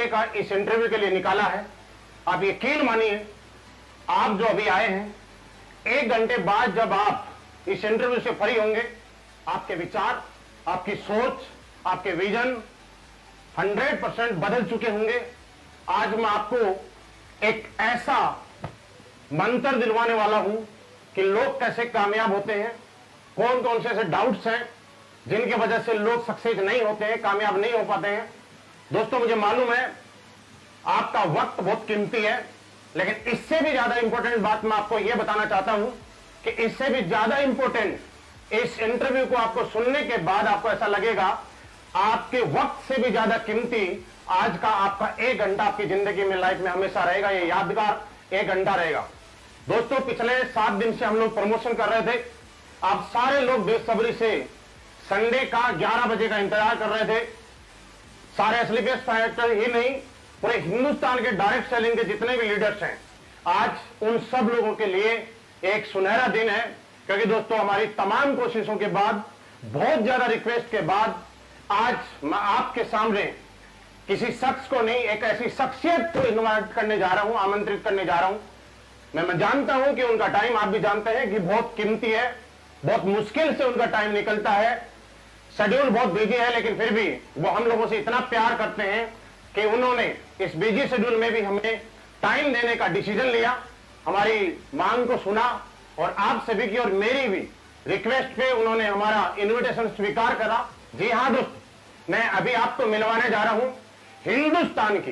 का इस इंटरव्यू के लिए निकाला है। आप यकीन मानिए, आप जो अभी आए हैं, 1 घंटे बाद जब आप इस इंटरव्यू से फ्री होंगे, आपके विचार, आपकी सोच, आपके विजन 100% बदल चुके होंगे। आज मैं आपको एक ऐसा मंत्र दिलवाने वाला हूं कि लोग कैसे कामयाब होते हैं, कौन कौन से ऐसे डाउट्स हैं जिनकी वजह से लोग सक्सेस नहीं होते हैं, कामयाब नहीं हो पाते हैं। दोस्तों, मुझे मालूम है आपका वक्त बहुत कीमती है, लेकिन इससे भी ज्यादा इंपॉर्टेंट बात मैं आपको यह बताना चाहता हूं कि इससे भी ज्यादा इंपॉर्टेंट, इस इंटरव्यू को आपको सुनने के बाद आपको ऐसा लगेगा आपके वक्त से भी ज्यादा कीमती आज का आपका 1 घंटा आपकी जिंदगी में, लाइफ में हमेशा रहेगा। ये यादगार 1 घंटा रहेगा। दोस्तों, पिछले 7 दिन से हम लोग प्रमोशन कर रहे थे। आप सारे लोग बेसब्री से संडे का 11 बजे का इंतजार कर रहे थे। सारे एसलीपीएस फाइटर ही नहीं, पूरे हिंदुस्तान के डायरेक्ट सेलिंग के जितने भी लीडर्स हैं, आज उन सब लोगों के लिए एक सुनहरा दिन है। क्योंकि दोस्तों, हमारी तमाम कोशिशों के बाद, बहुत ज्यादा रिक्वेस्ट के बाद, आज मैं आपके सामने किसी शख्स को नहीं, एक ऐसी शख्सियत को इन्वाइट करने जा रहा हूं, आमंत्रित करने जा रहा हूं। मैं जानता हूं कि उनका टाइम, आप भी जानते हैं कि बहुत कीमती है, बहुत मुश्किल से उनका टाइम निकलता है, शेड्यूल बहुत बिजी है, लेकिन फिर भी वो हम लोगों से इतना प्यार करते हैं कि उन्होंने इस बिजी शेड्यूल में भी हमें टाइम देने का डिसीजन लिया, हमारी मांग को सुना और आप सभी की और मेरी भी रिक्वेस्ट पे उन्होंने हमारा इन्विटेशन स्वीकार करा। जी हाँ दोस्त, मैं अभी आपको मिलवाने जा रहा हूं हिंदुस्तान की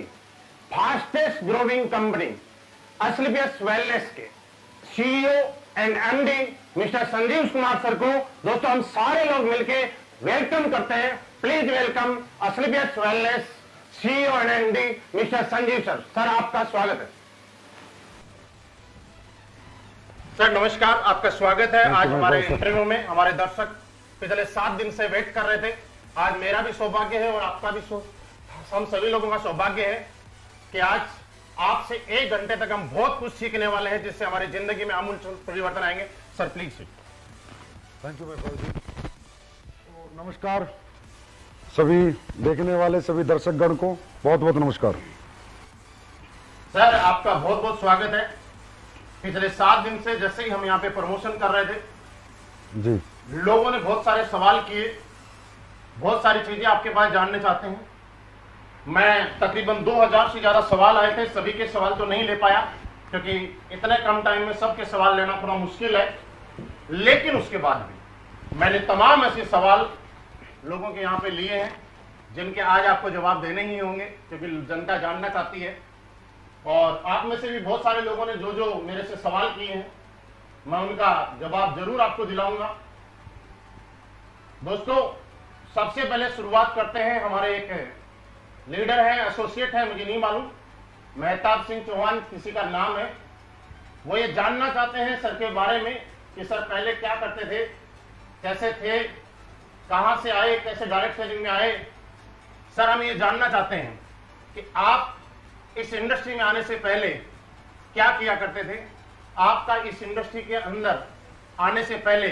fastest growing company SLPS wellness के CEO and MD mister Sanjeev Kumar sir को। दोस्तों, हम सारे लोग मिलके वेलकम करते हैं। Please welcome SLPS wellness CEO and MD mister Sanjeev sir. Sir, आपका स्वागत है। सर नमस्कार, आपका स्वागत है आज हमारे इंटरव्यू में। हमारे दर्शक पिछले 7 दिन से वेट कर रहे थे। आज मेरा भी सौभाग्य है और आपका भी, हम सभी लोगों का सौभाग्य है कि आज आपसे 1 घंटे तक हम बहुत कुछ सीखने वाले हैं, जिससे हमारी जिंदगी में आमूल परिवर्तन आएंगे। Sir please. थैंक यू मेहपाल जी। तो नमस्कार सभी देखने वाले सभी दर्शकगण को, बहुत बहुत नमस्कार। सर, आपका बहुत बहुत स्वागत है। पिछले 7 दिन से जैसे ही हम यहाँ पे प्रमोशन कर रहे थे जी, लोगों ने बहुत सारे सवाल किए, बहुत सारी चीजें आपके पास जानने चाहते हैं। मैं तकरीबन 2000 से ज्यादा सवाल आए थे, सभी के सवाल तो नहीं ले पाया क्योंकि इतने कम टाइम में सबके सवाल लेना थोड़ा मुश्किल है। लेकिन उसके बाद भी मैंने तमाम ऐसे सवाल लोगों के यहाँ पे लिए हैं जिनके आज आपको जवाब देने ही होंगे, क्योंकि जनता जानना चाहती है। और आप में से भी बहुत सारे लोगों ने जो जो मेरे से सवाल किए हैं, मैं उनका जवाब जरूर आपको दिलाऊंगा। दोस्तों, सबसे पहले शुरुआत करते हैं। हमारे एक लीडर है, एसोसिएट है, मुझे नहीं मालूम, मेहताब सिंह चौहान किसी का नाम है। वो ये जानना चाहते हैं सर के बारे में कि सर पहले क्या करते थे, कैसे थे, कहां से आए, कैसे डायरेक्ट सेलिंग में आए। सर, हम ये जानना चाहते हैं कि आप इस इंडस्ट्री में आने से पहले क्या किया करते थे, आपका इस इंडस्ट्री के अंदर आने से पहले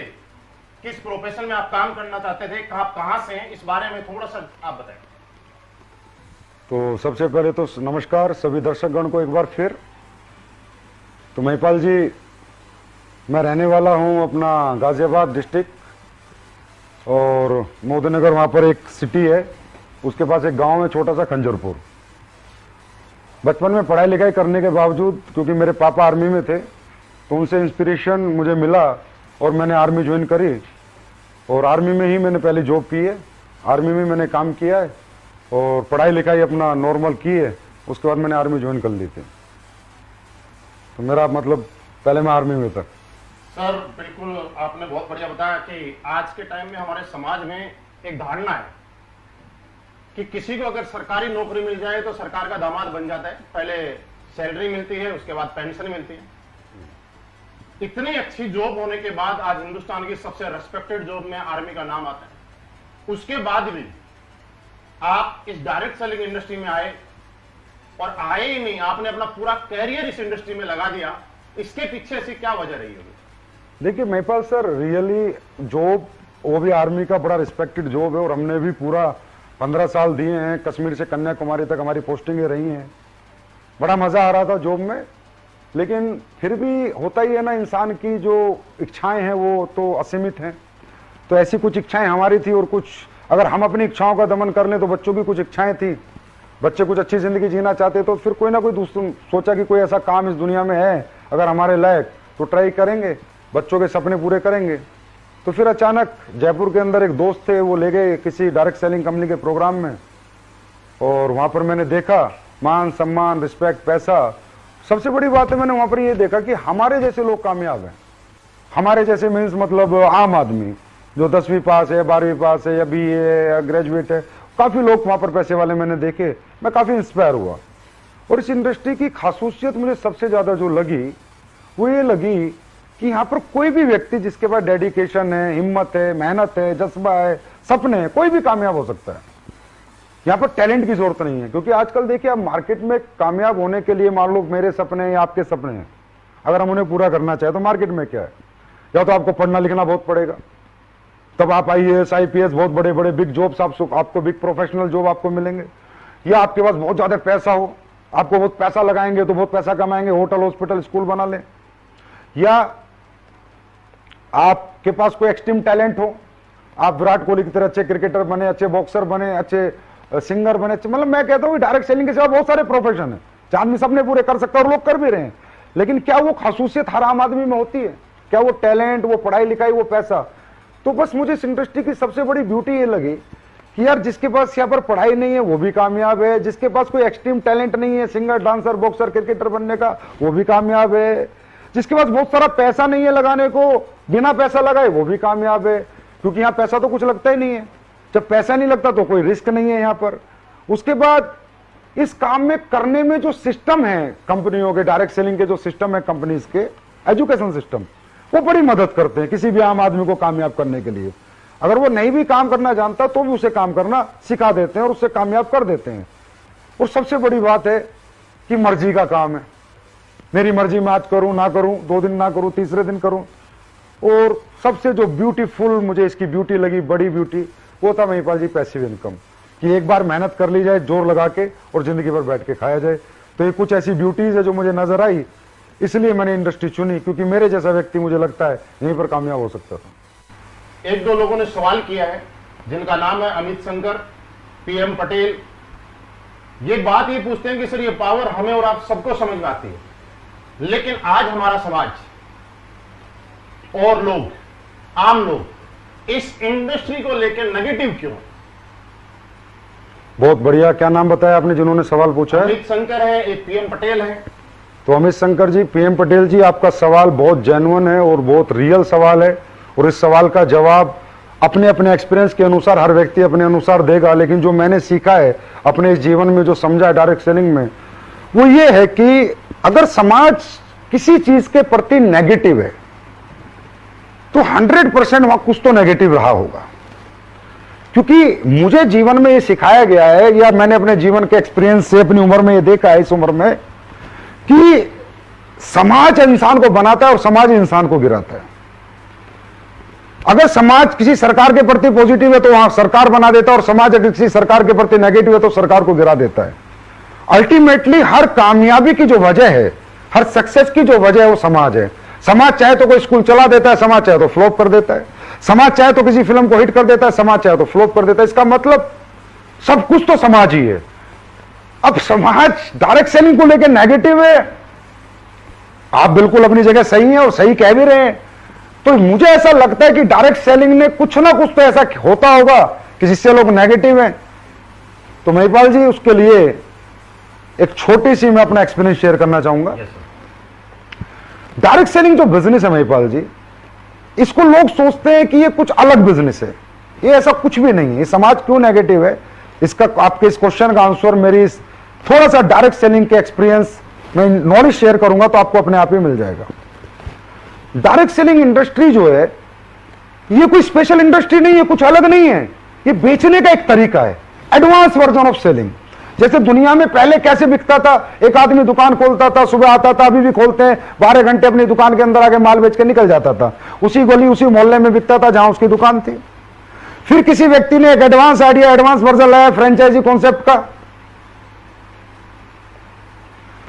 किस प्रोफेशन में आप काम करना चाहते थे, आप कहां से हैं, इस बारे में थोड़ा सा आप बताएं। तो सबसे पहले तो नमस्कार सभी दर्शकगण को एक बार फिर। तो महिपाल जी, मैं रहने वाला हूं अपना गाजियाबाद डिस्ट्रिक्ट और मोदीनगर, वहां पर एक सिटी है, उसके पास एक गांव है छोटा सा खंजरपुर। बचपन में पढ़ाई लिखाई करने के बावजूद, क्योंकि मेरे पापा आर्मी में थे, तो उनसे इंस्पिरेशन मुझे मिला और मैंने आर्मी ज्वाइन करी। और आर्मी में ही मैंने पहले जॉब की है, आर्मी में मैंने काम किया है और पढ़ाई लिखाई अपना नॉर्मल की है। उसके बाद मैंने आर्मी ज्वाइन कर ली थी। तो मेरा मतलब पहले मैं आर्मी में था। सर बिल्कुल, आपने बहुत बढ़िया बताया कि आज के टाइम में हमारे समाज में एक धारणा है कि किसी को अगर सरकारी नौकरी मिल जाए तो सरकार का दामाद बन जाता है। पहले सैलरी मिलती है, उसके बाद पेंशन मिलती है। इतनी अच्छी जॉब होने के बाद आज हिंदुस्तान की सबसे रेस्पेक्टेड जॉब में आर्मी का नाम आता है। उसके बाद भी आप इस डायरेक्ट सेलिंग इंडस्ट्री में आए और आए ही नहीं, आपने अपना पूरा कैरियर इस इंडस्ट्री में लगा दिया। इसके पीछे से क्या वजह रही होगी? देखिए महिपाल सर, रियली जॉब वो भी आर्मी का बड़ा रिस्पेक्टेड जॉब है और हमने भी पूरा 15 साल दिए हैं, कश्मीर से कन्याकुमारी तक हमारी पोस्टिंगें रही हैं, बड़ा मज़ा आ रहा था जॉब में। लेकिन फिर भी होता ही है ना, इंसान की जो इच्छाएं हैं वो तो असीमित हैं। तो ऐसी कुछ इच्छाएं हमारी थी, और कुछ अगर हम अपनी इच्छाओं का दमन कर लें तो बच्चों की कुछ इच्छाएं थी, बच्चे कुछ अच्छी ज़िंदगी जीना चाहते, तो फिर कोई ना कोई दूसरा सोचा कि कोई ऐसा काम इस दुनिया में है अगर हमारे लायक, तो ट्राई करेंगे, बच्चों के सपने पूरे करेंगे। तो फिर अचानक जयपुर के अंदर एक दोस्त थे, वो ले गए किसी डायरेक्ट सेलिंग कंपनी के प्रोग्राम में, और वहाँ पर मैंने देखा मान सम्मान, रिस्पेक्ट, पैसा। सबसे बड़ी बात है, मैंने वहाँ पर ये देखा कि हमारे जैसे लोग कामयाब हैं। हमारे जैसे मीन्स मतलब आम आदमी जो 10वीं पास है, 12वीं पास है, या BA है, या ग्रेजुएट है, काफ़ी लोग वहाँ पर पैसे वाले मैंने देखे। मैं काफ़ी इंस्पायर हुआ। और इस इंडस्ट्री की खासूसियत मुझे सबसे ज़्यादा जो लगी वो ये लगी कि यहाँ पर कोई भी व्यक्ति जिसके पास डेडिकेशन है, हिम्मत है, मेहनत है, जज्बा है, सपने हैं, कोई भी कामयाब हो सकता है। यहाँ पर टैलेंट की जरूरत नहीं है, क्योंकि आजकल देखिए आप मार्केट में कामयाब होने के लिए, मान लो मेरे सपने या आपके सपने हैं, अगर हम उन्हें पूरा करना चाहें तो मार्केट में क्या है, या तो आपको पढ़ना लिखना बहुत पड़ेगा, तब आप IAS IPS बहुत बड़े बड़े बिग जॉब्स आपको बिग प्रोफेशनल जॉब आपको मिलेंगे, या आपके पास बहुत ज्यादा पैसा हो, आपको बहुत पैसा लगाएंगे तो बहुत पैसा कमाएंगे, होटल हॉस्पिटल स्कूल बना लें, या आपके पास कोई एक्सट्रीम टैलेंट हो, आप विराट कोहली की तरह अच्छे क्रिकेटर बने, अच्छे बॉक्सर बने, अच्छे सिंगर बने। मतलब मैं कहता हूँ डायरेक्ट सेलिंग के सिवा बहुत सारे प्रोफेशन है, आदमी सबने पूरे कर सकता है और लोग कर भी रहे हैं। लेकिन क्या वो खासूसियत हर आम आदमी में होती है? क्या वो टैलेंट, वो पढ़ाई लिखाई, वो पैसा? तो बस मुझे इस इंडस्ट्री की सबसे बड़ी ब्यूटी ये लगी कि यार जिसके पास यहाँ पर पढ़ाई नहीं है वो भी कामयाब है, जिसके पास कोई एक्सट्रीम टैलेंट नहीं है सिंगर, डांसर, बॉक्सर, क्रिकेटर बनने का, वो भी कामयाब है, जिसके पास बहुत सारा पैसा नहीं है लगाने को, बिना पैसा लगाए वो भी कामयाब है, क्योंकि यहाँ पैसा तो कुछ लगता ही नहीं है। जब पैसा नहीं लगता तो कोई रिस्क नहीं है यहाँ पर। उसके बाद इस काम में करने में जो सिस्टम है कंपनियों के, डायरेक्ट सेलिंग के जो सिस्टम है कंपनीज के, एजुकेशन सिस्टम, वो बड़ी मदद करते हैं किसी भी आम आदमी को कामयाब करने के लिए। अगर वो नहीं भी काम करना जानता तो भी उसे काम करना सिखा देते हैं और उससे कामयाब कर देते हैं। और सबसे बड़ी बात है कि मर्जी का काम है, मेरी मर्जी में आज करूं ना करूं, 2 दिन ना करूं, तीसरे दिन करूं। और सबसे जो ब्यूटीफुल मुझे इसकी ब्यूटी लगी, बड़ी ब्यूटी, वो था महिपाल जी पैसिव इनकम, कि एक बार मेहनत कर ली जाए जोर लगा के और जिंदगी भर बैठ के खाया जाए। तो ये कुछ ऐसी ब्यूटीज है जो मुझे नजर आई, इसलिए मैंने इंडस्ट्री चुनी, क्योंकि मेरे जैसा व्यक्ति मुझे लगता है यहीं पर कामयाब हो सकता था। 1-2 लोगों ने सवाल किया है जिनका नाम है अमित शंकर, PM पटेल। ये बात ये पूछते हैं कि सर ये पावर हमें और आप सबको समझ में आती है, लेकिन आज हमारा समाज और लोग, आम लोग इस इंडस्ट्री को लेकर नेगेटिव क्यों? बहुत बढ़िया। क्या नाम बताया आपने जिन्होंने सवाल पूछा है? अमित शंकर है, एक PM पटेल है। तो अमित शंकर जी, PM पटेल जी, आपका सवाल बहुत जेन्युइन है और बहुत रियल सवाल है, और इस सवाल का जवाब अपने अपने एक्सपीरियंस के अनुसार हर व्यक्ति अपने अनुसार देगा। लेकिन जो मैंने सीखा है अपने इस जीवन में, जो समझा है डायरेक्ट सेलिंग में, वो ये है कि अगर समाज किसी चीज के प्रति नेगेटिव है तो 100% वहां कुछ तो नेगेटिव रहा होगा। क्योंकि मुझे जीवन में ये सिखाया गया है, या मैंने अपने जीवन के एक्सपीरियंस से अपनी उम्र में ये देखा है, इस उम्र में, कि समाज इंसान को बनाता है और समाज इंसान को गिराता है। अगर समाज किसी सरकार के प्रति पॉजिटिव है तो वहां सरकार बना देता है, और समाज अगर किसी सरकार के प्रति नेगेटिव है तो सरकार को गिरा देता है। अल्टीमेटली हर कामयाबी की जो वजह है, हर सक्सेस की जो वजह है, वो समाज है। समाज चाहे तो कोई स्कूल चला देता है, समाज चाहे तो फ्लॉप कर देता है, समाज चाहे तो किसी फिल्म को हिट कर देता है, समाज चाहे तो फ्लॉप कर देता है। इसका मतलब सब कुछ तो समाज ही है। अब समाज डायरेक्ट सेलिंग को लेकर नेगेटिव है, आप बिल्कुल अपनी जगह सही हैं और सही कह भी रहे हैं। तो मुझे ऐसा लगता है कि डायरेक्ट सेलिंग में कुछ ना कुछ तो ऐसा होता होगा कि जिससे लोग नेगेटिव हैं। तो महिपाल जी, उसके लिए एक छोटी सी मैं अपना एक्सपीरियंस शेयर करना चाहूंगा। डायरेक्ट सेलिंग जो बिजनेस है महिपाल जी, इसको लोग सोचते हैं कि ये कुछ अलग बिजनेस है। ये ऐसा कुछ भी नहीं है। ये समाज क्यों नेगेटिव है, इसका आपके इस क्वेश्चन का आंसर मेरी थोड़ा सा डायरेक्ट सेलिंग के एक्सपीरियंस में नॉलेज शेयर करूंगा तो आपको अपने आप ही मिल जाएगा। डायरेक्ट सेलिंग इंडस्ट्री जो है, ये कोई स्पेशल इंडस्ट्री नहीं है, कुछ अलग नहीं है। ये बेचने का एक तरीका है, एडवांस वर्जन ऑफ सेलिंग। जैसे दुनिया में पहले कैसे बिकता था, एक आदमी दुकान खोलता था, सुबह आता था, अभी भी खोलते हैं, 12 घंटे अपनी दुकान के अंदर आके माल बेच के निकल जाता था। उसी गली उसी मोहल्ले में बिकता था जहां उसकी दुकान थी। फिर किसी व्यक्ति ने एक एडवांस आइडिया, एडवांस वर्जन लाया फ्रेंचाइजी कॉन्सेप्ट का।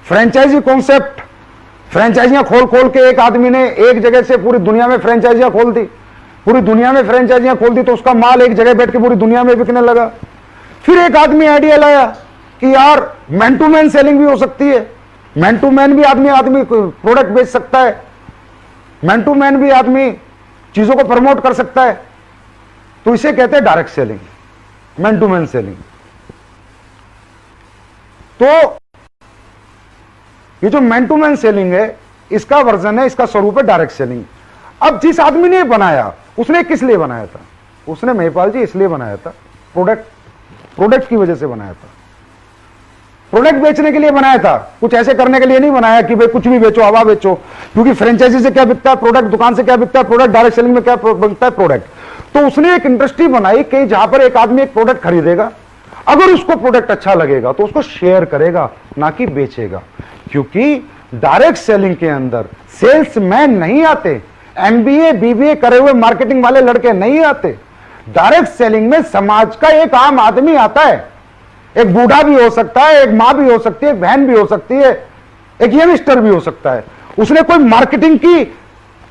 फ्रेंचाइजी कॉन्सेप्ट, फ्रेंचाइजियां खोल खोल के एक आदमी ने एक जगह से पूरी दुनिया में फ्रेंचाइजियां खोल दी, पूरी दुनिया में फ्रेंचाइजियां खोल दी, तो उसका माल एक जगह बैठ के पूरी दुनिया में बिकने लगा। फिर एक आदमी आइडिया लाया कि यार मैन टू मैन सेलिंग भी हो सकती है, मैन टू मैन भी आदमी प्रोडक्ट बेच सकता है, मैन टू मैन भी आदमी चीजों को प्रमोट कर सकता है, तो इसे कहते हैं direct selling, man to man selling. तो ये जो मैन टू मैन सेलिंग है, इसका वर्जन है, इसका स्वरूप है डायरेक्ट सेलिंग। अब जिस आदमी ने बनाया, उसने किस लिए बनाया था? उसने महिपाल जी इसलिए बनाया था, प्रोडक्ट की वजह से बनाया था, प्रोडक्ट बेचने के लिए बनाया था, कुछ ऐसे करने के लिए नहीं बनाया कि भाई कुछ भी बेचो, हवा बेचो। क्योंकि फ्रेंचाइजी से क्या बिकता है? प्रोडक्ट। दुकान से क्या बिकता है? प्रोडक्ट। डायरेक्ट सेलिंग में क्या बिकता है? प्रोडक्ट। तो उसने एक इंडस्ट्री बनाई कि जहां पर एक आदमी एक प्रोडक्ट खरीदेगा, अगर उसको प्रोडक्ट अच्छा लगेगा तो उसको शेयर करेगा, ना कि बेचेगा। क्योंकि डायरेक्ट सेलिंग के अंदर सेल्समैन नहीं आते, एमबीए बीबीए करे हुए मार्केटिंग वाले लड़के नहीं आते। डायरेक्ट सेलिंग में समाज का एक आम आदमी आता है, एक बूढ़ा भी हो सकता है, एक मां भी हो सकती है, एक बहन भी हो सकती है, एक यंगस्टर भी हो सकता है। उसने कोई मार्केटिंग की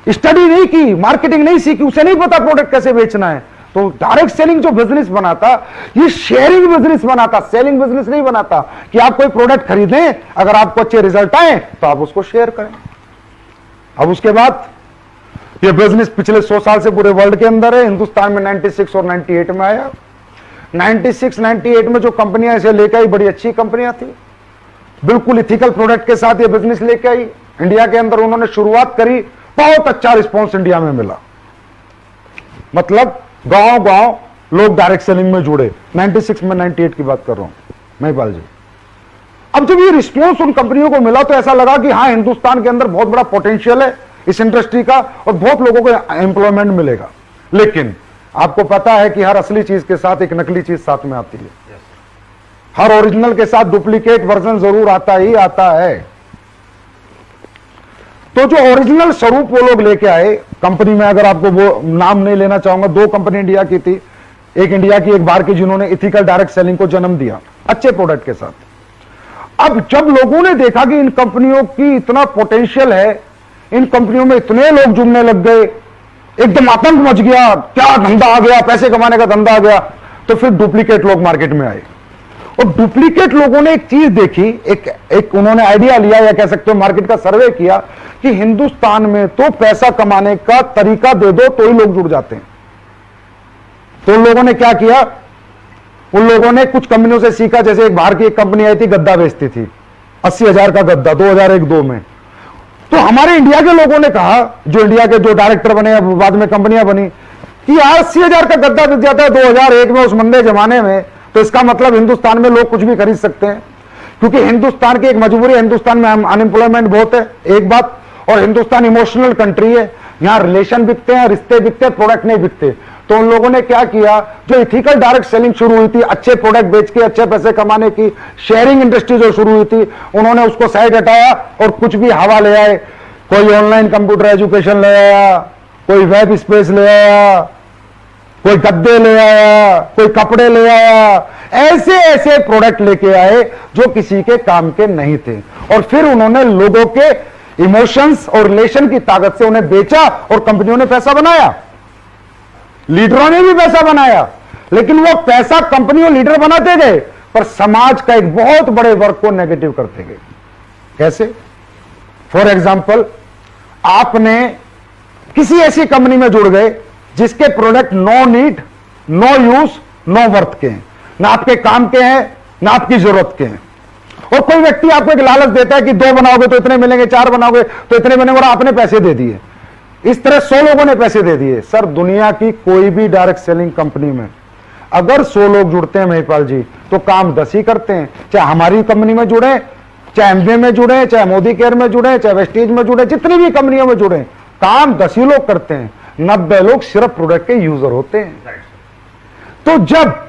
स्टडी नहीं की, मार्केटिंग नहीं सीखी, उसे नहीं पता प्रोडक्ट कैसे बेचना है। तो डायरेक्ट सेलिंग जो बिजनेस बनाता, ये शेयरिंग बिजनेस बनाता, सेलिंग बिजनेस नहीं बनाता कि आप कोई प्रोडक्ट खरीदें, अगर आपको अच्छे रिजल्ट आए तो आप उसको शेयर करें। अब उसके बाद ये बिजनेस पिछले 100 साल से पूरे वर्ल्ड के अंदर है। हिंदुस्तान में 96 और 98 में आया। 96-98 में जो कंपनियां इसे लेकर आई, बड़ी अच्छी कंपनियां थी, बिल्कुल इथिकल प्रोडक्ट के साथ ये बिजनेस लेके आई। इंडिया के अंदर उन्होंने शुरुआत करी, बहुत अच्छा रिस्पॉन्स इंडिया में मिला, मतलब गांव लोग डायरेक्ट सेलिंग में जुड़े। 96 में 98 की बात कर रहा हूं महिपाल जी। अब जब ये रिस्पॉन्स उन कंपनियों को मिला तो ऐसा लगा कि हाँ, हिंदुस्तान के अंदर बहुत बड़ा पोटेंशियल है इस इंडस्ट्री का और बहुत लोगों को एम्प्लॉयमेंट मिलेगा। लेकिन आपको पता है कि हर असली चीज के साथ एक नकली चीज साथ में आती है। हर ओरिजिनल के साथ डुप्लीकेट वर्जन जरूर आता ही आता है। तो जो ओरिजिनल स्वरूप वो लोग लेके आए कंपनी में, अगर आपको वो नाम नहीं लेना चाहूंगा, 2 कंपनी इंडिया की थी, एक इंडिया की एक बाहर की, जिन्होंने इथिकल डायरेक्ट सेलिंग को जन्म दिया अच्छे प्रोडक्ट के साथ। अब जब लोगों ने देखा कि इन कंपनियों की इतना पोटेंशियल है, इन कंपनियों में इतने लोग जुड़ने लग गए, एकदम आतंक मच गया, क्या धंधा आ गया, पैसे कमाने का धंधा आ गया, तो फिर डुप्लीकेट लोग मार्केट में आए। और डुप्लीकेट लोगों ने एक चीज देखी, एक उन्होंने आइडिया लिया, या कह सकते हो मार्केट का सर्वे किया कि हिंदुस्तान में तो पैसा कमाने का तरीका दे दो तो ही लोग जुड़ जाते हैं। तो उन लोगों ने क्या किया, उन लोगों ने कुछ कंपनियों से सीखा। जैसे एक बाहर की एक कंपनी आई थी, गद्दा बेचती थी, 80,000 का गद्दा 2001-2 में। तो हमारे इंडिया के लोगों ने कहा, जो इंडिया के जो डायरेक्टर बने, बाद में कंपनियां बनी, कि यार 80,000 का गद्दा बिक जाता है 2001 में, उस मंदे जमाने में, तो इसका मतलब हिंदुस्तान में लोग कुछ भी खरीद सकते हैं। क्योंकि हिंदुस्तान की एक मजबूरी है, हिंदुस्तान में अनएम्प्लॉयमेंट बहुत है, एक बात, और हिंदुस्तान इमोशनल कंट्री है, यहां रिलेशन बिकते हैं, रिश्ते बिकते हैं, प्रोडक्ट नहीं बिकते। तो उन लोगों ने क्या किया, जो इथिकल डायरेक्ट सेलिंग शुरू हुई थी, अच्छे प्रोडक्ट बेच के अच्छे पैसे कमाने की शेयरिंग इंडस्ट्री जो शुरू हुई थी, उन्होंने उसको साइड हटाया और कुछ भी हवा ले आए। कोई ऑनलाइन कंप्यूटर एजुकेशन ले आया, कोई वेब स्पेस ले आया, कोई गद्दे ले आया, कोई कपड़े ले आया, ऐसे ऐसे प्रोडक्ट लेके आए जो किसी के काम के नहीं थे। और फिर उन्होंने लोगों के इमोशंस और रिलेशन की ताकत से उन्हें बेचा और कंपनियों ने पैसा बनाया, लीडरों ने भी पैसा बनाया। लेकिन वो पैसा कंपनियों लीडर बनाते गए, पर समाज का एक बहुत बड़े वर्ग को नेगेटिव करते गए। कैसे? फॉर एग्जाम्पल, आपने किसी ऐसी कंपनी में जुड़ गए जिसके product no need, no use, no worth के हैं, ना आपके काम के हैं, ना आपकी जरूरत के हैं। और कोई व्यक्ति आपको एक लालच देता है कि 2 बनाओगे तो इतने मिलेंगे, 4 बनाओगे तो इतने मिलेंगे, और आपने पैसे दे दिए। इस तरह 100 लोगों ने पैसे दे दिए। सर, दुनिया की कोई भी डायरेक्ट सेलिंग कंपनी में अगर 100 लोग जुड़ते हैं महिपाल जी, तो काम 10 ही करते हैं। चाहे हमारी कंपनी में जुड़े, चाहे एमबीए में जुड़े, चाहे मोदी केयर में जुड़े, चाहे वेस्टीज में जुड़े, जितनी भी कंपनियों में जुड़े, काम 10 ही लोग करते हैं, 90 लोग सिर्फ प्रोडक्ट के यूजर होते हैं। तो जब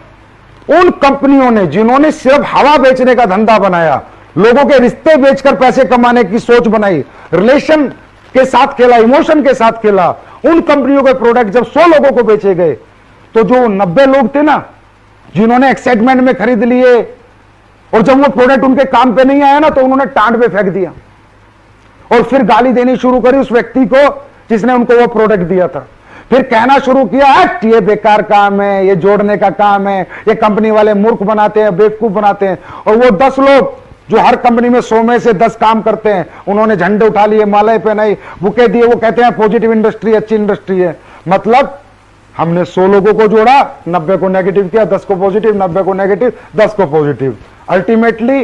उन कंपनियों ने, जिन्होंने सिर्फ हवा बेचने का धंधा बनाया, लोगों के रिश्ते बेचकर पैसे कमाने की सोच बनाई, रिलेशन के साथ खेला, इमोशन के साथ खेला, उन कंपनियों के प्रोडक्ट जब 100 लोगों को बेचे गए, तो जो 90 लोग थे ना जिन्होंने एक्साइटमेंट में खरीद लिए और जब वो प्रोडक्ट उनके काम पे नहीं आया ना तो उन्होंने टांड पे फेंक दिया और फिर गाली देनी शुरू करी उस व्यक्ति को जिसने उनको वो प्रोडक्ट दिया था। फिर कहना शुरू किया ये बेकार काम है, ये जोड़ने का काम है, ये कंपनी वाले मूर्ख बनाते हैं, बेवकूफ बनाते हैं। और वो 10 लोग जो हर कंपनी में 100 में से 10 काम करते हैं, उन्होंने झंडे उठा लिए, मालाएं पहनाई, बुके दिए, वो कहते हैं पॉजिटिव इंडस्ट्री, अच्छी इंडस्ट्री है। मतलब हमने 100 लोगों को जोड़ा, 90 को नेगेटिव किया, 10 को पॉजिटिव, 90 को नेगेटिव, 10 को पॉजिटिव। अल्टीमेटली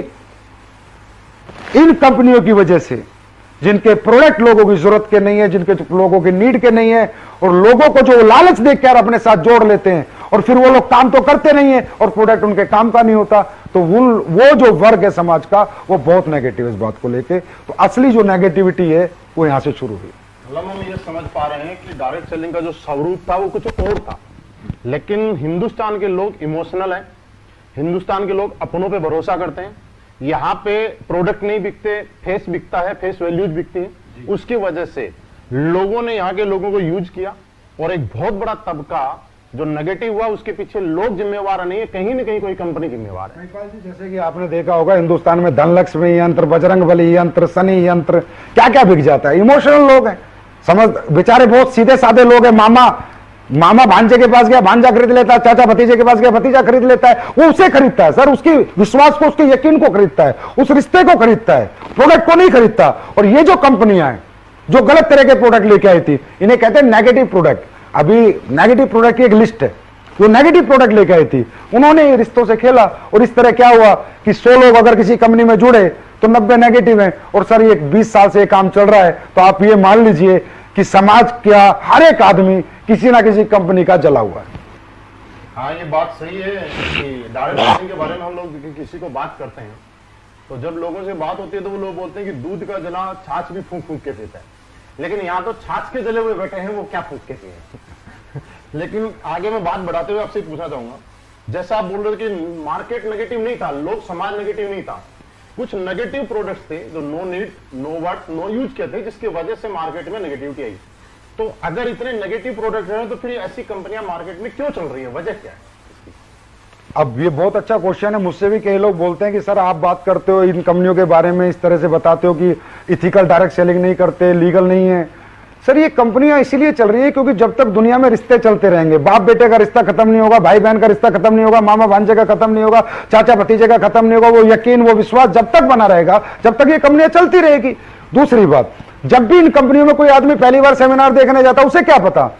इन कंपनियों की वजह से जिनके प्रोडक्ट लोगों की जरूरत के नहीं है, जिनके लोगों की नीड के नहीं है, और लोगों को जो लालच देखकर अपने साथ जोड़ लेते हैं और फिर वो लोग काम तो करते नहीं है और प्रोडक्ट उनके काम का नहीं होता, तो वो जो वर्ग है समाज का वो बहुत नेगेटिव है इस बात को लेके। तो असली जो नेगेटिविटी है वो यहां से शुरू हुई। मतलब हम ये समझ पा रहे हैं कि डायरेक्ट सेलिंग का जो स्वरूप था वो कुछ और था, लेकिन हिंदुस्तान के लोग इमोशनल हैं, हिंदुस्तान के लोग अपनों पे भरोसा करते हैं। यहाँ पे प्रोडक्ट नहीं बिकते, फेस बिकता है, फेस वैल्यूज बिकती है। उसकी वजह से लोगों ने यहाँ के लोगों को यूज किया और एक बहुत बड़ा तबका जो नेगेटिव हुआ उसके पीछे लोग जिम्मेवार नहीं है, कहीं ना कहीं कोई कंपनी जिम्मेवार है। जैसे कि आपने देखा होगा हिंदुस्तान में धनलक्ष्मी यंत्र, बजरंगबली यंत्र, शनि यंत्र, क्या क्या बिक जाता है। इमोशनल लोग हैं, समझ, बेचारे बहुत सीधे साधे लोग हैं। मामा भांजे के पास गया, भांजा खरीद लेता है, चाचा भतीजे के पास गया, भतीजा खरीद लेता है। वो उसे खरीदता है सर, उसकी विश्वास को, उसके यकीन को खरीदता है, उस रिश्ते को खरीदता है, प्रोडक्ट को नहीं खरीदता। और ये जो कंपनियां हैं जो गलत तरह के प्रोडक्ट लेके आई थी, इन्हें कहते हैं नेगेटिव प्रोडक्ट। अभी नेगेटिव प्रोडक्ट की एक लिस्ट है, जो नेगेटिव प्रोडक्ट लेके आई थी, उन्होंने रिश्तों से खेला और इस तरह क्या हुआ कि 100 लोग अगर किसी कंपनी में जुड़े तो 90 नेगेटिव है। और सर ये 20 साल से ये काम चल रहा है, तो आप ये मान लीजिए कि समाज क्या हर एक आदमी किसी ना किसी कंपनी का जला हुआ है। हाँ, ये बात सही है कि डायरेक्ट सेलिंग के बारे में हम लोग किसी को बात करते हैं तो जब लोगों से बात होती है तो वो लोग बोलते हैं कि दूध का जना छाछ भी फूंक फूंक के पीता है, लेकिन यहाँ तो छाछ के जले हुए बैठे हैं, वो क्या फूंक के पिए। लेकिन आगे मैं बात बढ़ाते हुए आपसे पूछना चाहूंगा, जैसा आप बोल रहे थे कि मार्केट नेगेटिव नहीं था, लोग समाज नेगेटिव नहीं था, कुछ नेगेटिव प्रोडक्ट्स थे जो no need, no worth, no use के थे, जिसकी वजह से मार्केट में नेगेटिविटी आई। तो अगर इतने नेगेटिव प्रोडक्ट हैं तो फिर ऐसी कंपनियां मार्केट में क्यों चल रही है, वजह क्या है? अब ये बहुत अच्छा क्वेश्चन है। मुझसे भी कई लोग बोलते हैं कि सर आप बात करते हो इन कंपनियों के बारे में, इस तरह से बताते हो कि इथिकल डायरेक्ट सेलिंग नहीं करते, लीगल नहीं है। सर ये कंपनियां इसीलिए चल रही है क्योंकि जब तक दुनिया में रिश्ते चलते रहेंगे, बाप बेटे का रिश्ता खत्म नहीं होगा, भाई बहन का रिश्ता खत्म नहीं होगा, मामा भांजे का खत्म नहीं होगा, चाचा भतीजे का खत्म नहीं होगा, वो यकीन, वो विश्वास जब तक बना रहेगा, जब तक ये कंपनियां चलती रहेगी। दूसरी बात, जब भी इन कंपनियों में कोई आदमी पहली बार सेमिनार देखने जाता है, उसे क्या पता,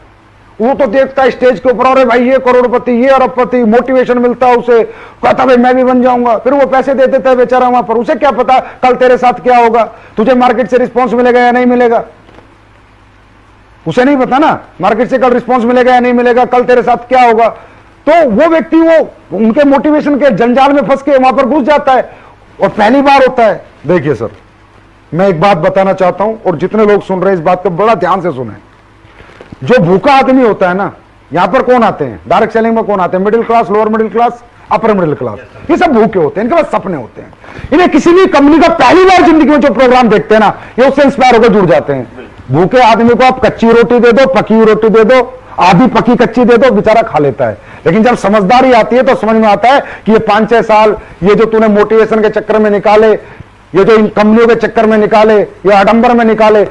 वो तो देखता है स्टेज के ऊपर, अरे भाई ये करोड़पति, ये अरबपति, मोटिवेशन मिलता है उसे, कहता भाई मैं भी बन जाऊंगा, फिर वो पैसे दे देता है बेचारा वहां पर। उसे क्या पता कल तेरे साथ क्या होगा, तुझे मार्केट से रिस्पॉन्स मिलेगा या नहीं मिलेगा, उसे नहीं पता ना मार्केट से कल रिस्पॉन्स मिलेगा या नहीं मिलेगा, कल तेरे साथ क्या होगा। तो वो व्यक्ति वो उनके मोटिवेशन के जंजाल में फंस के वहां पर घुस जाता है और पहली बार होता है। देखिए सर, मैं एक बात बताना चाहता हूं और जितने लोग सुन रहे हैं इस बात को बड़ा ध्यान से सुने। जो भूखा आदमी होता है ना, यहां पर कौन आते हैं डायरेक्ट सेलिंग में, कौन आते हैं, middle class, lower middle class, upper middle class, ये सब भूखे होते हैं, इनके पास सपने होते हैं। इन्हें किसी भी कंपनी का पहली बार जिंदगी में जो प्रोग्राम देखते हैं ना, ये उससे इंस्पायर होकर जुड़ जाते हैं। भूखे आदमी को आप कच्ची रोटी दे दो, पकी हुई रोटी दे दो, आधी पकी कच्ची दे दो, बेचारा खा लेता है। लेकिन जब समझदारी आती है तो समझ में आता है कि ये 5-6 साल ये जो तूने मोटिवेशन के चक्कर में निकाले, ये जो इन कंपनियों के चक्कर में निकाले, ये आडंबर में निकाले,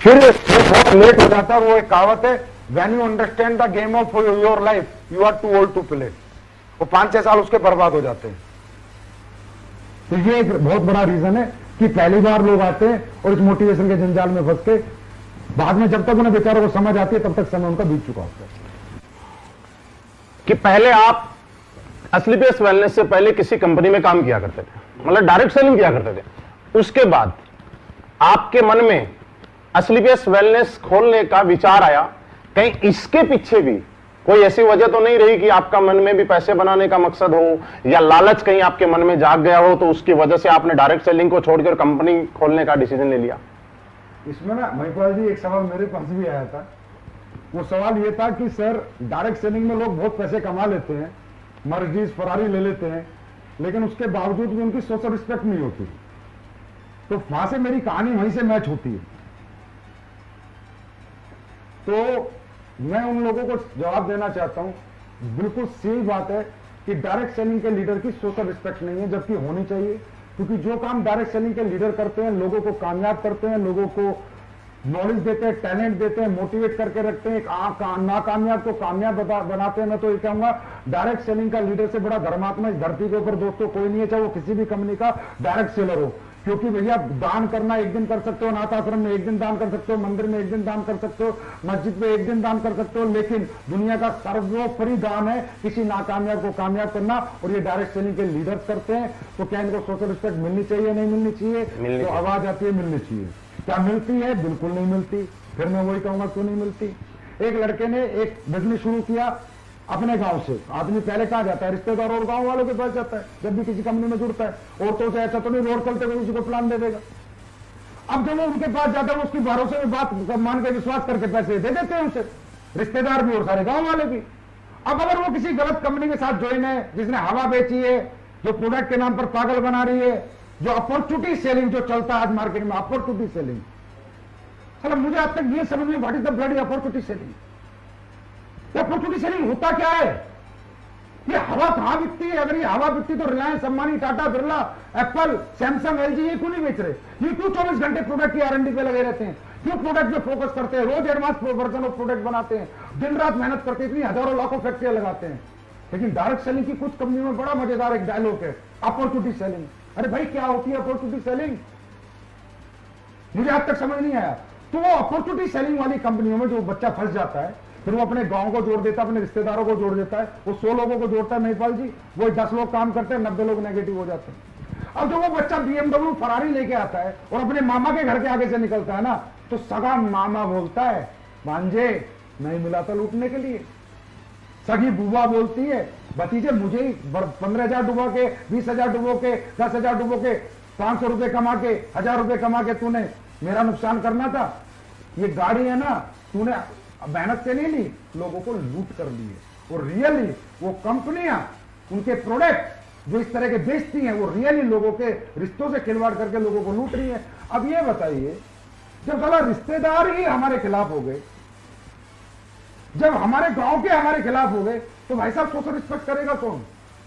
फिर बहुत लेट हो जाता है। वो एक कहावत है, when you understand the game of your life you are too old to play. वो 5-6 साल उसके बर्बाद हो जाते हैं। तो ये एक बहुत बड़ा रीजन है कि पहली बार लोग आते हैं और इस मोटिवेशन के जंजाल में फंस के बाद में जब तक उन्हें बेचारों को समझ आती है तब तक समय उनका बीत चुका होता है। कि पहले आप असलीपियस वेलनेस से पहले किसी कंपनी में काम किया करते थे, मतलब डायरेक्ट सेलिंग किया करते थे, उसके बाद आपके मन में असलीपियस वेलनेस खोलने का विचार आया, कहीं इसके पीछे भी कोई ऐसी वजह तो नहीं रही कि आपका मन में भी पैसे बनाने का मकसद हो या लालच कहीं आपके मन में जाग गया हो, तो उसकी वजह से आपने डायरेक्ट सेलिंग को छोड़कर कंपनी खोलने का डिसीजन ले लिया? इसमें ना महिपाल जी एक सवाल मेरे पास भी आया था। वो सवाल ये था कि सर डायरेक्ट सेलिंग में लोग बहुत पैसे कमा लेते हैं, मर्जीज फरारी ले लेते हैं, लेकिन उसके बावजूद भी उनकी सोशल रिस्पेक्ट नहीं होती। तो वहां से मेरी कहानी वहीं से मैच होती है। तो मैं उन लोगों को जवाब देना चाहता हूं बिल्कुल सही बात है कि डायरेक्ट सेलिंग के लीडर की सोशल रिस्पेक्ट नहीं है, जबकि होनी चाहिए। क्योंकि जो काम डायरेक्ट सेलिंग के लीडर करते हैं, लोगों को कामयाब करते हैं, लोगों को नॉलेज देते हैं, टैलेंट देते हैं, मोटिवेट करके रखते हैं, नाकामयाब को कामयाब बनाते हैं। मैं तो ये कहूंगा डायरेक्ट सेलिंग का लीडर से बड़ा धर्मात्मा इस धरती के ऊपर दोस्तों कोई नहीं है, चाहे वो किसी भी कंपनी का डायरेक्ट सेलर हो। क्योंकि भैया दान करना एक दिन कर सकते हो, अनाथ आश्रम में एक दिन दान कर सकते हो, मंदिर में एक दिन दान कर सकते हो, मस्जिद में एक दिन दान कर सकते हो, लेकिन दुनिया का सर्वोपरि दान है किसी नाकामयाब को कामयाब करना, और ये डायरेक्ट सेलिंग के लीडर्स करते हैं। तो क्या इनको सोशल रिस्पेक्ट मिलनी चाहिए, नहीं मिलनी चाहिए? तो आवाज आती है मिलनी चाहिए। क्या मिलती है? बिल्कुल नहीं मिलती। फिर मैं वही कहूंगा क्यों नहीं मिलती। एक लड़के ने एक बिजनेस शुरू किया अपने गांव से। आदमी पहले कहां जाता है? रिश्तेदार और गांव वालों के पास जाता है जब भी किसी कंपनी में जुड़ता है। और तो ऐसा तो नहीं रोड चलते हुए किसी को प्लान दे देगा। अब जब वो उनके पास जाता है उसकी भरोसे में बात मान के विश्वास करके पैसे दे देते हैं उसे, रिश्तेदार भी और सारे गांव वाले भी। अब अगर वो किसी गलत कंपनी के साथ ज्वाइन है जिसने हवा बेची है, जो प्रोडक्ट के नाम पर पागल बना रही है, जो अपॉर्चुनिटी सेलिंग जो चलता है आज मार्केट में, अपॉर्चुनिटी सेलिंग, चलो मुझे आज तक ये समझ में what is the bloody opportunity selling? Opportunity selling होता क्या है? ये हवा कहां बिकती है? अगर ये हवा बिकती तो Reliance, Ambani, Tata, Birla, Apple, Samsung, LG ये क्यों नहीं बेच रहे? ये क्यों 24 घंटे प्रोडक्ट की आर&डी पे लगे रहते हैं? क्यों प्रोडक्ट पे फोकस करते हैं? रोज एडवांस वर्जन ऑफ प्रोडक्ट बनाते हैं, दिन रात मेहनत करते हैं, इतनी हजारों लाखों फैक्ट्रियां लगाते हैं। लेकिन डायरेक्ट सेलिंग की कुछ कंपनियों में बड़ा मजेदार एक डायलॉग है, अपॉर्चुनिटी सेलिंग। अरे भाई क्या होती है अपॉर्चुनिटी सेलिंग? मुझे आज तक समझ नहीं आया। तो वो अपॉर्चुनिटी सेलिंग वाली कंपनियों में जो बच्चा फंस जाता है, फिर वो अपने गांव को जोड़ देता है, अपने रिश्तेदारों को जोड़ देता है, वो 100 लोगों को जोड़ता है महिपाल जी, वो 10 लोग काम करते हैं, 90 लोग नेगेटिव हो जाते हैं। अब जो वो बच्चा BMW फरारी लेके आता है और अपने मामा के घर के आगे से निकलता है ना, तो सगा मामा बोलता है भांजे नहीं मिला था लूटने के लिए। सगी बुआ बोलती है भतीजे मुझे 15,000 डुबो के, 20,000 डुबो के, 10,000 डुबो के, 500 रुपए कमा के, 1,000 रुपए कमा के तूने मेरा नुकसान करना था। ये गाड़ी है ना, तूने मेहनत से नहीं ली, लोगों को लूट कर लिए। और रियली वो कंपनियां उनके प्रोडक्ट जो इस तरह के बेचती हैं, वो रियली लोगों के रिश्तों से खिलवाड़ करके लोगों को लूट रही है। अब ये बताइए, जब साला रिश्तेदार ही हमारे खिलाफ हो गए, जब हमारे गांव के हमारे खिलाफ हो गए, तो भाई साहब सोशल रिस्पेक्ट करेगा कौन?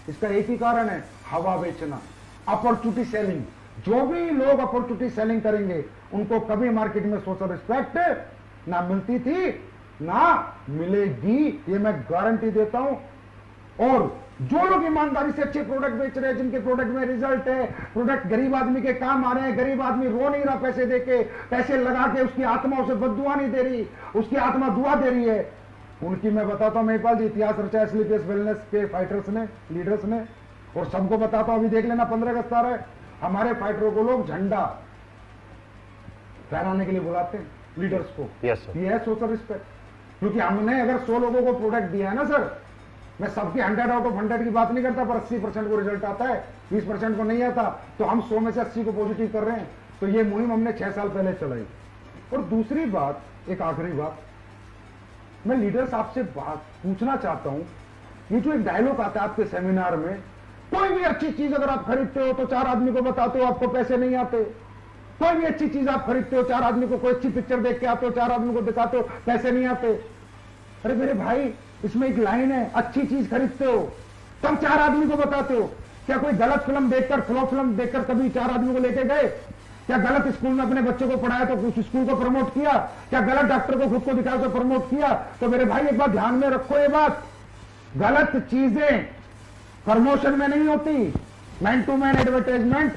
इसका एक ही कारण है, हवा बेचना, अपॉर्चुनिटी सेलिंग। जो भी लोग अपॉर्चुनिटी सेलिंग करेंगे उनको कभी मार्केट में सोशल रिस्पेक्ट ना मिलती थी ना मिलेगी, ये मैं गारंटी देता हूं। और जो लोग ईमानदारी से अच्छे प्रोडक्ट बेच रहे हैं, जिनके प्रोडक्ट में रिजल्ट है, प्रोडक्ट गरीब आदमी के काम आ रहे हैं, गरीब आदमी रो नहीं रहा पैसे देके, पैसे लगा के उसकी आत्मा उसे बददुआ नहीं दे रही, उसकी आत्मा दुआ दे रही है, उनकी मैं बताता हूं महिपाल जी, इतिहास रचा है स्लीपियस वेलनेस के फाइटर्स ने, लीडर्स ने। और सबको बताता हूं, अभी देख लेना 15 अगस्त आ रहा है, हमारे फाइटरों को लोग झंडा फहराने के लिए बुलाते हैं, लीडर्स को। Yes sir. ये है सोशल रिस्पेक्ट। क्योंकि हमने अगर 100 लोगों को प्रोडक्ट दिया है ना सर, मैं सबकी 100 आउट ऑफ 100 की बात नहीं करता, पर 80% को रिजल्ट आता है, 20% को नहीं आता, तो हम 100 में से 80 को पॉजिटिव कर रहे हैं। तो ये मुहिम हमने 6 साल पहले चलाई। और दूसरी बात, एक आखिरी बात, मैं लीडर्स आपसे बात पूछना चाहता हूं, ये जो एक डायलॉग आता है आपके सेमिनार में, कोई भी अच्छी चीज अगर आप खरीदते हो तो 4 आदमी को बताते हो, आपको पैसे नहीं आते। कोई भी अच्छी चीज आप खरीदते हो, 4 आदमी को, कोई अच्छी पिक्चर देख के आते हो, 4 आदमी को दिखाते हो, पैसे नहीं आते। अरे मेरे भाई, इसमें एक लाइन है, अच्छी चीज खरीदते हो तब 4 आदमी को बताते हो। क्या कोई गलत फिल्म देखकर, फ्लॉप फिल्म देखकर कभी 4 आदमी को लेके गए? क्या गलत स्कूल में अपने बच्चों को पढ़ाया तो उस स्कूल को प्रमोट किया? क्या गलत डॉक्टर को खुद को दिखाया तो प्रमोट किया? तो मेरे भाई एक बात ध्यान में रखो, ये बात, गलत चीजें प्रमोशन में नहीं होती, मैन टू मैन एडवर्टाइजमेंट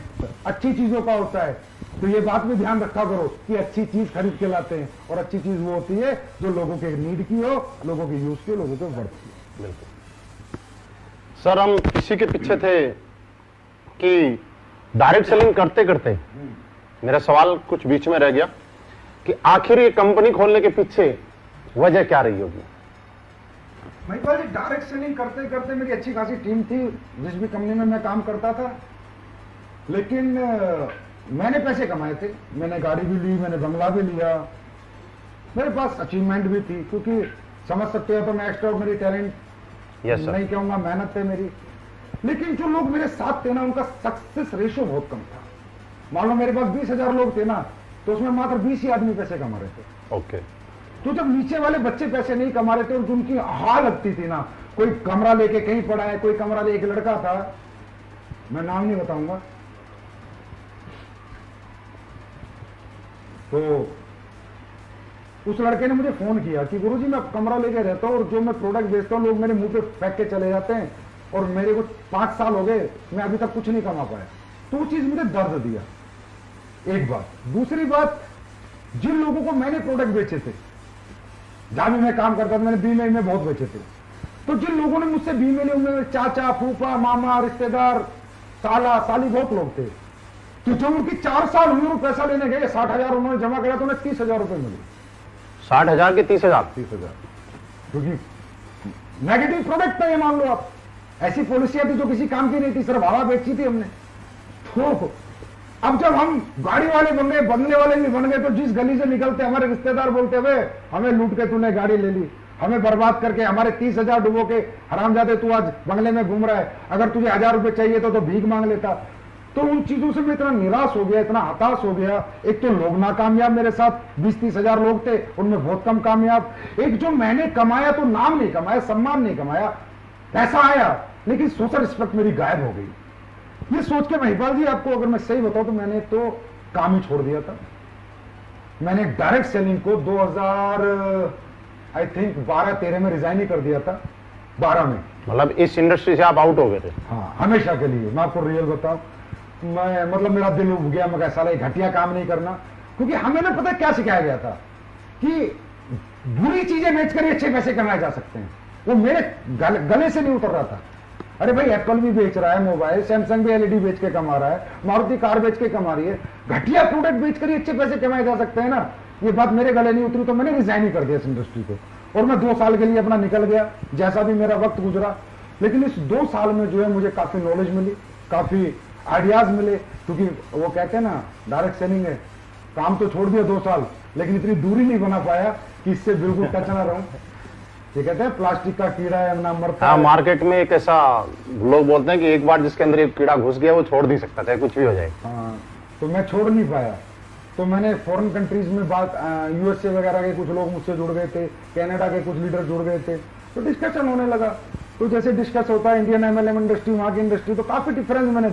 अच्छी चीजों का होता है। तो ये बात भी ध्यान रखा करो कि अच्छी चीज खरीद के लाते हैं, और अच्छी चीज वो होती है जो लोगों के नीड की हो, लोगों के यूज की हो, लोगों के वर्थ की हो। बिल्कुल सर, हम इसी के पीछे थे कि डायरेक्ट सेलिंग करते करते मेरा सवाल कुछ बीच में रह गया कि आखिर ये कंपनी खोलने के पीछे वजह क्या रही होगी? महिपाल जी, डायरेक्ट सेलिंग करते करते मेरी अच्छी खासी टीम थी जिस भी कंपनी में मैं काम करता था, लेकिन मैंने पैसे कमाए थे, मैंने गाड़ी भी ली, मैंने बंगला भी लिया, मेरे पास अचीवमेंट भी थी, क्योंकि समझ सकते हो तो मैं एक्स्ट्राऑर्डिनरी टैलेंट नहीं कहूंगा, मेहनत है मेरी। लेकिन जो लोग मेरे साथ थे ना, उनका सक्सेस रेशियो बहुत कम था। मान लो मेरे पास 20,000 लोग थे ना, तो उसमें मात्र 20 ही आदमी पैसे कमा रहे थे। ओके। तो जब नीचे वाले बच्चे पैसे नहीं कमा रहे थे और जो उनकी हाल लगती थी ना, कोई कमरा लेके कहीं पड़ा है, कोई कमरा ले एक लड़का था, मैं नाम नहीं बताऊंगा, तो उस लड़के ने मुझे फोन किया कि गुरुजी मैं कमरा लेके रहता हूं और जो मैं प्रोडक्ट बेचता हूं लोग मेरे मुंह पे फेंक के चले जाते हैं और मेरे को 5 साल हो गए, मैं अभी तक कुछ नहीं कमा पाया। तो वो चीज मुझे दर्द दिया, एक बात। दूसरी बात, जिन लोगों को मैंने प्रोडक्ट बेचे थे, जहां भी मैं काम करता था, मैंने बीमे में बहुत बेचे थे, तो जिन लोगों ने मुझसे बीमे लिए उनमें चाचा, फूफा, मामा, रिश्तेदार, साला, साली बहुत लोग थे। तो जब उनकी 4 साल हुए और पैसा लेने गए, 60,000 उन्होंने जमा किया तो उन्हें 30,000 रुपए मिले। 60,000 के 30,000? 30,000, क्योंकि नेगेटिव प्रोडक्ट था ये, मान लो आप। ऐसी पॉलिसियां थी जो किसी काम की नहीं थी, सिर्फ हवा बेची थी हमने। तो अब जब हम गाड़ी वाले बन गए, बंगले वाले भी बन गए, तो जिस गली से निकलते हमारे रिश्तेदार बोलते हुए हमें लूट के तूने गाड़ी ले ली, हमें बर्बाद करके हमारे 30,000 डुबो के हरामजादे तू आज बंगले में घूम रहा है, अगर तुझे 1,000 रुपए चाहिए तो भीख मांग लेता। तो उन चीजों से मैं इतना निराश हो गया, इतना हताश हो गया। एक तो लोग नाकामयाब, मेरे साथ 20-30,000 लोग थे, उनमें बहुत कम कामयाब। एक जो मैंने कमाया तो नाम नहीं कमाया, सम्मान नहीं कमाया, पैसा आया लेकिन सोशल रिस्पेक्ट मेरी गायब हो गई। ये सोच के महिपाल जी आपको अगर मैं सही बताऊं तो मैंने तो काम ही छोड़ दिया था। मैंने डायरेक्ट सेलिंग को 2000 आई थिंक 12-13 में रिजाइन ही कर दिया था, 12 में। मतलब इस इंडस्ट्री से आप आउट हो गए थे? हाँ, हमेशा के लिए। मैं आपको रियल बताऊं, मैं मतलब मेरा दिल उब गया, मैं साला घटिया काम नहीं करना। क्योंकि हमें ना पता क्या सिखाया गया था कि बुरी चीजें बेचकर ही अच्छे पैसे कमाए जा सकते हैं। वो मेरे गले से नहीं उतर रहा था। अरे भाई, एप्पल भी बेच रहा है मोबाइल, सैमसंग भी एलईडी बेच के कमा रहा है, मारुति कार बेच के कमा रही है, घटिया प्रोडक्ट बेचकर ही अच्छे पैसे कमाए जा सकते हैं ना। ये बात मेरे गले नहीं उतरी तो मैंने रिजाइन ही कर दिया इस इंडस्ट्री को, और मैं 2 साल के लिए अपना निकल गया, जैसा भी मेरा वक्त गुजरा। लेकिन इस 2 साल में जो है मुझे काफी नॉलेज मिली, काफी आइडियाज मिले। क्योंकि वो कहते हैं ना, डायरेक्ट सेलिंग है, काम तो छोड़ दिया 2 साल, लेकिन इतनी दूरी नहीं बना पाया कि इससे बिल्कुल टच ना रहूं। ये कहते हैं प्लास्टिक का कीड़ा है ना मरता। हाँ, मार्केट में एक ऐसा लोग बोलते हैं कि एक बार जिसके अंदर एक कीड़ा घुस गया वो छोड़ नहीं सकता, चाहे कुछ भी हो जाए। हाँ, तो मैं छोड़ नहीं पाया। तो मैंने फॉरेन कंट्रीज में बात, यूएसए वगैरह के कुछ लोग मुझसे जुड़ गए थे, कनाडा के कुछ लीडर जुड़ गए थे, तो डिस्कशन होने लगा। तो जैसे डिस्कस होता है इंडियन एमएलएम इंडस्ट्री, वहां की इंडस्ट्री, तो काफी डिफरेंस मैंने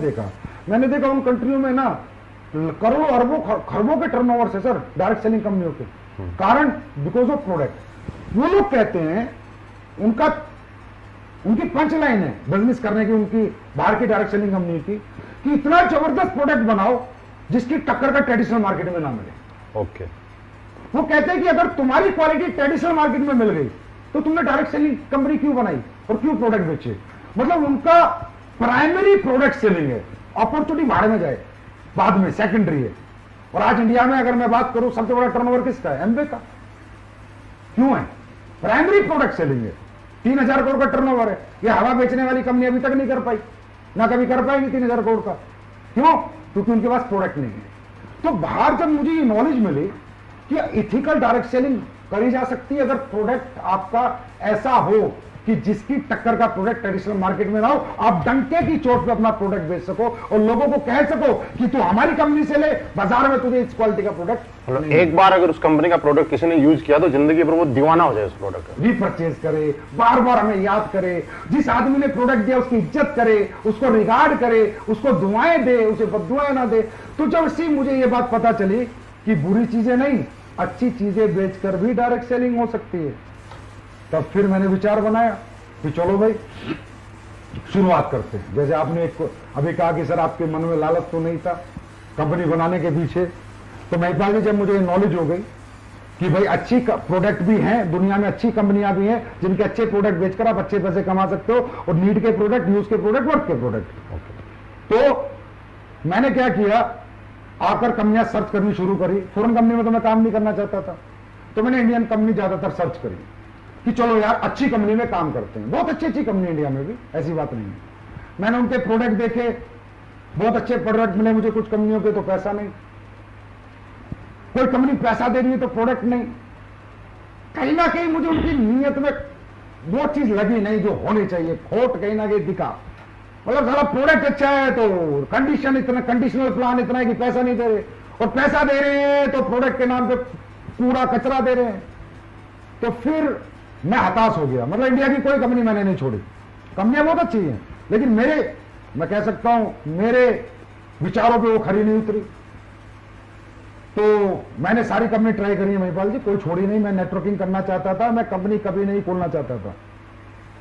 देखा उन कंट्रियों में ना करोड़ों अरबों खरबों के टर्नओवर से सर डायरेक्ट सेलिंग कंपनियों के कारण, बिकॉज ऑफ प्रोडक्ट। वो लोग कहते हैं, उनकी पंच लाइन है बिजनेस करने की, उनकी बाहर की डायरेक्ट सेलिंग कंपनी की, कि इतना जबरदस्त प्रोडक्ट बनाओ जिसकी टक्कर का ट्रेडिशनल मार्केट में ना मिले। ओके। वो कहते हैं कि अगर तुम्हारी क्वालिटी ट्रेडिशनल मार्केट में मिल गई तो तुमने डायरेक्ट सेलिंग कंपनी क्यों बनाई और क्यों प्रोडक्ट बेचे। मतलब उनका प्राइमरी प्रोडक्ट सेलिंग है, अपॉर्चुनिटी भाड़ में जाए बाद में सेकेंडरी है। और आज इंडिया में अगर मैं बात करूं, सबसे बड़ा टर्नओवर किसका है? एमवे का। क्यों है? प्राइमरी प्रोडक्ट सेलिंग है। 3,000 करोड़ का टर्नओवर है। ये हवा बेचने वाली कंपनी अभी तक नहीं कर पाई, ना कभी कर पाएंगी 3,000 करोड़ का। क्यों? क्योंकि उनके पास प्रोडक्ट नहीं है। तो बाहर जब मुझे ये नॉलेज मिली कि इथिकल डायरेक्ट सेलिंग करी जा सकती है अगर प्रोडक्ट आपका ऐसा हो कि जिसकी टक्कर का प्रोडक्ट ट्रेडिशनल मार्केट में ना हो, आप डंके की चोट पे अपना प्रोडक्ट बेच सको और लोगों को कह सको कि तू हमारी कंपनी से ले, बाजार में तुझे इस क्वालिटी का प्रोडक्ट। मतलब एक बार अगर उस कंपनी का प्रोडक्ट किसी ने यूज किया तो जिंदगी भर वो दीवाना हो जाए उस प्रोडक्ट का। रीपरचेज करे, बार बार हमें याद करे, जिस आदमी ने प्रोडक्ट दिया उसकी इज्जत करे, उसको रिगार्ड करे, उसको दुआएं दे, उसे बददुआएं ना दे। तो जब से मुझे ये बात पता चली कि बुरी चीजें नहीं, अच्छी चीजें बेचकर भी डायरेक्ट सेलिंग हो सकती है, तब फिर मैंने विचार बनाया कि चलो भाई शुरुआत करते हैं। जैसे आपने एक अभी कहा कि सर आपके मन में लालच तो नहीं था कंपनी बनाने के पीछे, तो महिपाल जी जब मुझे नॉलेज हो गई कि भाई अच्छी प्रोडक्ट भी हैं, दुनिया में अच्छी कंपनियां भी हैं जिनके अच्छे प्रोडक्ट बेचकर आप अच्छे पैसे कमा सकते हो, और नीड के प्रोडक्ट, यूज के प्रोडक्ट, वर्क के प्रोडक्ट। तो मैंने क्या किया, आकर कंपनियां सर्च करनी शुरू करी। फॉरेन कंपनी में तो मैं काम नहीं करना चाहता था, तो मैंने इंडियन कंपनी ज्यादातर सर्च करी कि चलो यार अच्छी कंपनी में काम करते हैं। बहुत अच्छी अच्छी कंपनी इंडिया में भी, ऐसी बात नहीं है। मैंने उनके प्रोडक्ट देखे, बहुत अच्छे प्रोडक्ट मिले मुझे कुछ कंपनियों के, तो पैसा नहीं। कोई कंपनी पैसा दे रही है तो प्रोडक्ट नहीं। कहीं ना कहीं मुझे उनकी नीयत में वो चीज लगी नहीं जो होनी चाहिए, खोट कहीं ना कहीं दिखा। मतलब सारा प्रोडक्ट अच्छा है तो कंडीशन इतना, कंडीशनल प्लान इतना है कि पैसा नहीं दे रहे, और पैसा दे रहे हैं तो प्रोडक्ट के नाम पे पूरा कचरा दे रहे हैं। तो फिर मैं हताश हो गया। मतलब इंडिया की कोई कंपनी मैंने नहीं छोड़ी, कंपनियां बहुत अच्छी हैं, लेकिन मैं कह सकता हूं मेरे विचारों पे वो खरी नहीं उतरी। तो मैंने सारी कंपनी ट्राई करी है महिपाल जी, कोई छोड़ी नहीं। मैं नेटवर्किंग करना चाहता था, मैं कंपनी कभी नहीं खोलना चाहता था।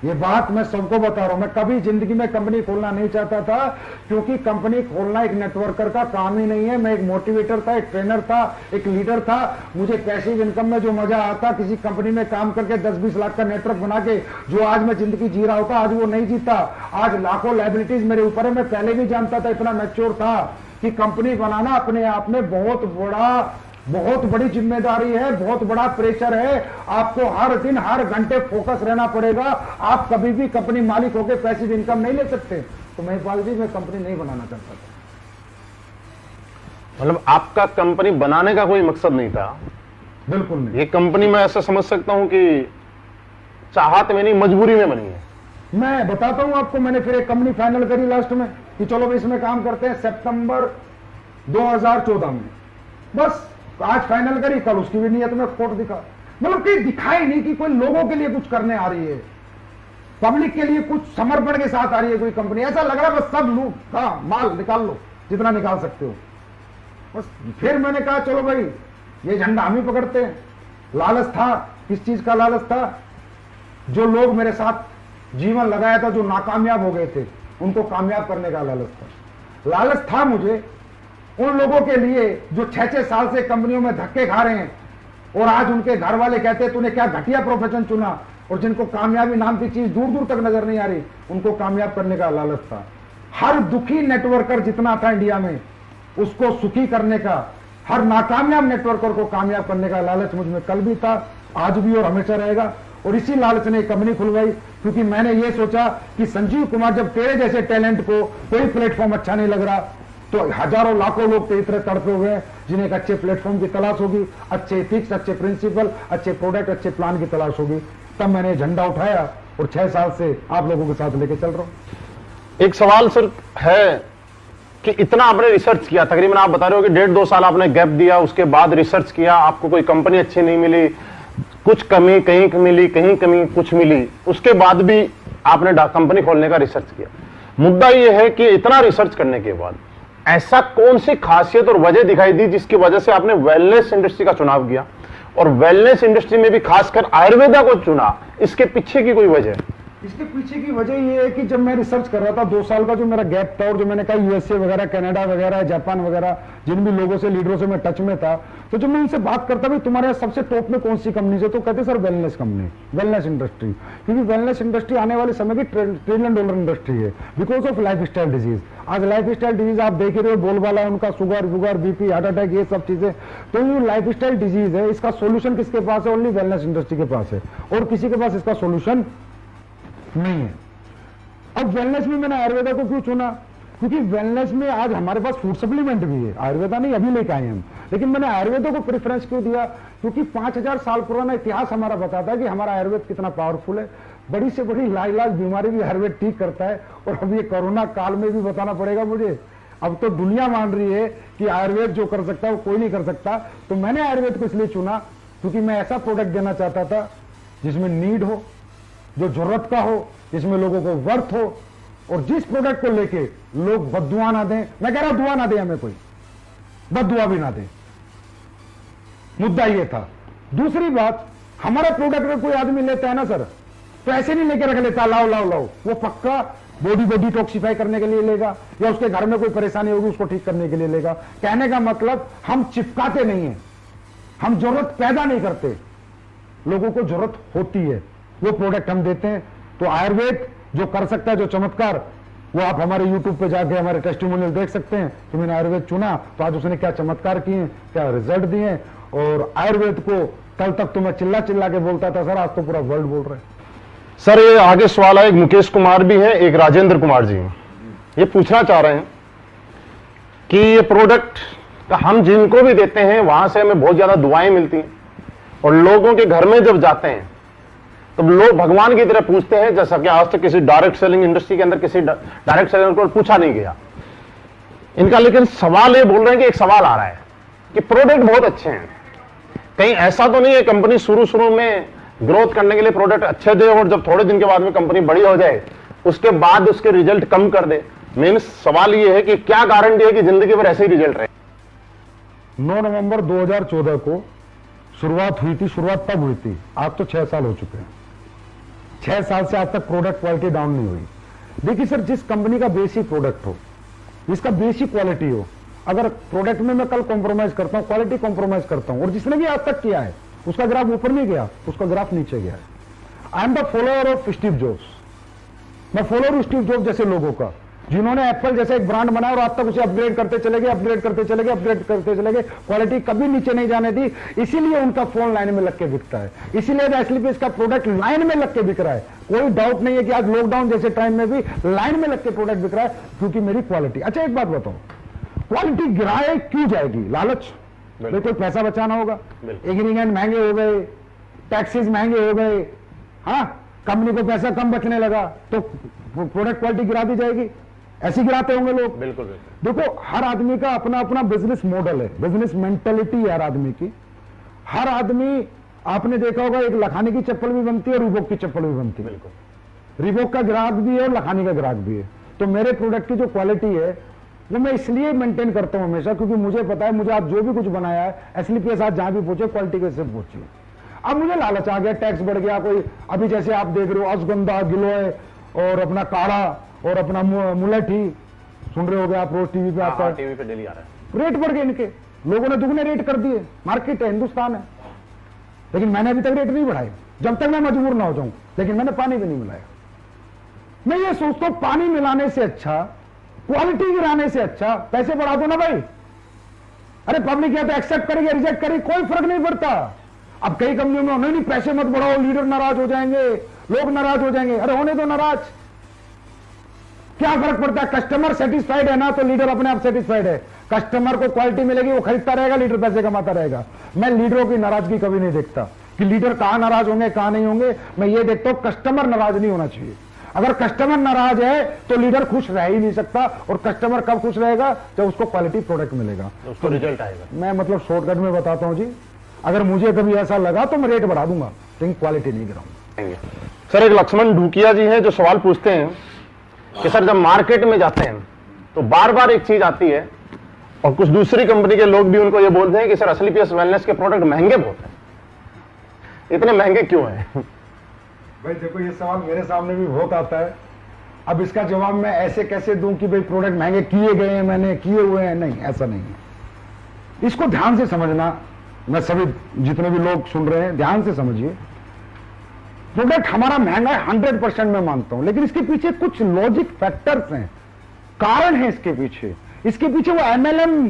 ये बात मैं सबको बता रहा हूं, मैं कभी जिंदगी में कंपनी खोलना नहीं चाहता था, क्योंकि कंपनी खोलना एक नेटवर्कर का काम ही नहीं है। मैं एक मोटिवेटर था, एक ट्रेनर था, एक लीडर था। मुझे पैसिव इनकम में जो मजा आता, किसी कंपनी में काम करके 10-20 लाख का नेटवर्क बना के जो आज मैं जिंदगी जी रहा होता, आज वो नहीं जीता। आज लाखों लायबिलिटीज मेरे ऊपर है। मैं पहले भी जानता था, इतना मैच्योर था कि कंपनी बनाना अपने आप में बहुत बड़ी जिम्मेदारी है, बहुत बड़ा प्रेशर है। आपको हर दिन हर घंटे फोकस रहना पड़ेगा। आप कभी भी कंपनी मालिक होकर पैसिव इनकम नहीं ले सकते। तो महिपाल जी, मैं कंपनी नहीं बनाना चाहता था। मतलब आपका कंपनी बनाने का कोई मकसद नहीं था? बिल्कुल नहीं। ये कंपनी मैं ऐसा समझ सकता हूं कि चाहत में नहीं, मजबूरी में बनी है। मैं बताता हूं आपको, मैंने फिर एक कंपनी फाइनल करी लास्ट में कि चलो भाई इसमें काम करते हैं, सितंबर 2014 में। बस आज फाइनल करी, कल उसकी भी नियत में खोट दिखा। मतलब कि दिखाई नहीं कि कोई लोगों के लिए कुछ करने आ रही है, पब्लिक के लिए कुछ समर्पण के साथ आ रही है कोई कंपनी। ऐसा लग रहा है बस सब लूट का माल निकाल लो जितना निकाल सकते हो। बस फिर मैंने कहा चलो भाई ये झंडा हम ही पकड़ते हैं। लालच था, किस चीज का लालच था? जो लोग मेरे साथ जीवन लगाया था, जो नाकामयाब हो गए थे, उनको कामयाब करने का लालच था। लालच था मुझे उन लोगों के लिए जो 6-6 साल से कंपनियों में धक्के खा रहे हैं और आज उनके घर वाले कहते हैं तूने क्या घटिया प्रोफेशन चुना, और जिनको कामयाबी नाम की चीज दूर दूर तक नजर नहीं आ रही, उनको कामयाब करने का लालच था। हर दुखी नेटवर्कर जितना था इंडिया में, उसको सुखी करने का, हर नाकामयाब नेटवर्कर को कामयाब करने का लालच मुझ में कल भी था, आज भी और हमेशा रहेगा। और इसी लालच ने कंपनी खुलवाई, क्योंकि मैंने ये सोचा कि संजीव कुमार, जब तेरे जैसे टैलेंट को कोई प्लेटफॉर्म अच्छा नहीं लग रहा, तो हजारों लाखों लोग तेरी तरह तड़पे हुए हैं जिन्हें एक अच्छे प्लेटफॉर्म की तलाश होगी, अच्छे एथिक्स, अच्छे प्रिंसिपल, अच्छे प्रोडक्ट, अच्छे प्लान की तलाश होगी। तब मैंने झंडा उठाया और 6 साल से आप लोगों के साथ लेके चल रहा हूं। एक सवाल सर है कि इतना आपने रिसर्च किया, तकरीबन आप बता रहे हो कि 1.5-2 साल आपने गैप दिया, उसके बाद रिसर्च किया, आपको कोई कंपनी अच्छी नहीं मिली, कुछ कमी कहीं मिली, कहीं कमी कुछ मिली, उसके बाद भी आपने कंपनी खोलने का रिसर्च किया। मुद्दा यह है कि इतना रिसर्च करने के बाद ऐसा कौन सी खासियत और वजह दिखाई दी जिसकी वजह से आपने वेलनेस इंडस्ट्री का चुनाव किया, और वेलनेस इंडस्ट्री में भी खासकर आयुर्वेदा को चुना? इसके पीछे की कोई वजह? इसके पीछे की वजह यह है कि जब मैं रिसर्च कर रहा था, 2 साल का जो मेरा गैप था, और जो मैंने कहा यूएसए वगैरह, कनाडा वगैरह, जापान वगैरह, जिन भी लोगों से, लीडरों से मैं टच में था, तो जब मैं उनसे बात करता भाई तुम्हारे यहाँ सबसे टॉप में कौन सी कंपनी है, तो कहते sir wellness company, wellness industry. क्योंकि वेलनेस इंडस्ट्री आने वाले समय की $1 ट्रिलियन इंडस्ट्री है, because of life style disease. आज लाइफ स्टाइल डिजीज आप देख रहे हो, बोलबाला है उनका, शुगर, बीपी, हार्ट अटैक, ये सब चीजें। तो ये लाइफ स्टाइल डिजीज है, इसका सोल्यूशन किसके पास है? ओनली वेलनेस इंडस्ट्री के पास है, और किसी के पास इसका सोल्यूशन नहीं है। अब वेलनेस में मैंने आयुर्वेदा को क्यों चुना? क्योंकि वेलनेस में आज हमारे पास फूड सप्लीमेंट भी है, आयुर्वेदा नहीं अभी लेके आए हम, लेकिन मैंने आयुर्वेदा को प्रेफरेंस क्यों दिया? क्योंकि 5000 साल पुराना इतिहास हमारा बताता है कि हमारा आयुर्वेद कितना पावरफुल है। बड़ी से बड़ी लाइलाज बीमारी भी आयुर्वेद ठीक करता है। और अब ये कोरोना काल में भी बताना पड़ेगा मुझे, अब तो दुनिया मान रही है कि आयुर्वेद जो कर सकता है वो कोई नहीं कर सकता। तो मैंने आयुर्वेद को इसलिए चुना क्योंकि मैं ऐसा प्रोडक्ट देना चाहता था जिसमें नीड हो, जो जरूरत का हो, जिसमें लोगों को वर्थ हो, और जिस प्रोडक्ट को लेके लोग बद्दुआ ना दें। मैं कह रहा हूं दुआ ना दे, हमें कोई बद्दुआ भी ना दे, मुद्दा ये था। दूसरी बात, हमारा प्रोडक्ट अगर कोई आदमी लेता है ना सर, तो ऐसे नहीं लेके रख लेता लाओ लाओ लाओ, वो पक्का बॉडी को डिटॉक्सिफाई करने के लिए लेगा, या उसके घर में कोई परेशानी होगी उसको ठीक करने के लिए लेगा। कहने का मतलब हम चिपकाते नहीं है, हम जरूरत पैदा नहीं करते, लोगों को जरूरत होती है, वो प्रोडक्ट हम देते हैं। तो आयुर्वेद जो कर सकता है, जो चमत्कार, वो आप हमारे YouTube पे जाके हमारे टेस्टिमोनियल देख सकते हैं कि मैंने आयुर्वेद चुना तो आज उसने क्या चमत्कार किए, क्या रिजल्ट दिए। और आयुर्वेद को कल तक तो मैं चिल्ला चिल्ला के बोलता था सर, आज तो पूरा वर्ल्ड बोल रहे हैं। सर ये आगे सवाल है, एक मुकेश कुमार भी है, एक राजेंद्र कुमार जी, ये पूछना चाह रहे हैं कि ये प्रोडक्ट हम जिनको भी देते हैं वहां से हमें बहुत ज्यादा दुआएं मिलती हैं, और लोगों के घर में जब जाते हैं तो लोग भगवान की तरह पूछते हैं, जैसा कि आज तक किसी डायरेक्ट सेलिंग इंडस्ट्री के अंदर किसी डायरेक्ट सेलिंग को पूछा नहीं गया इनका। लेकिन सवाल ये बोल रहे हैं कि एक सवाल आ रहा है कि प्रोडक्ट बहुत अच्छे हैं, कहीं ऐसा तो नहीं है कंपनी शुरू में ग्रोथ करने के लिए प्रोडक्ट अच्छे दे और जब थोड़े दिन के बाद में कंपनी बड़ी हो जाए उसके बाद उसके रिजल्ट कम कर दे। मीन्स सवाल ये है कि क्या गारंटी है कि जिंदगी भर ऐसे ही रिजल्ट रहे। 9 नवंबर 2014 को शुरुआत हुई थी। शुरुआत तब हुई थी, आज तो 6 साल हो चुके हैं। 6 साल से आज तक प्रोडक्ट क्वालिटी डाउन नहीं हुई। देखिए सर, जिस कंपनी का बेसिक प्रोडक्ट हो, जिसका बेसिक क्वालिटी हो, अगर प्रोडक्ट में मैं कल कॉम्प्रोमाइज करता हूं, क्वालिटी कॉम्प्रोमाइज करता हूं, और जिसने भी आज तक किया है उसका ग्राफ ऊपर नहीं गया, उसका ग्राफ नीचे गया है। I am the follower of Steve jobs. मैं फॉलोअर हूं स्टीव जॉब्स जैसे लोगों का, जिन्होंने एप्पल जैसे एक ब्रांड बनाया और आज तक उसे अपग्रेड करते चले गए, अपग्रेड करते चले गए, अपग्रेड करते चले गए, क्वालिटी कभी नीचे नहीं जाने दी। इसीलिए उनका फोन लाइन में लग के बिकता है, इसीलिए एसलीपीएस का प्रोडक्ट लाइन में लग के बिक रहा है। कोई डाउट नहीं है कि आज लॉकडाउन जैसे टाइम में भी लाइन में लग के प्रोडक्ट बिक रहा है, क्योंकि मेरी क्वालिटी। अच्छा एक बात बताओ, क्वालिटी गिराए क्यों जाएगी? लालच, भाई कोई पैसा बचाना होगा, इंग्रेडिएंट महंगे हो गए, टैक्सेस महंगे हो गए, हाँ कंपनी को पैसा कम बचने लगा तो प्रोडक्ट क्वालिटी गिरा दी जाएगी। ऐसे गिराते होंगे लोग। बिल्कुल। देखो, हर आदमी का अपना अपना बिजनेस मॉडल है, बिजनेस मेंटेलिटी है हर आदमी की। हर आदमी, आपने देखा होगा, एक लखानी की चप्पल भी बनती है और रिबॉक की चप्पल भी बनती है। रिबॉक का ग्राहक भी है और लखानी का ग्राहक भी है। तो मेरे प्रोडक्ट की जो क्वालिटी है वो मैं इसलिए मेंटेन करता हूं हमेशा, क्योंकि मुझे पता है मुझे आज जो भी कुछ बनाया है एसलीपीएस आज जहां भी पहुंचे क्वालिटी के साथ पहुंची। अब मुझे लालच आ गया, टैक्स बढ़ गया, कोई अभी जैसे आप देख रहे हो अश्वगंधा, गिलोय और अपना काढ़ा और अपना मुलेठी, सुन रहे हो गए आप, रोज टीवी पे आता है, टीवी पे डेली आ रहा है। रेट बढ़ गए इनके, लोगों ने दुगने रेट कर दिए। मार्केट है, हिंदुस्तान है, लेकिन मैंने अभी तक रेट नहीं बढ़ाए, जब तक मैं मजबूर ना हो जाऊं। लेकिन मैंने पानी भी नहीं मिलाया। मैं ये सोचता हूं पानी मिलाने से अच्छा, क्वालिटी गिराने से अच्छा पैसे बढ़ा दो ना भाई। अरे पब्लिक या तो एक्सेप्ट करेगी, रिजेक्ट करेगी, कोई फर्क नहीं पड़ता। अब कई कंपनियों में नहीं पैसे मत बढ़ाओ, लीडर नाराज हो जाएंगे, लोग नाराज हो जाएंगे। अरे होने दो नाराज, क्या फर्क पड़ता है? कस्टमर सेटिस्फाइड है ना तो लीडर अपने आप सेटिस्फाइड है। कस्टमर को क्वालिटी मिलेगी, वो खरीदता रहेगा, लीडर पैसे कमाता रहेगा। मैं लीडरों की नाराजगी कभी नहीं देखता कि लीडर कहां नाराज होंगे कहां नहीं होंगे। मैं ये देखता हूं कस्टमर नाराज नहीं होना चाहिए। अगर कस्टमर नाराज है तो लीडर खुश रह ही नहीं सकता। और कस्टमर कब खुश रहेगा? जब उसको क्वालिटी प्रोडक्ट मिलेगा, उसको रिजल्ट आएगा। मैं मतलब शॉर्टकट में बताता हूं जी, अगर मुझे कभी ऐसा लगा तो मैं रेट बढ़ा दूंगा, लेकिन क्वालिटी नहीं गिराऊंगा। सर, एक लक्ष्मण ढूकिया जी हैं जो सवाल पूछते हैं कि सर जब मार्केट में जाते हैं तो बार बार एक चीज आती है और कुछ दूसरी कंपनी के लोग भी उनको ये बोलते हैं कि सर एसलीपीएस वेलनेस के प्रोडक्ट महंगे बहुत हैं, इतने महंगे क्यों हैं? भाई देखो, ये सवाल मेरे सामने भी बहुत आता है। अब इसका जवाब मैं ऐसे कैसे दूं कि भाई प्रोडक्ट महंगे किए गए हैं, मैंने किए हुए हैं? नहीं, ऐसा नहीं है। इसको ध्यान से समझना, मैं सभी जितने भी लोग सुन रहे हैं ध्यान से समझिए। प्रोडक्ट हमारा महंगा है 100% मैं मानता हूं, लेकिन इसके पीछे कुछ लॉजिक फैक्टर्स हैं, कारण है इसके पीछे। इसके पीछे वो एमएलएम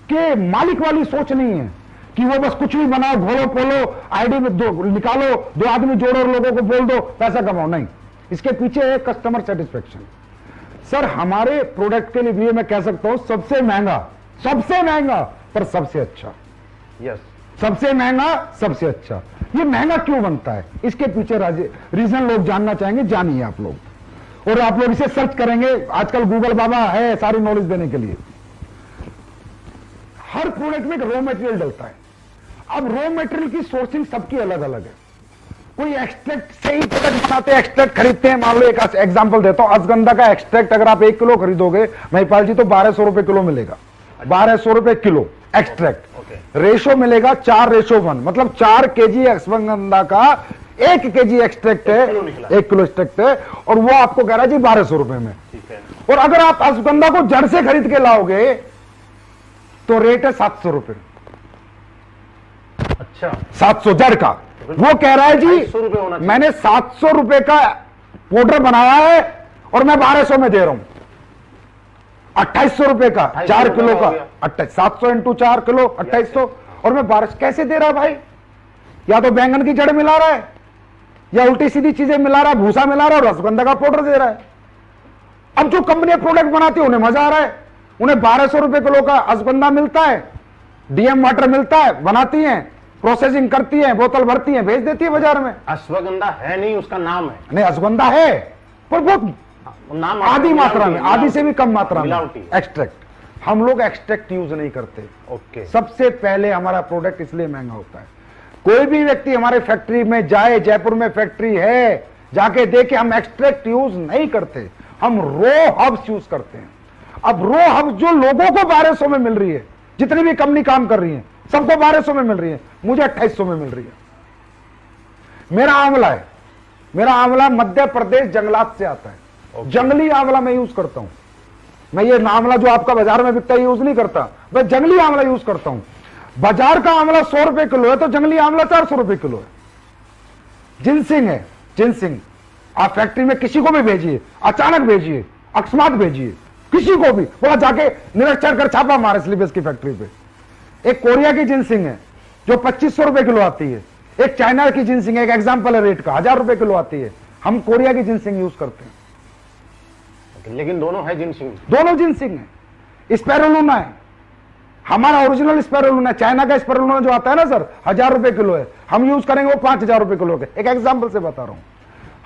के मालिक वाली सोच नहीं है कि वो बस कुछ भी बनाओ, घोलो पोलो, आईडी में दो निकालो, 2 आदमी जोड़ो और लोगों को बोल दो पैसा कमाओ। नहीं, इसके पीछे है कस्टमर सेटिस्फेक्शन। सर हमारे प्रोडक्ट के लिए मैं कह सकता हूं सबसे महंगा पर सबसे अच्छा। यस, सबसे महंगा सबसे अच्छा। ये महंगा क्यों बनता है? इसके पीछे रीजन लोग जानना चाहेंगे, जानिए आप लोग। और आप लोग इसे सर्च करेंगे, आजकल गूगल बाबा है सारी नॉलेज देने के लिए। हर प्रोडक्ट में एक रॉ मटेरियल डलता है। अब रॉ मटेरियल की सोर्सिंग सबकी अलग अलग है। कोई एक्सट्रैक्ट से ही प्रोडक्ट बनाते हैं, एक्सट्रैक्ट खरीदते हैं। मान लो एक एग्जांपल देता हूं, अश्वगंधा का एक्सट्रैक्ट अगर आप 1 किलो खरीदोगे महिपाल जी तो 1200 रुपए किलो मिलेगा। 1200 रुपए किलो एक्सट्रैक्ट। रेशो मिलेगा 4:1, मतलब 4 केजी अश्वगंधा का 1 केजी एक्सट्रैक्ट है, 1 किलो एक्सट्रैक्ट है, और वो आपको कह रहा है जी 1200 रुपए में। और अगर आप अश्वगंधा को जड़ से खरीद के लाओगे तो रेट है 700 रुपए। अच्छा, 700 जड़ का। वो कह रहा है जी मैंने 700 रुपए का पाउडर बनाया है और मैं 1200 में दे रहा हूं। 2800 रुपए का 4 किलो का, 700 इंटू 4 किलो 2800, और मैं 1200 कैसे दे रहा भाई? या तो बैंगन की जड़ मिला रहा है, या उल्टी सीधी चीजें मिला रहा है, भूसा मिला रहा है, और अश्वगंधा का पाउडर दे रहा है। अब जो कंपनियां प्रोडक्ट बनाती है उन्हें मजा आ रहा है, उन्हें 1200 रुपए किलो का अश्वगंधा मिलता है, डीएम वाटर मिलता है, बनाती हैं, प्रोसेसिंग करती है, बोतल भरती है, भेज देती है बाजार में। अश्वगंधा है नहीं, उसका नाम है। नहीं, अश्वगंधा है पर बहुत नाम आधी मात्रा में, आधी से भी कम मात्रा में मिलावटी। एक्सट्रैक्ट। हम लोग एक्सट्रैक्ट यूज नहीं करते। ओके। सबसे पहले हमारा प्रोडक्ट इसलिए महंगा होता है। कोई भी व्यक्ति हमारे फैक्ट्री में जाए, जयपुर में फैक्ट्री है, जाके देखे, हम एक्सट्रैक्ट यूज नहीं करते, हम रो हब्स यूज करते हैं। अब रो हब्स जो लोगों को 1200 में मिल रही है, जितनी भी कंपनी काम कर रही है सबको 1200 में मिल रही है, मुझे 2800 में मिल रही है। मेरा आंवला है, मेरा आंवला मध्य प्रदेश जंगलात से आता है। जंगली आंवला मैं यूज करता हूं। मैं ये आंवला जो आपका बाजार में बिकता है यूज नहीं करता, मैं जंगली आंवला यूज करता हूं। बाजार का आंवला 100 रुपए किलो है तो जंगली आंवला 400 रुपए किलो है। जिनसिंग है, जिनसिंग आप फैक्ट्री में किसी को भी भेजिए, अचानक भेजिए, अकस्मात भेजिए, किसी को भी बोला जाके निरीक्षण कर छापा मारे स्लीपेज की फैक्ट्री पे। एक कोरिया की जिनसिंग है जो 2500 रुपए किलो आती है, एक चाइना की जिनसिंग है, एक एग्जांपल है रेट का, 1000 रुपए किलो आती है। हम कोरिया की जिनसिंग यूज करते हैं। लेकिन दोनों है जिनसिंग, दोनों जिनसिंग है। स्पेरुलिना है, हमारा ओरिजिनल स्पेरुलिना, चाइना का स्पेरुलिना जो आता है ना सर, 1000 रुपए किलो है, हम यूज करेंगे वो 5000 रुपए किलो के। एक एग्जांपल से बता रहा हूं,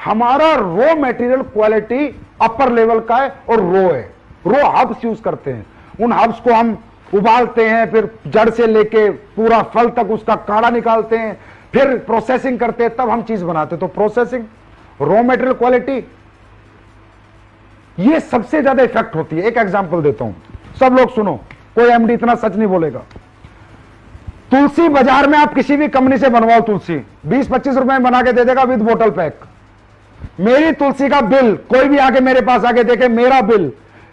हमारा raw material quality upper level का है और रो है, रो हब्स यूज करते हैं। उन हब्स को हम उबालते हैं, फिर जड़ से लेके पूरा फल तक उसका काढ़ा निकालते हैं, फिर प्रोसेसिंग करते हैं, तब हम चीज बनाते हैं। तो प्रोसेसिंग, रॉ मटेरियल क्वालिटी, ये सबसे ज्यादा इफेक्ट होती है। एक एग्जांपल देता हूं, सब लोग सुनो, कोई एमडी इतना सच नहीं बोलेगा। तुलसी बाजार में आप किसी भी कंपनी से बनवाओ, तुलसी 20-25 रुपए में बना के दे देगा विद बोतल पैक। मेरी तुलसी का बिल, कोई भी आके मेरे पास आके देखे, मेरा बिल,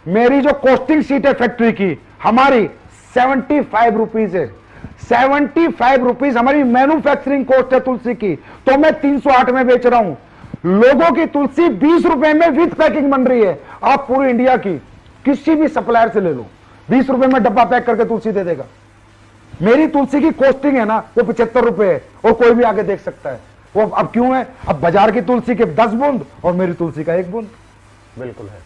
मेरी जो कॉस्टिंग शीट है फैक्ट्री की, हमारी 75 रुपीज है। 75 रुपीज हमारी मैन्युफैक्चरिंग कॉस्ट है तुलसी की, तो मैं 308 में बेच रहा हूं। लोगों की तुलसी 20 रुपए में विद पैकिंग बन रही है। आप पूरी इंडिया की किसी भी सप्लायर से ले लो, 20 रुपए में डब्बा पैक करके तुलसी दे देगा। मेरी तुलसी की कॉस्टिंग है ना, वो 75 रुपए है, और कोई भी आगे देख सकता है। वो अब क्यों है? अब बाजार की तुलसी के 10 बूंद और मेरी तुलसी का 1 बूंद। बिल्कुल है।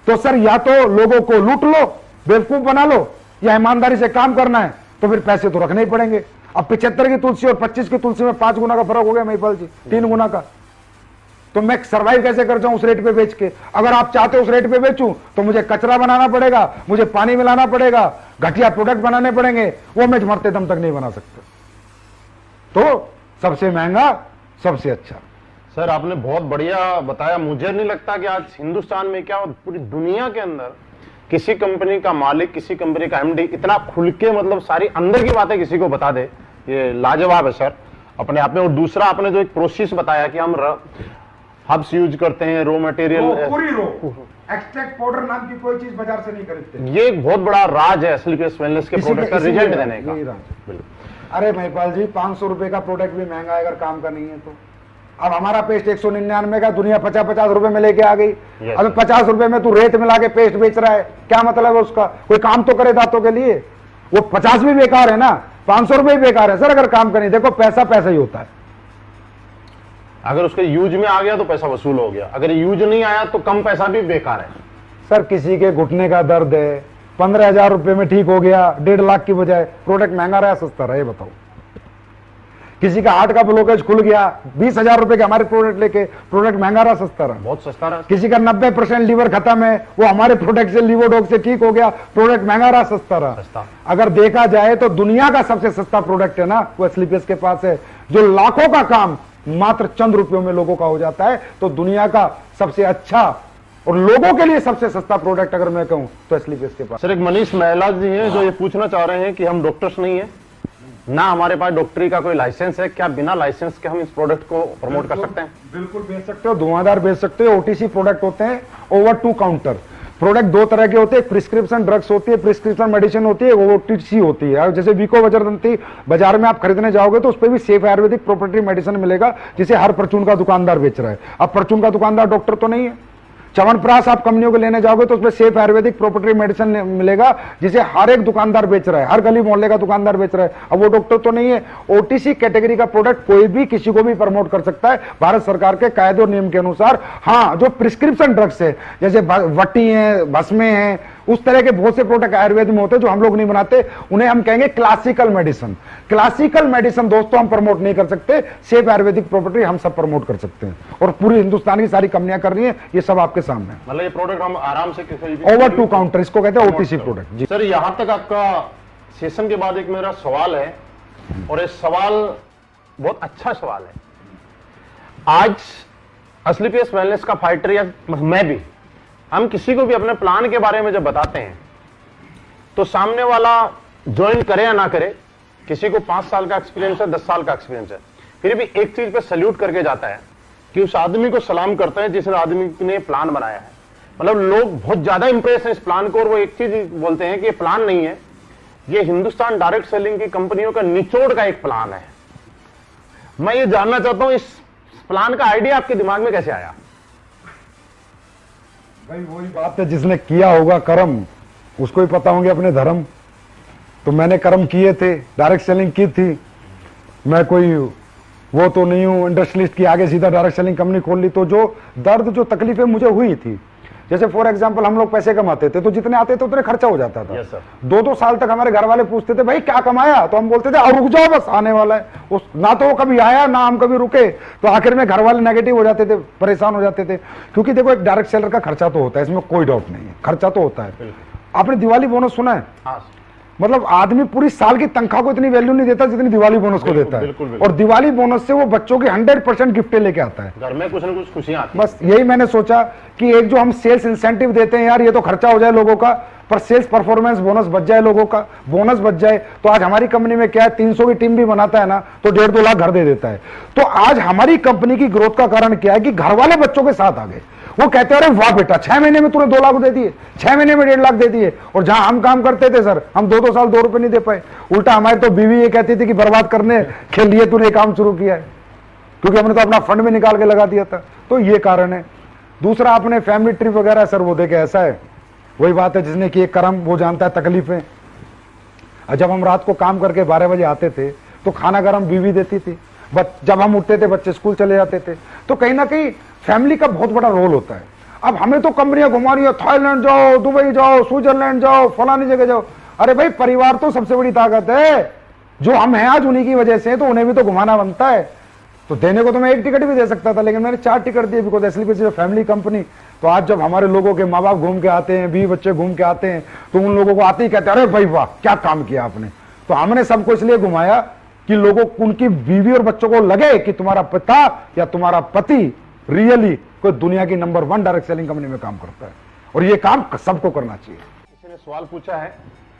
तो सर या तो लोगों को लूट लो, बेवकूफ बना लो, या ईमानदारी से काम करना है तो फिर पैसे तो रखने ही पड़ेंगे। अब 75 की तुलसी और 25 की तुलसी में 5 गुना का फर्क हो गया महिपाल जी, 3 गुना का। तो मैं सर्वाइव कैसे कर जाऊं उस रेट पे बेच के? अगर आप चाहते हो उस रेट पे बेचूं तो मुझे कचरा बनाना पड़ेगा, मुझे पानी मिलाना पड़ेगा, घटिया प्रोडक्ट बनाने पड़ेंगे, वो मैं मरते दम तक नहीं बना सकता। तो सबसे महंगा सबसे अच्छा। सर आपने बहुत बढ़िया बताया। मुझे नहीं लगता कि आज हिंदुस्तान में क्या पूरी दुनिया के अंदर किसी कंपनी का मालिक, किसी कंपनी का एमडी इतना खुल के मतलब सारी अंदर की बातें किसी को बता दे, ये लाजवाब है सर अपने आप में। और दूसरा आपने जो एक प्रोसेस बताया कि हम हब्स यूज करते हैं, रॉ मटेरियल, पूरी रो एक्सट्रैक्ट पाउडर नाम की कोई चीज बाजार से नहीं खरीदते। ये एक बहुत बड़ा राज है असली वेलनेस के प्रोडक्ट का रिजल्ट देने का। अरे महिपाल जी 500 रुपए का प्रोडक्ट भी महंगा है अगर काम का नहीं है तो। अब हमारा पेस्ट 199 का, दुनिया 50-50 रुपए में लेके आ गई। अब 50 रुपए में तू रेत मिला के पेस्ट बेच रहा है, क्या मतलब है उसका? कोई काम तो करे दांतों के लिए। वो 50 भी बेकार है ना, 500 रुपए भी बेकार है सर अगर काम करें। देखो पैसा पैसा ही होता है। अगर उसके यूज में आ गया तो पैसा वसूल हो गया, अगर यूज नहीं आया तो कम पैसा भी बेकार है। सर किसी के घुटने का दर्द है, 15,000 रुपए में ठीक हो गया, 1.5 लाख की बजाय, प्रोडक्ट महंगा रहा सस्ता रहा, ये बताओ। किसी का हार्ट का ब्लॉकेज खुल गया, 20,000 रुपए के हमारे प्रोडक्ट लेके, प्रोडक्ट महंगा रहा सस्ता रहा, बहुत सस्ता रहा। किसी का 90% लीवर खत्म है, वो हमारे प्रोडक्ट से लीवोडॉग से ठीक हो गया, प्रोडक्ट महंगा रहा सस्ता रहा। अगर देखा जाए तो दुनिया का सबसे सस्ता प्रोडक्ट है ना वो स्लीपेज के पास है, जो लाखों का काम मात्र चंद रुपयों में लोगों का हो जाता है। तो दुनिया का सबसे अच्छा और लोगों के लिए सबसे सस्ता प्रोडक्ट अगर मैं कहूं तो स्लीपेज के पास। सर एक मनीष महिला जी हैं जो ये पूछना चाह रहे हैं कि हम डॉक्टर्स नहीं है ना, हमारे पास डॉक्टरी का कोई लाइसेंस है, क्या बिना लाइसेंस के हम इस प्रोडक्ट को प्रमोट कर सकते हैं? बिल्कुल बेच सकते हो, धुआंधार बेच सकते हो। ओटीसी प्रोडक्ट होते हैं, ओवर टू काउंटर प्रोडक्ट। 2 तरह के होते हैं, प्रिस्क्रिप्शन ड्रग्स होती है, प्रिस्क्रिप्शन मेडिसिन होती है, ओटीसी होती है। जैसे वीको वज्रदंती बाजार में आप खरीदने जाओगे तो उस पर भी सेफ आयुर्वेदिक प्रोप्राइटरी मेडिसिन मिलेगा, जिसे हर परचून का दुकानदार बेच रहा है। अब परचून का दुकानदार डॉक्टर तो नहीं है। च्यवनप्राश आप कंपनियों को लेने जाओगे तो उसमें सेफ आयुर्वेदिक प्रोप्राइटरी मेडिसिन मिलेगा, जिसे हर एक दुकानदार बेच रहा है, हर गली मोहल्ले का दुकानदार बेच रहा है। अब वो डॉक्टर तो नहीं है। ओटीसी कैटेगरी का प्रोडक्ट कोई भी किसी को भी प्रमोट कर सकता है भारत सरकार के कायदे और नियम के अनुसार। हाँ, जो प्रिस्क्रिप्शन ड्रग्स है जैसे वटी है, भस्में हैं, उस तरह के बहुत से प्रोडक्ट आयुर्वेद में होते हैं जो हम लोग नहीं बनाते, उन्हें हम कहेंगे क्लासिकल मेडिसिन। क्लासिकल मेडिसिन दोस्तों हम प्रमोट नहीं कर सकते, सेफ आयुर्वेदिक प्रॉपर्टी हम सब प्रमोट कर सकते हैं, और पूरी हिंदुस्तान की सारी कंपनियां कर रही हैं। ये सब आपके सामने। मतलब ये प्रोडक्ट हम आराम से किसी भी ओवर टू काउंटर इसको कहते हैं, ओटीसी प्रोडक्ट जी। सर यहाँ तक आपका सेशन के बाद एक मेरा सवाल है, और इस सवाल बहुत अच्छा सवाल है। आज एसलीपीएस वेलनेस का फाइटर या मैं भी, हम किसी को भी अपने प्लान के बारे में जब बताते हैं तो सामने वाला ज्वाइन करे या ना करे, किसी को 5 साल का एक्सपीरियंस है, 10 साल का एक्सपीरियंस है, फिर भी एक चीज पे सल्यूट करके जाता है कि उस आदमी को सलाम करते हैं जिस आदमी ने प्लान बनाया है। मतलब लोग बहुत ज्यादा इंप्रेस हैं इस प्लान को, और वो एक चीज बोलते हैं कि ये प्लान नहीं है, ये हिंदुस्तान डायरेक्ट सेलिंग की कंपनियों का निचोड़ का एक प्लान है। मैं ये जानना चाहता हूं इस प्लान का आइडिया आपके दिमाग में कैसे आया? भाई वही बात है, जिसने किया होगा कर्म उसको ही पता होंगे अपने धर्म। तो मैंने कर्म किए थे, डायरेक्ट सेलिंग की थी। मैं कोई वो तो नहीं हूं इंडस्ट्रियलिस्ट की आगे सीधा डायरेक्ट सेलिंग कंपनी खोल ली। तो जो दर्द जो तकलीफें मुझे हुई थी, जैसे फॉर एग्जांपल हम लोग पैसे कमाते थे तो जितने आते थे उतने खर्चा हो जाता था। Yes, sir. 2-2 साल तक हमारे घर वाले पूछते थे भाई क्या कमाया, तो हम बोलते थे और रुक जाओ बस आने वाला है। उस ना तो वो कभी आया ना हम कभी रुके, तो आखिर में घर वाले नेगेटिव हो जाते थे, परेशान हो जाते थे। क्योंकि देखो एक डायरेक्ट सेलर का खर्चा तो होता है, इसमें कोई डाउट नहीं है, खर्चा तो होता है। आपने दिवाली बोनस सुना है? हाँ, मतलब आदमी पूरी साल की तनख्वाह को इतनी वैल्यू नहीं देता जितनी दिवाली बोनस को देता है। बिल्कुल। और दिवाली बोनस से वो बच्चों की 100% गिफ्टें लेके आता है। घर में कुछ ना कुछ खुशियां आती बस यही मैंने सोचा कि एक जो हम सेल्स इंसेंटिव देते हैं यार, ये तो खर्चा हो जाए लोगों का, पर सेल्स परफॉर्मेंस बोनस बच जाए लोगों का, बोनस बच जाए। तो आज हमारी कंपनी में क्या है, 300 की टीम भी बनाता है ना तो 1.5-2 लाख घर दे देता है। तो आज हमारी कंपनी की ग्रोथ का कारण क्या है कि घर वाले बच्चों के साथ आ गए। वो कहते हैं अरे वाह बेटा 6 महीने में तूने 2 लाख दे दिए, 6 महीने में 1.5 लाख दे दिए। और जहां हम काम करते थे सर, हम 2-2 साल 2 रुपए नहीं दे पाए। उल्टा हमारी तो बीवी ये कहती थी कि बर्बाद करने के लिए तूने काम शुरू किया है, क्योंकि हमने तो अपना फंड में निकाल के लगा दिया था। तो ये कारण है। दूसरा आपने फैमिली ट्रिप वगैरह सर वो देखे, ऐसा है वही बात है, जिसने कि एक कर्म वो जानता है तकलीफें। जब हम रात को काम करके 12 बजे आते थे तो खाना गरम बीवी देती थी, जब हम उठते थे बच्चे स्कूल चले जाते थे। तो कहीं ना कहीं फैमिली का बहुत बड़ा रोल होता है। अब हमें तो कंपनियां घुमा रही है, थाईलैंड जाओ, दुबई जाओ, स्विट्जरलैंड जाओ, फलानी जगह जाओ। अरे भाई परिवार तो सबसे बड़ी ताकत है, जो हम हैं आज उन्हीं की वजह से, तो उन्हें भी तो घुमाना बनता है। तो देने को तो मैं 1 टिकट भी दे सकता था, लेकिन मैंने 4 टिकट दिए, बिकॉज एसलीपीएस फैमिली कंपनी। तो आज जब हमारे लोगों के माँ बाप घूम के आते हैं, 20 बच्चे घूम के आते हैं, तो उन लोगों को आते ही कहते हैं अरे भाई वाह क्या काम किया आपने। तो हमने सबको इसलिए घुमाया कि लोगों उनकी बीवी और बच्चों को लगे कि तुम्हारा पिता या तुम्हारा पति रियली कोई दुनिया की नंबर 1 डायरेक्ट सेलिंग कंपनी में काम करता है, और ये काम सबको करना चाहिए। किसी ने सवाल पूछा है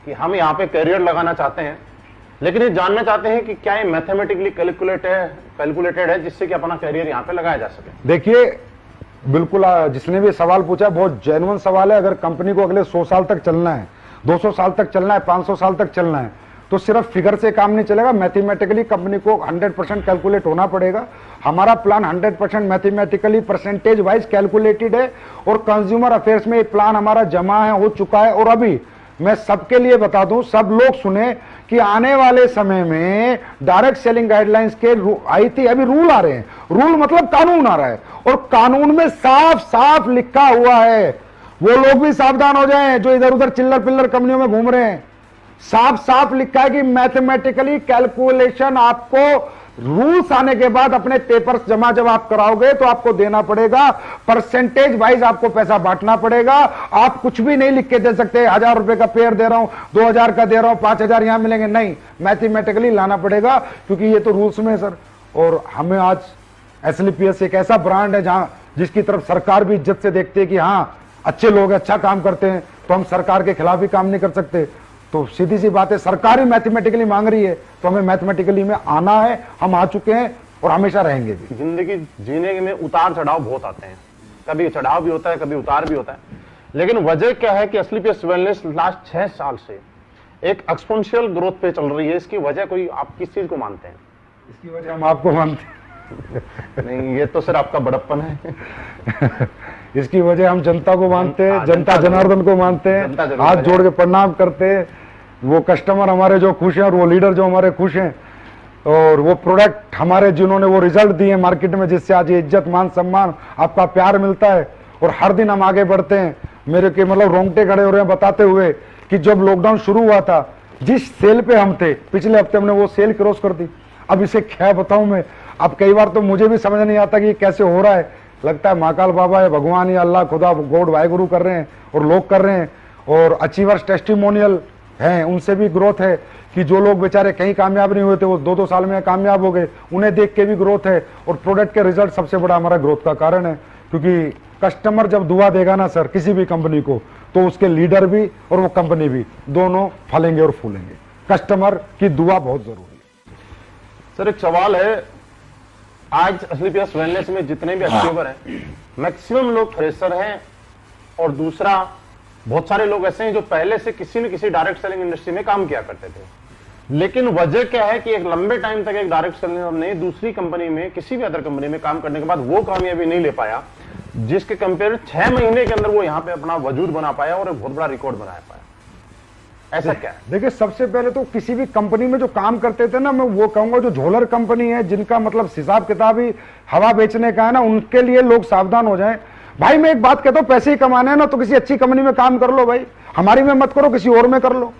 कि हम यहाँ पे करियर लगाना चाहते हैं, लेकिन ये जानना चाहते हैं कि क्या ये मैथमेटिकली कैलकुलेटेड है जिससे कि अपना करियर यहाँ पे लगाया जा सके। देखिए बिल्कुल, जिसने भी सवाल पूछा है बहुत जेन्युइन सवाल है। अगर कंपनी को अगले 100 साल तक चलना है, 200 साल तक चलना है, 500 साल तक चलना है, तो सिर्फ फिगर से काम नहीं चलेगा। मैथमेटिकली कंपनी को 100% कैलकुलेट होना पड़ेगा। हमारा plan 100% mathematically percentage wise calculated है, और कंज्यूमर अफेयर्स में एक प्लान हमारा जमा है, हो चुका है। और अभी मैं सबके लिए बता दूं, सब लोग सुने कि आने वाले समय में डायरेक्ट सेलिंग गाइडलाइंस के आई थी, अभी रूल आ रहे हैं। रूल मतलब कानून आ रहा है, और कानून में साफ साफ लिखा हुआ है, वो लोग भी सावधान हो जाएं जो इधर उधर चिल्लर पिल्लर कंपनियों में घूम रहे हैं। साफ साफ लिखा है कि मैथमेटिकली कैलकुलेशन आपको रूल्स आने के बाद अपने पेपर्स जमा जब आप कराओगे तो आपको देना पड़ेगा, परसेंटेज वाइज आपको पैसा बांटना पड़ेगा। आप कुछ भी नहीं लिख के दे सकते 1000 रुपए का पेयर दे रहा हूं, 2000 का दे रहा हूं, 5000 यहां मिलेंगे, नहीं, मैथमेटिकली लाना पड़ेगा, क्योंकि ये तो रूल्स में है सर। और हमें आज एसलीपीएस एक ऐसा ब्रांड है जहां जिसकी तरफ सरकार भी इज्जत से देखती है कि हाँ अच्छे लोग अच्छा काम करते हैं, तो हम सरकार के खिलाफ भी काम नहीं कर सकते। तो सीधी सी बात है, सरकार ही मैथमेटिकली मांग रही है तो हमें मैथमेटिकली में आना है। हम आ चुके हैं और हमेशा रहेंगे भी। जिंदगी जीने में उतार चढ़ाव बहुत आते हैं, कभी चढ़ाव भी होता है, कभी उतार भी होता है, लेकिन वजह क्या है कि एसलीपीएस वेलनेस लास्ट 6 साल से एक एक्सपोनेंशियल ग्रोथ पे चल रही है। इसकी वजह कोई आप किस चीज को मानते हैं? इसकी वजह हम आपको मानते हैं नहीं, ये तो सिर्फ आपका बड़प्पन है। इसकी वजह हम जनता को मानते हैं, जनता जनार्दन को मानते हैं, हाथ जोड़ के प्रणाम करते हैं। वो कस्टमर हमारे जो खुश हैं और वो लीडर जो हमारे खुश हैं, और वो प्रोडक्ट हमारे जिन्होंने वो रिजल्ट दिए मार्केट में, जिससे आज ये इज्जत मान सम्मान आपका प्यार मिलता है, और हर दिन हम आगे बढ़ते हैं। मेरे के मतलब रोंगटे खड़े हो रहे हैं बताते हुए कि जब लॉकडाउन शुरू हुआ था, जिस सेल पे हम थे पिछले हफ्ते हमने वो सेल क्रॉस कर दी। अब इसे क्या बताऊं मैं, अब कई बार तो मुझे भी समझ नहीं आता कि ये कैसे हो रहा है। लगता है महाकाल बाबा है, भगवान या अल्लाह खुदा गॉड वाहेगुरु कर रहे हैं और लोग कर रहे हैं। और अचीवर्स टेस्टिमोनियल हैं उनसे भी ग्रोथ है कि जो लोग बेचारे कहीं कामयाब नहीं हुए थे वो 2-2 साल में कामयाब हो गए, उन्हें देख के भी ग्रोथ है। और प्रोडक्ट के रिजल्ट सबसे बड़ा हमारा ग्रोथ का कारण है, क्योंकि कस्टमर जब दुआ देगा ना सर किसी भी कंपनी को, तो उसके लीडर भी और वो कंपनी भी दोनों फलेंगे और फूलेंगे। कस्टमर की दुआ बहुत जरूरी है। सर एक सवाल है, आज एसलीपीएस वेलनेस में जितने भी अचीवर हैं मैक्सिमम लोग फ्रेशर हैं, और दूसरा बहुत सारे लोग ऐसे हैं जो पहले से किसी न किसी डायरेक्ट सेलिंग इंडस्ट्री में काम किया करते थे, लेकिन वजह क्या है कि एक लंबे टाइम तक एक डायरेक्ट सेलिंग ने दूसरी कंपनी में किसी भी अदर कंपनी में काम करने के बाद वो कामयाबी नहीं ले पाया जिसके कंपेयर 6 महीने के अंदर वो यहाँ पे अपना वजूद बना पाया और एक बहुत बड़ा रिकॉर्ड बना पाया। ऐसा क्या है? देखिए सबसे पहले तो किसी भी कंपनी में जो काम करते थे ना, मैं वो कहूंगा जो झोलर कंपनी है जिनका मतलब हिसाब किताब ही हवा बेचने का है ना, उनके लिए लोग सावधान हो जाएं। भाई मैं एक बात कहता हूं, पैसे ही कमाने हैं ना तो किसी अच्छी कंपनी में काम कर लो भाई, हमारी में मत करो, किसी और में कर लो,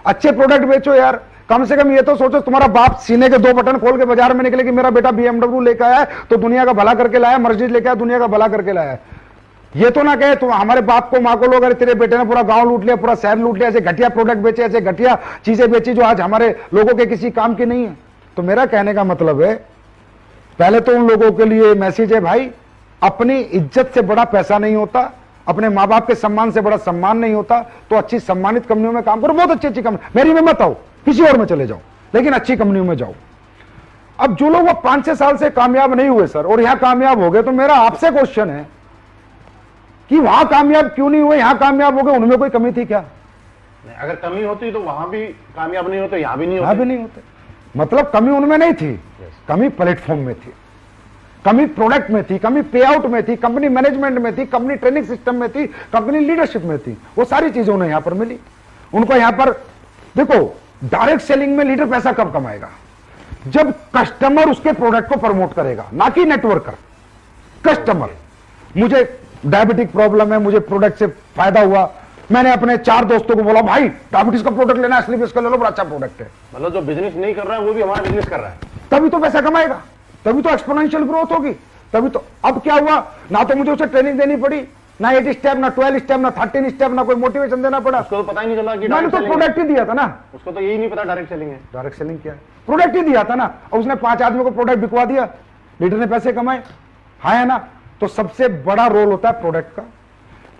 अच्छे प्रोडक्ट बेचो यार। कम से कम ये तो सोचो तुम्हारा बाप सीने के 2 बटन खोल के बाजार में निकले कि मेरा बेटा BMW लेकर आया है तो दुनिया का भला करके लाया, मर्सिडीज लेकर आया दुनिया का भला करके लाया। ये तो ना कहे तुम हमारे बाप को माँ को लोग, अरे तेरे बेटे ने पूरा गांव लूट लिया, पूरा शहर लूट लिया, ऐसे घटिया प्रोडक्ट बेचे, ऐसे घटिया चीजें बेची जो आज हमारे लोगों के किसी काम की नहीं है। तो मेरा कहने का मतलब है, पहले तो उन लोगों के लिए मैसेज है, भाई अपनी इज्जत से बड़ा पैसा नहीं होता, अपने माँ बाप के सम्मान से बड़ा सम्मान नहीं होता, तो अच्छी सम्मानित कंपनियों में काम करो, बहुत अच्छी अच्छी कंपनी, मेरी में मत आओ, किसी और में चले जाओ, लेकिन अच्छी कंपनियों में जाओ। अब जो लोग वो 5-6 साल से कामयाब नहीं हुए सर और यहां कामयाब हो गए, तो मेरा आपसे क्वेश्चन है कि वहां कामयाब क्यों नहीं हुए, यहां कामयाब हो गए, उनमें कोई कमी थी क्या? नहीं, अगर कमी होती तो वहां भी कामयाब नहीं होते, यहां भी नहीं यहां होते। भी नहीं होते। मतलब कमी उनमें नहीं थी, कमी प्लेटफॉर्म में थी, कमी प्रोडक्ट में थी, कमी पे आउट में थी, कंपनी मैनेजमेंट में थी, कंपनी ट्रेनिंग सिस्टम में थी, कंपनी लीडरशिप में थी। वो सारी चीजें उन्हें यहां पर मिली। उनको यहां पर देखो, डायरेक्ट सेलिंग में लीडर पैसा कब कमाएगा? जब कस्टमर उसके प्रोडक्ट को प्रमोट करेगा, ना कि नेटवर्कर। कस्टमर, मुझे डायबिटिक प्रॉब्लम है, मुझे प्रोडक्ट से फायदा हुआ, मैंने अपने 4 दोस्तों को बोला भाई डायबिटीज का प्रोडक्ट लेना है, एसलीपीएस का ले लो, बड़ा अच्छा प्रोडक्ट है। मतलब जो बिजनेस नहीं कर रहा है वो भी हमारा बिजनेस कर रहा है, तभी तो पैसा कमाएगा, तभी तो एक्सपोनेंशियल ग्रोथ होगी, तभी तो। अब क्या हुआ, ना तो मुझे उसे ट्रेनिंग देनी पड़ी, ना 8 स्टेप, ना 12 स्टेप, ना 13 स्टेप, ना कोई मोटिवेशन देना पड़ा। उसको तो पता ही नहीं चला कि मैंने तो प्रोडक्ट ही दिया था ना। उसको तो यही नहीं पता डायरेक्ट सेलिंग है। डायरेक्ट सेलिंग क्या है? प्रोडक्ट ही दिया था ना, और उसने 5 आदमियों को प्रोडक्ट बिकवा दिया, लीडर ने पैसे कमाए, हाँ है ना। तो सबसे बड़ा रोल होता है प्रोडक्ट का।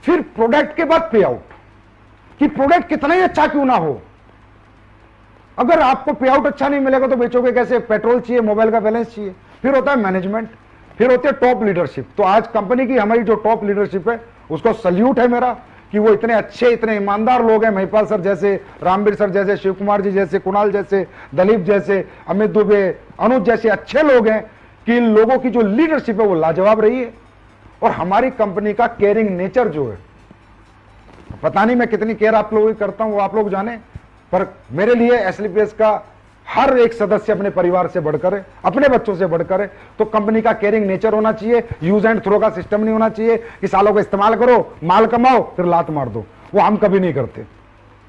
फिर प्रोडक्ट के बाद पे आउट, कि प्रोडक्ट कितना ही अच्छा क्यों ना हो, अगर आपको पे आउट अच्छा नहीं मिलेगा तो बेचोगे कैसे? पेट्रोल चाहिए, मोबाइल का बैलेंस चाहिए। फिर होता है मैनेजमेंट, फिर होती है टॉप लीडरशिप। तो आज कंपनी की हमारी जो टॉप लीडरशिप है उसको सल्यूट है मेरा, कि वो इतने अच्छे, इतने ईमानदार लोग हैं, महिपाल सर जैसे, रामवीर सर जैसे, शिव कुमार जी जैसे, कुणाल जैसे, दलीप जैसे, अमित दुबे, अनुज जैसे अच्छे लोग हैं, कि इन लोगों की जो लीडरशिप है वो लाजवाब रही है। और हमारी कंपनी का केयरिंग नेचर जो है, पता नहीं मैं कितनी केयर आप लोगों की करता हूं, वो आप लोग जाने, पर मेरे लिए एसलीपीएस का हर एक सदस्य अपने परिवार से बढ़कर है, अपने बच्चों से बढ़कर है। तो कंपनी का केयरिंग नेचर होना चाहिए, यूज एंड थ्रो का सिस्टम नहीं होना चाहिए कि सालों को इस्तेमाल करो, माल कमाओ, फिर लात मार दो। वो हम कभी नहीं करते,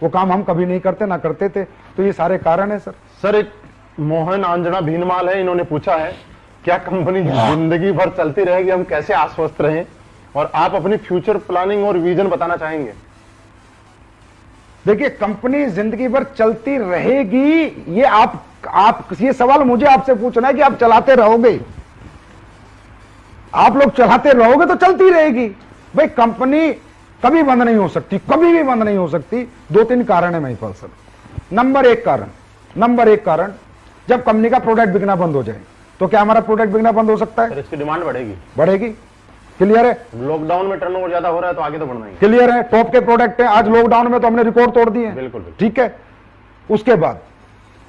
वो काम हम कभी नहीं करते, ना करते थे। तो ये सारे कारण है सर। सर एक मोहन आंजना भीनमाल है, इन्होंने पूछा है क्या कंपनी जिंदगी भर चलती रहेगी, हम कैसे आश्वस्त रहें, और आप अपनी फ्यूचर प्लानिंग और विजन बताना चाहेंगे? देखिए, कंपनी जिंदगी भर चलती रहेगी, ये आप ये सवाल मुझे आपसे पूछना है कि आप चलाते रहोगे? आप लोग चलाते रहोगे तो चलती रहेगी भाई। कंपनी कभी बंद नहीं हो सकती, कभी भी बंद नहीं हो सकती। 2-3 कारण है महिपाल सर। नंबर एक कारण, जब कंपनी का प्रोडक्ट बिकना बंद हो जाए तो क्या हमारा प्रोडक्ट बिकना बंद हो सकता है? सर इसकी डिमांड बढ़ेगी। क्लियर है? लॉकडाउन में टर्नओवर ज्यादा हो रहा है तो आगे तो बढ़ना ही। क्लियर है? टॉप के प्रोडक्ट है, आज लॉकडाउन में तो हमने रिकॉर्ड तोड़ दिए। बिल्कुल। ठीक है। उसके बाद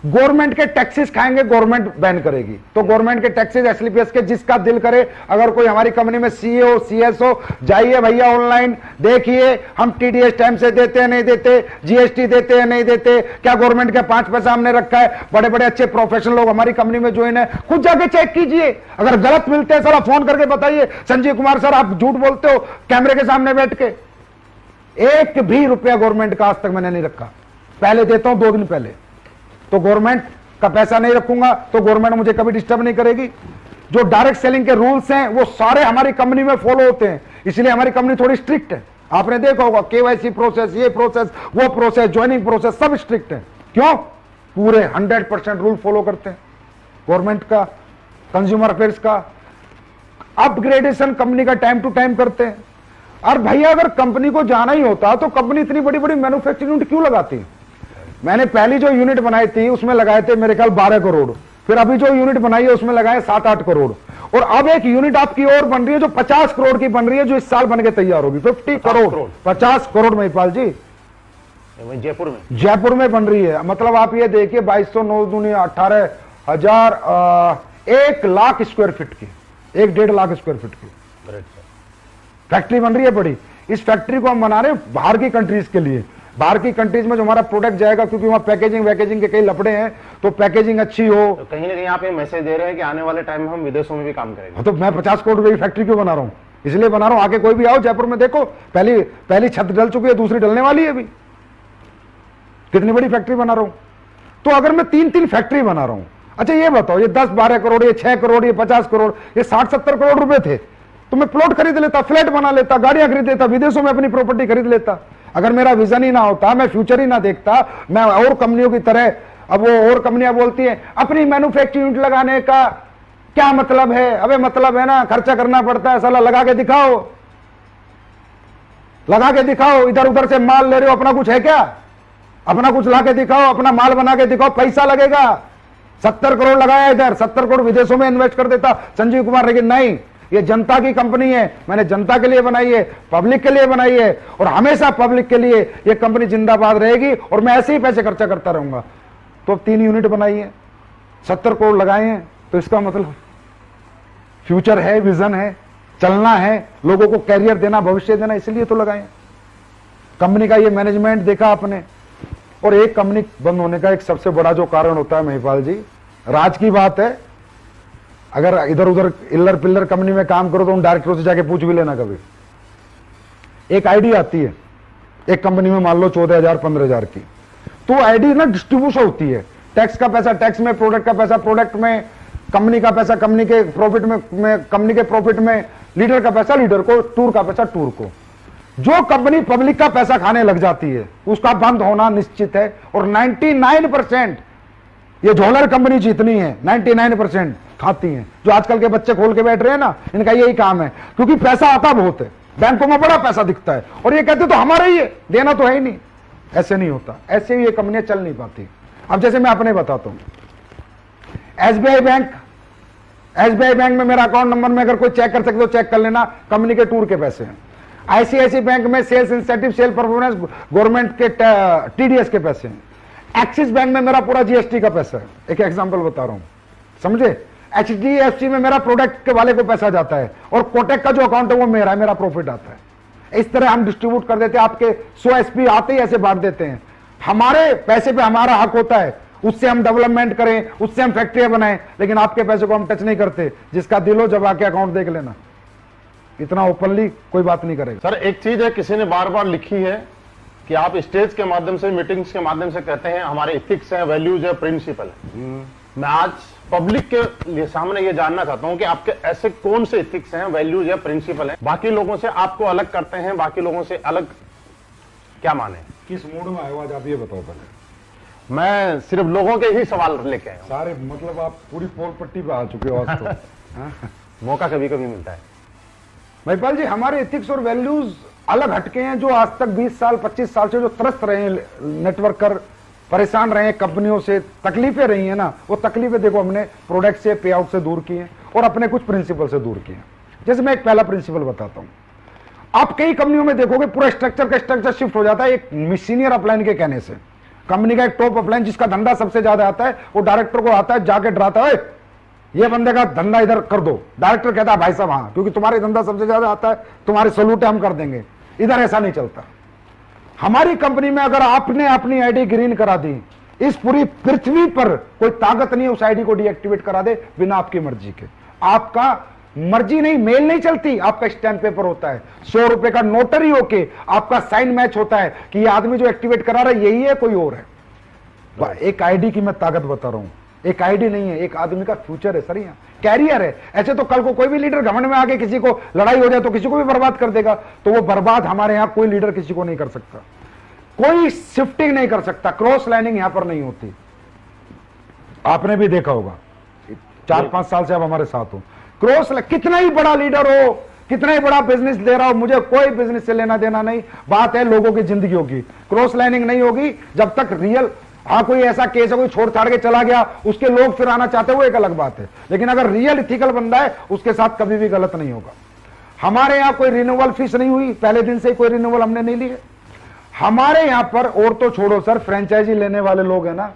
गवर्नमेंट के टैक्सेस खाएंगे, गवर्नमेंट बैन करेगी, तो गवर्नमेंट के टैक्सेस एसलीपीएस के जिसका दिल करे, अगर कोई हमारी कंपनी में सीए सीएस हो, जाइए भैया ऑनलाइन देखिए, हम टीडीएस टाइम से देते हैं नहीं देते, जीएसटी देते हैं नहीं देते, क्या गवर्नमेंट के 5 पैसा हमने रखा है। बड़े बड़े अच्छे प्रोफेशनल लोग हमारी कंपनी में ज्वाइन है, खुद जाके चेक कीजिए। अगर गलत मिलते हैं सर आप फोन करके बताइए, संजीव कुमार सर आप झूठ बोलते हो कैमरे के सामने बैठ के। 1 भी रुपया गवर्नमेंट का आज तक मैंने नहीं रखा, पहले देता हूं 2 दिन पहले। तो गवर्नमेंट का पैसा नहीं रखूंगा तो गवर्नमेंट मुझे कभी डिस्टर्ब नहीं करेगी। जो डायरेक्ट सेलिंग के रूल्स हैं वो सारे हमारी कंपनी में फॉलो होते हैं, इसलिए हमारी कंपनी थोड़ी स्ट्रिक्ट है। आपने देखा होगा केवाईसी प्रोसेस, ये प्रोसेस, वो प्रोसेस, ज्वाइनिंग प्रोसेस, सब स्ट्रिक्ट है। क्यों? पूरे 100% रूल फॉलो करते हैं गवर्नमेंट का, कंज्यूमर अफेयर्स का। अपग्रेडेशन कंपनी का टाइम टू टाइम करते हैं। और भैया अगर कंपनी को जाना ही होता तो कंपनी इतनी बड़ी बड़ी मैन्युफैक्चरिंग यूनिट क्यों लगाती? मैंने पहली जो यूनिट बनाई थी उसमें लगाए थे मेरे ख्याल 12 करोड़, फिर अभी जो यूनिट बनाई है उसमें लगाए 7-8 करोड़, और अब एक यूनिट आपकी और बन रही है जो 50 करोड़ की बन रही है, जो इस साल बन के तैयार होगी। 50 करोड़, 50 करोड़ महिपाल जी जयपुर में बन रही है। मतलब आप ये देखिए 2209 दुनिया 18,000 1 लाख स्क्वायर फीट की, 1-1.5 लाख स्क्वायर फीट की फैक्ट्री बन रही है बड़ी। इस फैक्ट्री को हम बना रहे हैं बाहर की कंट्रीज के लिए। बाहर की कंट्रीज में जो हमारा प्रोडक्ट जाएगा, क्योंकि वहां पैकेजिंग के कई लफड़े हैं, तो पैकेजिंग अच्छी हो। तो कहीं ना कहीं आप ये मैसेज दे रहे हैं कि आने वाले टाइम में हम विदेशों में भी काम करेंगे। तो मैं 50 करोड़ रुपए की फैक्ट्री क्यों बना रहा हूं? इसलिए बना रहा हूं, आके कोई भी आओ जयपुर में देखो, पहली छत डल चुकी है, दूसरी डलने वाली है अभी। कितनी बड़ी फैक्ट्री बना रहा हूं। तो अगर मैं 3-3 फैक्ट्री बना रहा हूं, अच्छा ये बताओ, ये 10-12 करोड़, ये 6 करोड़, ये 50 करोड़, ये 60-70 करोड़ रुपए थे, तो मैं प्लॉट खरीद लेता, फ्लैट बना लेता, गाड़ियां खरीद लेता, विदेशों में अपनी प्रॉपर्टी खरीद लेता। अगर मेरा विजन ही ना होता, मैं फ्यूचर ही ना देखता, मैं और कंपनियों की तरह, अब वो और कंपनियां बोलती हैं अपनी मैन्युफैक्चरिंग यूनिट लगाने का क्या मतलब है? अबे मतलब है ना, खर्चा करना पड़ता है, साला लगा के दिखाओ, लगा के दिखाओ। इधर उधर से माल ले रहे हो, अपना कुछ है क्या? अपना कुछ ला के दिखाओ, अपना माल बना के दिखाओ, पैसा लगेगा। 70 करोड़ लगाया इधर, 70 करोड़ विदेशों में इन्वेस्ट कर देता संजीव कुमार, लेकिन नहीं, ये जनता की कंपनी है, मैंने जनता के लिए बनाई है, पब्लिक के लिए बनाई है, और हमेशा पब्लिक के लिए ये कंपनी जिंदाबाद रहेगी, और मैं ऐसे ही पैसे खर्चा करता रहूंगा। तो अब 3 यूनिट बनाई है, 70 करोड़ लगाए हैं, तो इसका मतलब फ्यूचर है, विजन है, चलना है, लोगों को कैरियर देना, भविष्य देना, इसलिए तो लगाए। कंपनी का ये मैनेजमेंट देखा आपने। और एक कंपनी बंद होने का एक सबसे बड़ा जो कारण होता है महिपाल जी, राज की बात है, अगर इधर उधर इल्लर पिल्लर कंपनी में काम करो तो उन डायरेक्टरों से जाके पूछ भी लेना कभी। एक आईडी आती है एक कंपनी में, मान लो 14,000 15,000 की, तो आईडी ना डिस्ट्रीब्यूशन होती है, टैक्स का पैसा टैक्स में, प्रोडक्ट का पैसा प्रोडक्ट में, कंपनी का पैसा कंपनी के प्रॉफिट में कंपनी के प्रॉफिट में, लीडर का पैसा लीडर को, टूर का पैसा टूर को। जो कंपनी पब्लिक का पैसा खाने लग जाती है उसका बंद होना निश्चित है। और 99% ये झोलर कंपनी जितनी है 99% खाती हैं। जो आजकल के बच्चे खोल के बैठ रहे हैं ना, इनका यही काम है, क्योंकि पैसा आता बहुत है, बैंकों में बड़ा पैसा दिखता है, और ये कहते तो हमारा ही है, देना तो है ही नहीं। ऐसे नहीं होता, ऐसे ही ये कंपनियां चल नहीं पाती। अब जैसे मैं अपने बताता हूं, एसबीआई बैंक में मेरा अकाउंट नंबर में अगर कोई चेक कर सकते तो चेक कर लेना, कंपनी के टूर के पैसे हैं। आईसीआईसी बैंक में sales incentive, sale performance, government के टीडीएस के पैसे हैं। एक्सिस बैंक में मेरा पूरा जीएसटी का पैसा है, एक एग्जांपल बता रहा हूं, समझे। एचडीएफसी में मेरा प्रोडक्ट के वाले को पैसा जाता है, और कोटेक का जो अकाउंट है वो मेरा है, मेरा प्रॉफिट आता है। इस तरह हम डिस्ट्रीब्यूट कर देते हैं, आपके 100 एसपी आते ही ऐसे बांट देते हैं। हमारे पैसे पे हमारा हक होता है, उससे हम डेवलपमेंट करें, उससे हम फैक्ट्रियां बनाएं, लेकिन आपके पैसे को हम टच नहीं करते। जिसका दिल हो जब आके अकाउंट देख लेना, इतना ओपनली कोई बात नहीं करेगा। सर एक चीज है, किसी ने बार बार लिखी है कि आप स्टेज के माध्यम से, मीटिंग्स के माध्यम से कहते हैं हमारे इथिक्स हैं, वैल्यूज है, प्रिंसिपल है। मैं आज पब्लिक के लिए सामने ये जानना चाहता हूं कि आपके ऐसे कौन से इथिक्स हैं, वैल्यूज या प्रिंसिपल हैं, बाकी लोगों से आपको अलग करते हैं, बाकी लोगों से अलग क्या माने? किस मूड में आए हो आज आप ये बताओ पहले। मैं सिर्फ लोगों के ही सवाल लेके आया हूं। सारे मतलब आप पूरी पोल पट्टी पे आ चुके हो आज तो। हाँ? मौका कभी कभी मिलता है। महिपाल जी, हमारे एथिक्स और वैल्यूज अलग हटके हैं। जो आज तक 20 साल 25 साल से जो त्रस्त रहे हैं, नेटवर्क कर परेशान रहे हैं, कंपनियों से तकलीफें रही हैं ना, वो तकलीफें देखो हमने प्रोडक्ट से, पे आउट से दूर की हैं, और अपने कुछ प्रिंसिपल से दूर किए हैं। जैसे मैं एक पहला प्रिंसिपल बताता हूं, आप कई कंपनियों में देखोगे पूरा स्ट्रक्चर शिफ्ट हो जाता है एक सीनियर अपलाइन के कहने से। कंपनी का एक टॉप अपलाइन जिसका धंधा सबसे ज्यादा आता है, वो डायरेक्टर को आता है, जाके डराता है, ये बंदे का धंधा इधर कर दो। डायरेक्टर कहता है भाई साहब हाँ, क्योंकि तुम्हारे धंधा सबसे ज्यादा आता है, तुम्हारे सलूट हम कर देंगे। इधर ऐसा नहीं चलता। हमारी कंपनी में अगर आपने अपनी आईडी ग्रीन करा दी, इस पूरी पृथ्वी पर कोई ताकत नहीं है उस आईडी को डीएक्टिवेट करा दे बिना आपकी मर्जी के। आपका मर्जी नहीं, मेल नहीं चलती, आपका स्टैंप पेपर होता है, 100 रुपए का नोटरी होके आपका साइन मैच होता है कि ये आदमी जो एक्टिवेट करा रहा है यही है, कोई और है। एक आईडी की मैं ताकत बता रहा हूं, एक आईडी नहीं है, एक आदमी का फ्यूचर है सर, यहाँ कैरियर है। ऐसे तो कल को कोई भी लीडर घमंड में आके किसी को लड़ाई हो जाए तो किसी को भी बर्बाद कर देगा, तो वो बर्बाद हमारे यहाँ कोई लीडर किसी को नहीं कर सकता, कोई शिफ्टिंग नहीं कर सकता, क्रॉस लाइनिंग यहां पर नहीं होती। आपने भी देखा होगा 4-5 साल से आप हमारे साथ हो, क्रॉस कितना ही बड़ा लीडर हो, कितना ही बड़ा बिजनेस दे रहा हो, मुझे कोई बिजनेस से लेना देना नहीं, बात है लोगों की जिंदगियों की। क्रॉस लाइनिंग नहीं होगी जब तक रियल, हाँ कोई ऐसा केस है कोई छोड़ छाड़ के चला गया, उसके लोग फिर आना चाहते हैं, वो एक अलग बात है, लेकिन अगर रियल इथिकल बंदा है उसके साथ कभी भी गलत नहीं होगा। हमारे यहां कोई रिन्यूअल फीस नहीं हुई, पहले दिन से कोई रिन्यूअल हमने नहीं ली है हमारे यहां पर। और तो छोड़ो सर, फ्रेंचाइजी लेने वाले लोग हैं ना,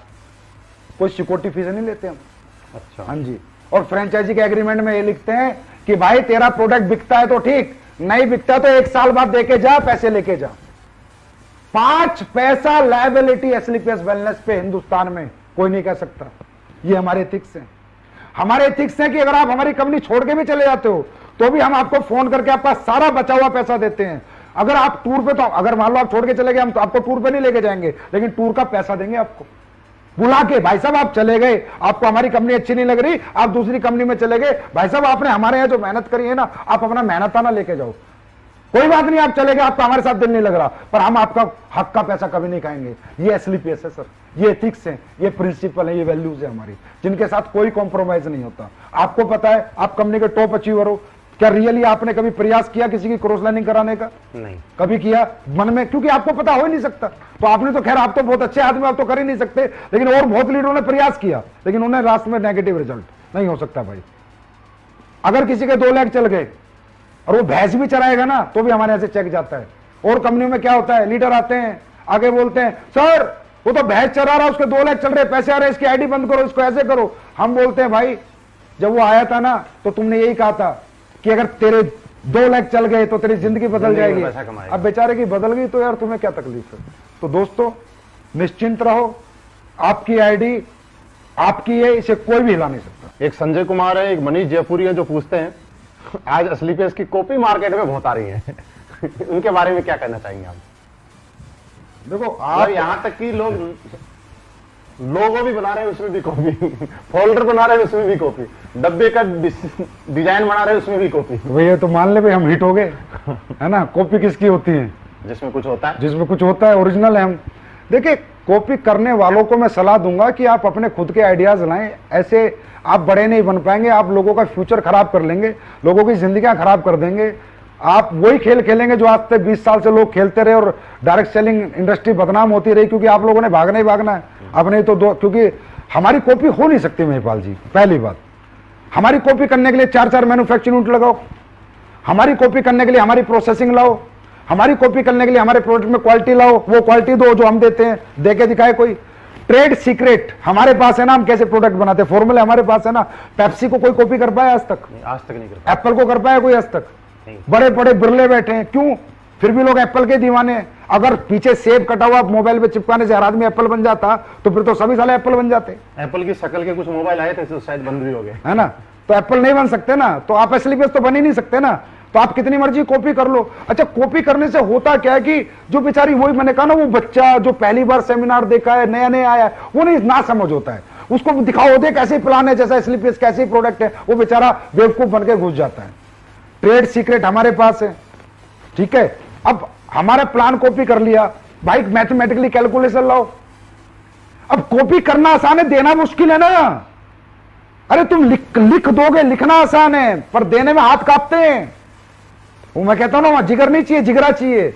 कोई सिक्योरिटी फीस नहीं लेते हम। अच्छा, हाँ जी, और फ्रेंचाइजी के एग्रीमेंट में ये लिखते हैं कि भाई तेरा प्रोडक्ट बिकता है तो ठीक, नहीं बिकता तो 1 साल बाद देके जा, पैसे लेके जा। 5 पैसा लायबिलिटी एसलीपीएस वेलनेस पे हिंदुस्तान में कोई नहीं कह सकता। ये हमारे एथिक्स हैं। हमारे एथिक्स हैं कि अगर आप हमारी कंपनी छोड़ के भी चले जाते हो तो भी हम आपको फोन करके आपका सारा बचा हुआ पैसा देते हैं। अगर आप टूर पे, तो अगर मान लो आप छोड़ के चले गए, हम तो आपको टूर पे नहीं लेके जाएंगे, लेकिन टूर का पैसा देंगे आपको बुला के। भाई साहब आप चले गए, आपको हमारी कंपनी अच्छी नहीं लग रही, आप दूसरी कंपनी में चले गए, भाई साहब आपने हमारे यहाँ जो मेहनत करी है ना, आप अपना मेहनताना लेके जाओ, कोई बात नहीं, आप चले गए, आपका हमारे साथ दिल नहीं लग रहा, पर हम आपका हक का पैसा कभी नहीं खाएंगे। ये एसलीपीएस है सर, ये एथिक्स है, ये प्रिंसिपल है, ये वैल्यूज है हमारी, जिनके साथ कोई कॉम्प्रोमाइज नहीं होता। आपको पता है आप कंपनी के टॉप अचीवर हो, क्या रियली आपने कभी प्रयास किया किसी की क्रॉस लाइनिंग कराने का? नहीं कभी किया मन में? क्योंकि आपको पता हो ही नहीं सकता। तो आपने तो खैर, आप तो बहुत अच्छे आदमी, आप तो कर ही नहीं सकते, लेकिन और बहुत लीडरों ने प्रयास किया, लेकिन उन्हें रास्ते में नेगेटिव रिजल्ट नहीं हो सकता भाई। अगर किसी के 2 लाख चल गए और वो भैंस भी चराएगा ना, तो भी हमारे यहां से चेक जाता है। और कंपनियों में क्या होता है, लीडर आते हैं आगे बोलते हैं, सर वो तो भैंस चरा रहा, उसके 2 लाख चल रहे, पैसे आ रहे, इसकी आईडी बंद करो, इसको ऐसे करो। हम बोलते हैं भाई जब वो आया था ना तो तुमने यही कहा था कि अगर तेरे 2 लाख चल गए तो तेरी जिंदगी बदल जाएगी। अब बेचारे की बदल गई तो यार तुम्हें क्या तकलीफ है? तो दोस्तों निश्चिंत रहो, आपकी आईडी आपकी है, इसे कोई भी हिला नहीं सकता। एक संजय कुमार है, एक मनीष जयपुरी है, जो पूछते हैं आज एसलीपीएस की कॉपी मार्केट में बहुत आ रही है उनके बारे में क्या कहना चाहेंगे आप? देखो आप यहां तक कि लोगो भी बना रहे हैं उसमें भी कॉपी, फोल्डर बना रहे हैं उसमें भी कॉपी, डब्बे का डिजाइन बना रहे हैं उसमें भी कॉपी। भैया तो मान ले भाई हम हिट हो गए है ना। कॉपी किसकी होती है? जिसमें कुछ होता है, जिसमें कुछ होता है, ओरिजिनल है हम। देखिए कॉपी करने वालों को मैं सलाह दूंगा कि आप अपने खुद के आइडियाज लाएं, ऐसे आप बड़े नहीं बन पाएंगे, आप लोगों का फ्यूचर खराब कर लेंगे, लोगों की जिंदगियां खराब कर देंगे। आप वही खेल खेलेंगे जो आज तक 20 साल से लोग खेलते रहे और डायरेक्ट सेलिंग इंडस्ट्री बदनाम होती रही, क्योंकि आप लोगों ने भागना ही भागना है। अब नहीं तो क्योंकि हमारी कॉपी हो नहीं सकती महिपाल जी। पहली बात, हमारी कॉपी करने के लिए 4-4 मैन्युफैक्चरिंग यूनिट लगाओ, हमारी कॉपी करने के लिए हमारी प्रोसेसिंग लाओ, हमारी कॉपी करने के लिए हमारे प्रोडक्ट में क्वालिटी लाओ, वो क्वालिटी दो जो हम देते हैं, दे के दिखाए कोई। ट्रेड सीक्रेट हमारे पास है ना, हम कैसे प्रोडक्ट बनाते हैं, फॉर्मूले हमारे पास है ना। पेप्सी को कोई कॉपी कर पाया आज तक? आज तक नहीं कर पाया। एप्पल को कर पाया कोई आज तक? बड़े बड़े बिरले बैठे हैं, क्यों? फिर भी लोग एप्पल के दीवाने हैं। अगर पीछे सेब कटा हुआ मोबाइल पे चिपकाने से हर आदमी एप्पल बन जाता तो फिर तो सभी साले एप्पल बन जाते। एप्पल की शक्ल के कुछ मोबाइल आए थे तो शायद बंद भी हो गए, है ना। तो एप्पल नहीं बन सकते ना, तो आप एसलीपीएस तो बन ही नहीं सकते ना। तो आप कितनी मर्जी कॉपी कर लो। अच्छा, कॉपी करने से होता क्या है कि जो बेचारी, वही मैंने कहा ना, वो बच्चा जो पहली बार सेमिनार देखा है, नया नया आया है, वो नहीं ना समझ होता है। उसको दिखाओ, देख कैसे प्लान है, जैसा एसलीपीएस कैसे प्रोडक्ट है, वो बेचारा बेवकूफ बन के घुस जाता है। ट्रेड सीक्रेट हमारे पास है, ठीक है। अब हमारा प्लान कॉपी कर लिया भाई, मैथमेटिकली कैलकुलेशन लाओ। अब कॉपी करना आसान है, देना मुश्किल है ना। अरे तुम लिख दोगे, लिखना आसान है, पर देने में हाथ कांपते हैं। वो मैं कहता हूं ना, वहां जिगर नहीं चाहिए, जिगरा चाहिए।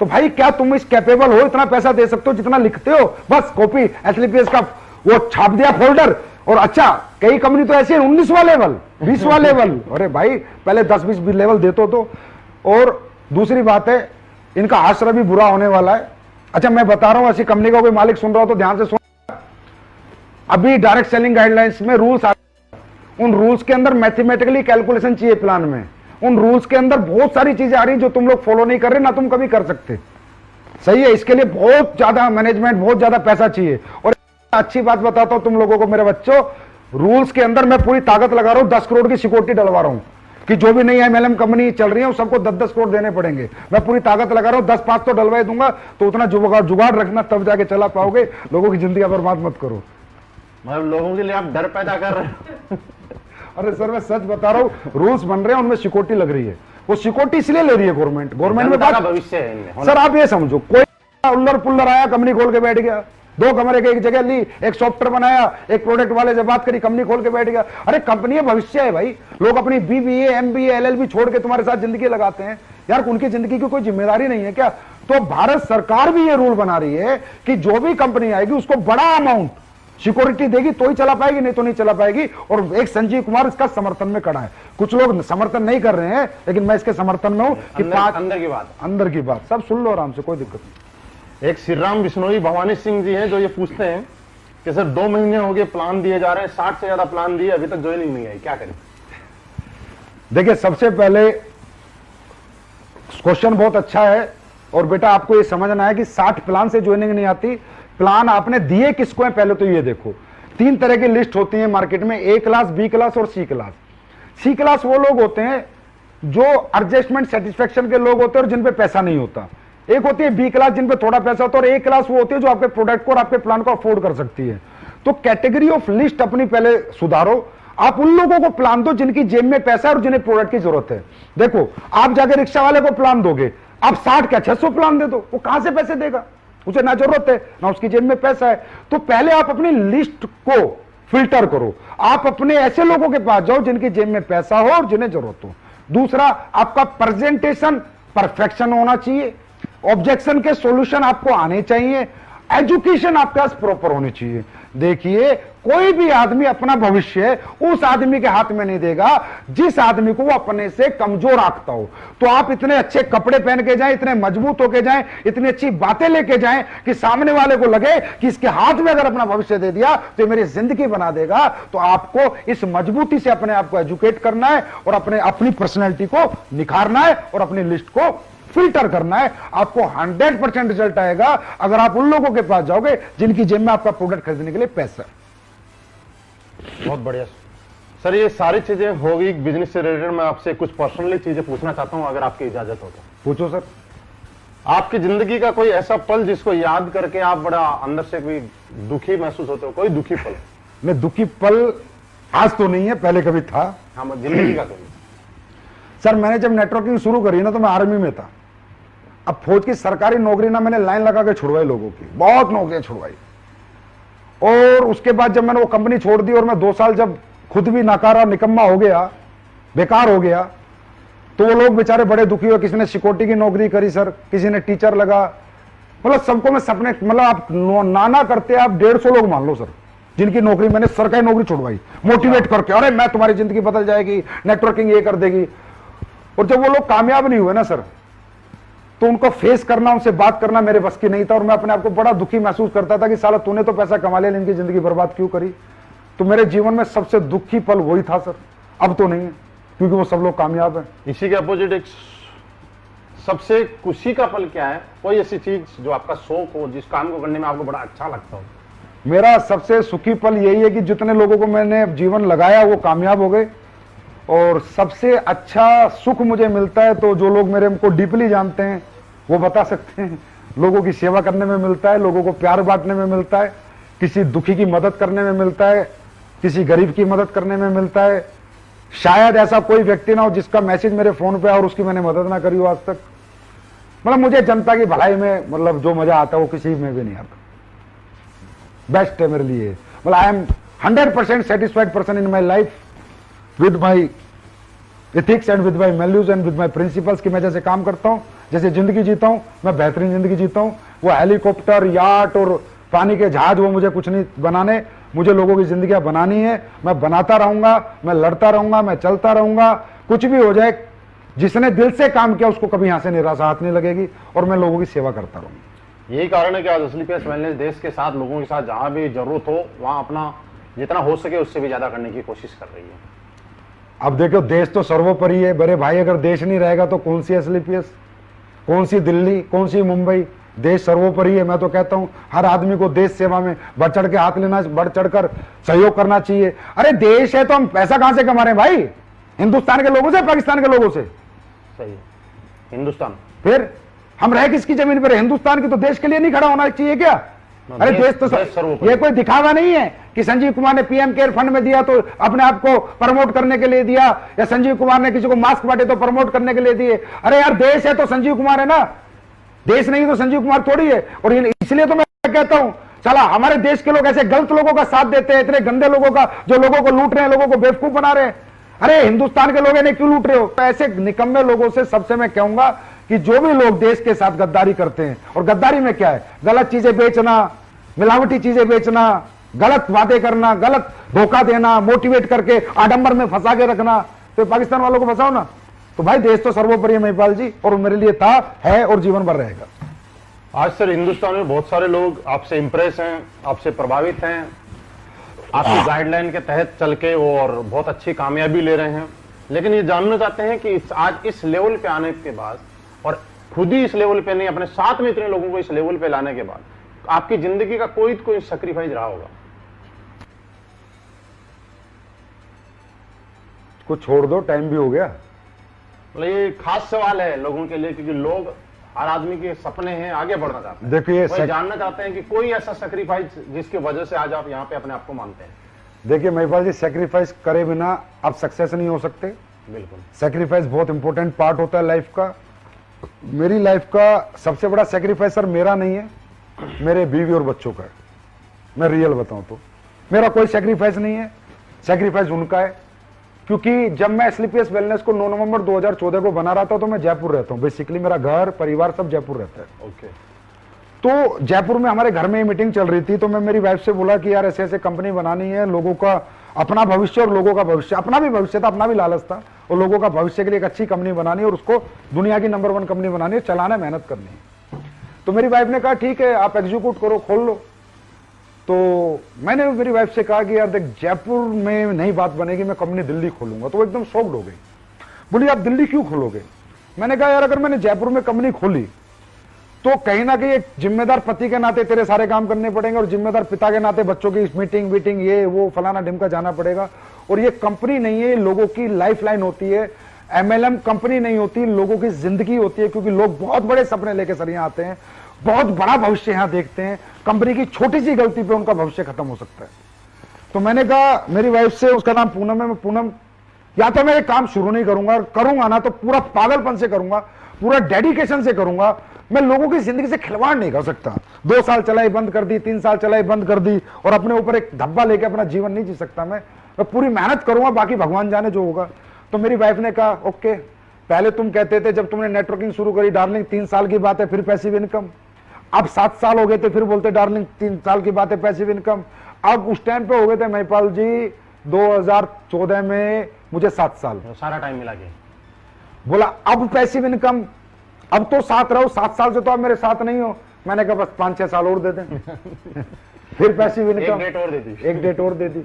तो भाई क्या तुम इस कैपेबल हो, इतना पैसा दे सकते हो जितना लिखते हो? बस कॉपी एसलीपीएस का वो छाप दिया फोल्डर, और अच्छा कई कंपनी तो ऐसी है 19वां लेवल, 20वां लेवल। अरे भाई पहले 10-20 लेवल देते तो। और दूसरी बात है, इनका आश्रय भी बुरा होने वाला है। अच्छा मैं बता रहा हूं, ऐसी कंपनी का कोई मालिक सुन रहा हो तो ध्यान से सुन। अभी डायरेक्ट सेलिंग गाइडलाइंस में रूल्स आ, उन रूल्स के अंदर मैथमेटिकली कैलकुलेशन चाहिए प्लान में। उन रूल्स के अंदर बहुत सारी चीजें आ रही जो तुम लोग फॉलो नहीं कर रहे, ना तुम कभी कर सकते। सही है, इसके लिए बहुत ज्यादा मैनेजमेंट, बहुत ज्यादा पैसा चाहिए। और अच्छी बात बताता हूं तुम लोगों को मेरे बच्चों, रूल्स के अंदर मैं पूरी ताकत लगा रहा हूं, 10 करोड़ की सिक्योरिटी डलवा रहा हूं कि जो भी नई एमएलएम कंपनी चल रही है सबको 10-10 करोड़ देने पड़ेंगे। मैं पूरी ताकत लगा रहा हूं, 10-5 तो डलवा दूंगा। तो उतना जुगाड़ रखना, तब जाके चला पाओगे। लोगों की जिंदगी बर्बाद मत करो। मतलब लोगों के लिए आप डर पैदा कर रहे हैं। अरे सर मैं सच बता रहा हूँ, रूल्स बन रहे हैं उनमें सिक्योरिटी लग रही है, वो सिक्योरिटी इसलिए ले रही है गवर्नमेंट में जनता का बात। भविष्य है इनमें। सर आप ये समझो, कोई उल्लर पुल्लर आया, कंपनी खोल के बैठ गया, 2 कमरे की एक जगह ली, एक सॉफ्टवेयर बनाया, एक प्रोडक्ट वाले से बात करी, कंपनी खोल के बैठ गया। अरे कंपनी भविष्य है भाई, लोग अपनी BBA MBA LLB छोड़ के तुम्हारे साथ जिंदगी लगाते हैं यार, उनकी जिंदगी की कोई जिम्मेदारी नहीं है क्या? तो भारत सरकार भी ये रूल बना रही है कि जो भी कंपनी आएगी उसको बड़ा अमाउंट सिक्योरिटी देगी तो ही चला पाएगी, नहीं तो नहीं चला पाएगी। और एक संजीव कुमार इसका समर्थन में खड़ा है, कुछ लोग समर्थन नहीं कर रहे हैं, लेकिन मैं इसके समर्थन में हूं कि अंदर की बात सब सुन लो आराम से, कोई दिक्कत नहीं। एक श्री राम बिश्नोई भवानी सिंह जी हैं जो ये पूछते हैं कि सर 2 महीने हो गए प्लान दिए जा रहे हैं, 60 से ज्यादा प्लान दिए, अभी तक ज्वाइनिंग नहीं आई, क्या करें? देखिए सबसे पहले क्वेश्चन बहुत अच्छा है, और बेटा आपको ये समझना है कि 60 प्लान से ज्वाइनिंग नहीं आती। प्लान आपने दिए किसको है पहले तो ये देखो। 3 तरह की लिस्ट होती है मार्केट में, A क्लास, B क्लास और C क्लास। C क्लास वो लोग होते हैं जो एडजस्टमेंट सेटिस्फेक्शन के लोग होते हैं और जिन पे पैसा नहीं होता। एक होती है B क्लास जिन पे थोड़ा पैसा होता है, और A क्लास वो होती है जो आपके प्रोडक्ट को और आपके प्लान को अफोर्ड कर सकती है। तो कैटेगरी ऑफ लिस्ट अपनी पहले सुधारो। आप उन लोगों को प्लान दो जिनकी जेब में पैसा है और जिन्हें प्रोडक्ट की जरूरत है। देखो आप जाके रिक्शा वाले को प्लान दोगे, आप 60 क्या 600 प्लान दे दो, वो कहां से पैसे देगा? उसे ना जरूरत है ना उसकी जेब में पैसा है। तो पहले आप अपनी लिस्ट को फिल्टर करो, आप अपने ऐसे लोगों के पास जाओ जिनकी जेब में पैसा हो और जिन्हें जरूरत हो। दूसरा, आपका प्रेजेंटेशन परफेक्शन होना चाहिए, ऑब्जेक्शन के सॉल्यूशन आपको आने चाहिए, एजुकेशन आपके पास प्रॉपर होनी चाहिए। देखिए कोई भी आदमी अपना भविष्य उस आदमी के हाथ में नहीं देगा जिस आदमी को वो अपने से कमजोर आंकता हो। तो आप इतने अच्छे कपड़े पहन के जाएं, इतने मजबूत होके जाएं, इतनी अच्छी बातें लेके जाएं कि सामने वाले को लगे कि इसके हाथ में अगर अपना भविष्य दे दिया तो मेरी जिंदगी बना देगा। तो आपको इस मजबूती से अपने आप को एजुकेट करना है और अपनी पर्सनैलिटी को निखारना है और अपनी लिस्ट को फिल्टर करना है। आपको 100% रिजल्ट आएगा अगर आप उन लोगों के पास जाओगे जिनकी जेब में आपका प्रोडक्ट खरीदने के लिए पैसा है। बहुत बढ़िया सर, ये सारी चीजें होगी बिजनेस से रिलेटेड। मैं आपसे कुछ पर्सनली चीजें पूछना चाहता हूं, अगर आपकी इजाजत हो तो। पूछो सर। आपकी जिंदगी का कोई ऐसा पल जिसको याद करके आप बड़ा अंदर से कोई दुखी महसूस होते हो, कोई दुखी पल? मैं दुखी पल आज तो नहीं है, पहले कभी था। हाँ, जिंदगी का कोई। सर मैंने जब नेटवर्किंग शुरू करी ना तो मैं आर्मी में था। अब फौज की सरकारी नौकरी ना मैंने लाइन लगा के छुड़वाई, लोगों की बहुत नौकरियां छुड़वाई। और उसके बाद जब मैंने वो कंपनी छोड़ दी और मैं 2 साल जब खुद भी नाकारा निकम्मा हो गया, बेकार हो गया, तो वो लोग बेचारे बड़े दुखी हुए। किसी ने सिक्योरिटी की नौकरी करी सर, किसी ने टीचर लगा, मतलब सबको मैं सपने, मतलब आप नाना करते आप 150 लोग मान लो सर जिनकी नौकरी मैंने सरकारी नौकरी छुड़वाई मोटिवेट करके, अरे मैं तुम्हारी जिंदगी बदल जाएगी, नेटवर्किंग ये कर देगी। और जब वो लोग कामयाब नहीं हुए ना सर, तो उनको फेस करना, उनसे बात करना मेरे बस की नहीं था। और मैं अपने आप को बड़ा दुखी महसूस करता था कि साला तूने तो पैसा कमा लिया, इनकी जिंदगी बर्बाद क्यों करी। तो मेरे जीवन में सबसे दुखी पल वही था सर। अब तो नहीं है क्योंकि वो सब लोग कामयाब हैं। इसी के अपोजिट एक सबसे खुशी का पल क्या है? कोई ऐसी चीज जो आपका शौक हो, जिस काम को करने में आपको बड़ा अच्छा लगता हो? मेरा सबसे सुखी पल यही है कि जितने लोगों को मैंने जीवन लगाया वो कामयाब हो गए। और सबसे अच्छा सुख मुझे मिलता है तो जो लोग मेरे को डीपली जानते हैं वो बता सकते हैं, लोगों की सेवा करने में मिलता है, लोगों को प्यार बांटने में मिलता है, किसी दुखी की मदद करने में मिलता है, किसी गरीब की मदद करने में मिलता है। शायद ऐसा कोई व्यक्ति ना हो जिसका मैसेज मेरे फोन पे और उसकी मैंने मदद ना करी हो आज तक। मतलब मुझे जनता की भलाई में मतलब जो मजा आता है वो किसी में भी नहीं आता। बेस्ट है मेरे लिए। मतलब I am 100% satisfied person in my life with my ethics and with my values and with my principles. कि मैं जैसे काम करता हूँ, जैसे जिंदगी जीता हूँ, मैं बेहतरीन जिंदगी जीता हूँ। वो हेलीकॉप्टर, याट और पानी के जहाज वो मुझे कुछ नहीं बनाने, मुझे लोगों की जिंदगियां बनानी है। मैं बनाता रहूंगा, मैं लड़ता रहूंगा, मैं चलता रहूंगा, कुछ भी हो जाए। जिसने दिल से काम किया उसको कभी यहां से निराशा हाथ नहीं लगेगी और मैं लोगों की सेवा करता रहूंगा। यही कारण है कि आज एसलीपीएस वेलनेस देश के साथ, लोगों के साथ जहां भी जरूरत हो वहां अपना जितना हो सके उससे भी ज्यादा करने की कोशिश कर रही है। अब देखो देश तो सर्वोपरि है बड़े भाई। अगर देश नहीं रहेगा तो कौन सी एसलीपीएस, कौन सी दिल्ली, कौन सी मुंबई। देश सर्वोपरि है। मैं तो कहता हूं हर आदमी को देश सेवा में बढ़ चढ़ के हाथ लेना, बढ़ चढ़कर सहयोग करना चाहिए। अरे देश है तो हम पैसा कहां से कमा रहे हैं भाई? हिंदुस्तान के लोगों से, पाकिस्तान के लोगों से? सही, हिंदुस्तान। फिर हम रहे किसकी जमीन पर? हिंदुस्तान की। तो देश के लिए नहीं खड़ा होना चाहिए क्या? अरे देश तो ये कोई दिखावा नहीं है कि संजीव कुमार ने पीएम केयर फंड में दिया तो अपने आप को प्रमोट करने के लिए दिया, या संजीव कुमार ने किसी को मास्क बांटे तो प्रमोट करने के लिए दिए। अरे यार देश है तो संजीव कुमार है ना, देश नहीं तो संजीव कुमार थोड़ी है। और इसलिए तो मैं कहता हूं चला हमारे देश के लोग ऐसे गलत लोगों का साथ देते हैं, इतने गंदे लोगों का जो लोगों को लूट रहे हैं, लोगों को बेवकूफ बना रहे हैं। अरे हिंदुस्तान के लोग इन्हें क्यों लूट रहे हो? ऐसे निकम्मे लोगों से सबसे मैं कहूंगा कि जो भी लोग देश के साथ गद्दारी करते हैं, और गद्दारी में क्या है, गलत चीजें बेचना, मिलावटी चीजें बेचना, गलत वादे करना, गलत धोखा देना, मोटिवेट करके आडंबर में फंसा के रखना, तो पाकिस्तान वालों को फंसाओ ना। तो भाई देश तो सर्वोपरि है महिपाल जी, और मेरे लिए था, है और जीवन भर रहेगा। आज सर हिंदुस्तान में बहुत सारे लोग आपसे इंप्रेस हैं, आपसे प्रभावित हैं, आपकी गाइडलाइन के तहत चल के और बहुत अच्छी कामयाबी ले रहे हैं। लेकिन ये जानना चाहते हैं कि आज इस लेवल पे आने के बाद, और खुद ही इस लेवल पे नहीं अपने साथ में इतने लोगों को इस लेवल पे लाने के बाद, आपकी जिंदगी का कोई सैक्रिफाइस रहा होगा? कुछ छोड़ दो, टाइम भी हो गया। मतलब ये खास सवाल है लोगों के लिए, क्योंकि लोग, हर आदमी के सपने हैं, आगे बढ़ना चाहते हैं। देखिए वो जानना चाहते हैं कि कोई ऐसा सैक्रिफाइस जिसकी वजह से आज आप यहाँ पे अपने आप को मानते हैं। देखिए महिपाल जी, सैक्रिफाइस करे बिना आप सक्सेस नहीं हो सकते। बिल्कुल, सैक्रिफाइस बहुत इंपॉर्टेंट पार्ट होता है लाइफ का। मेरी लाइफ का सबसे बड़ा सैक्रिफाइस सर मेरा नहीं है, मेरे बीवी और बच्चों का है। मैं रियल बताऊं तो मेरा कोई सैक्रिफाइस नहीं है, सैक्रिफाइस उनका है। क्योंकि जब मैं स्लीपियस वेलनेस को 9 नवंबर 2014 को बना रहा था तो मैं जयपुर रहता हूं। बेसिकली मेरा घर परिवार सब जयपुर रहता है। ओके। तो जयपुर में हमारे घर में ही मीटिंग चल रही थी, तो मैं मेरी वाइफ से बोला कि यार ऐसे ऐसे कंपनी बनानी है, लोगों का अपना भविष्य और लोगों का भविष्य, अपना भी भविष्य था, अपना भी लालच था, और लोगों का भविष्य के लिए एक अच्छी कंपनी बनानी है और उसको दुनिया की नंबर 1 कंपनी बनानी है, चलाना, मेहनत करनी है। तो मेरी वाइफ ने कहा ठीक है आप एग्जीक्यूट करो, खोल लो। तो मैंने मेरी वाइफ से कहा कि यार देख जयपुर में नहीं बात बनेगी, मैं कंपनी दिल्ली खोलूंगा। तो वो एकदम शॉक्ड हो गई, बोली आप दिल्ली क्यों खोलोगे? मैंने कहा यार अगर मैंने जयपुर में कंपनी खोली तो कहीं ना कहीं एक जिम्मेदार पति के नाते तेरे सारे काम करने पड़ेंगे, और जिम्मेदार पिता के नाते बच्चों की मीटिंग वीटिंग ये वो फलाना ढिमका जाना पड़ेगा। और ये कंपनी नहीं है, लोगों की लाइफ लाइन होती है। एमएलएम कंपनी नहीं होती, लोगों की जिंदगी होती है। क्योंकि लोग बहुत बड़े सपने लेके सर यहाँ आते हैं, बहुत बड़ा भविष्य यहाँ देखते हैं। कंपनी की छोटी सी गलती पे उनका भविष्य खत्म हो सकता है। तो मैंने कहा मेरी वाइफ से, उसका नाम पूनम है, मैं पूनम या तो मैं ये काम शुरू नहीं करूंगा, और करूंगा ना तो पूरा पागलपन से करूंगा, पूरा डेडिकेशन से करूंगा। मैं लोगों की जिंदगी से खिलवाड़ नहीं कर सकता। 2 साल चलाई बंद कर दी, 3 साल चलाई बंद कर दी, और अपने ऊपर एक धब्बा लेके अपना जीवन नहीं जी सकता। मैं पूरी मेहनत करूंगा, बाकी भगवान जाने जो होगा। तो मेरी वाइफ ने कहा ओके, पहले तुम कहते थे जब तुमने नेटवर्किंग शुरू करी डार्लिंग 3 साल की बात है, फिर पैसिव इनकम। अब 7 साल हो गए थे, फिर बोलते डार्लिंग 3 साल की बात है, पैसिव इनकम। अब उस टाइम पे हो गए थे महिपाल जी 2014 में मुझे 7 साल, सारा टाइम मिला के बोला अब पैसिव इनकम, अब तो साथ रहो, 7 साल से तो आप मेरे साथ नहीं हो। मैंने कहा बस 5-6 साल और दे दें फिर पैसिव इनकम, एक डेट और दे दी।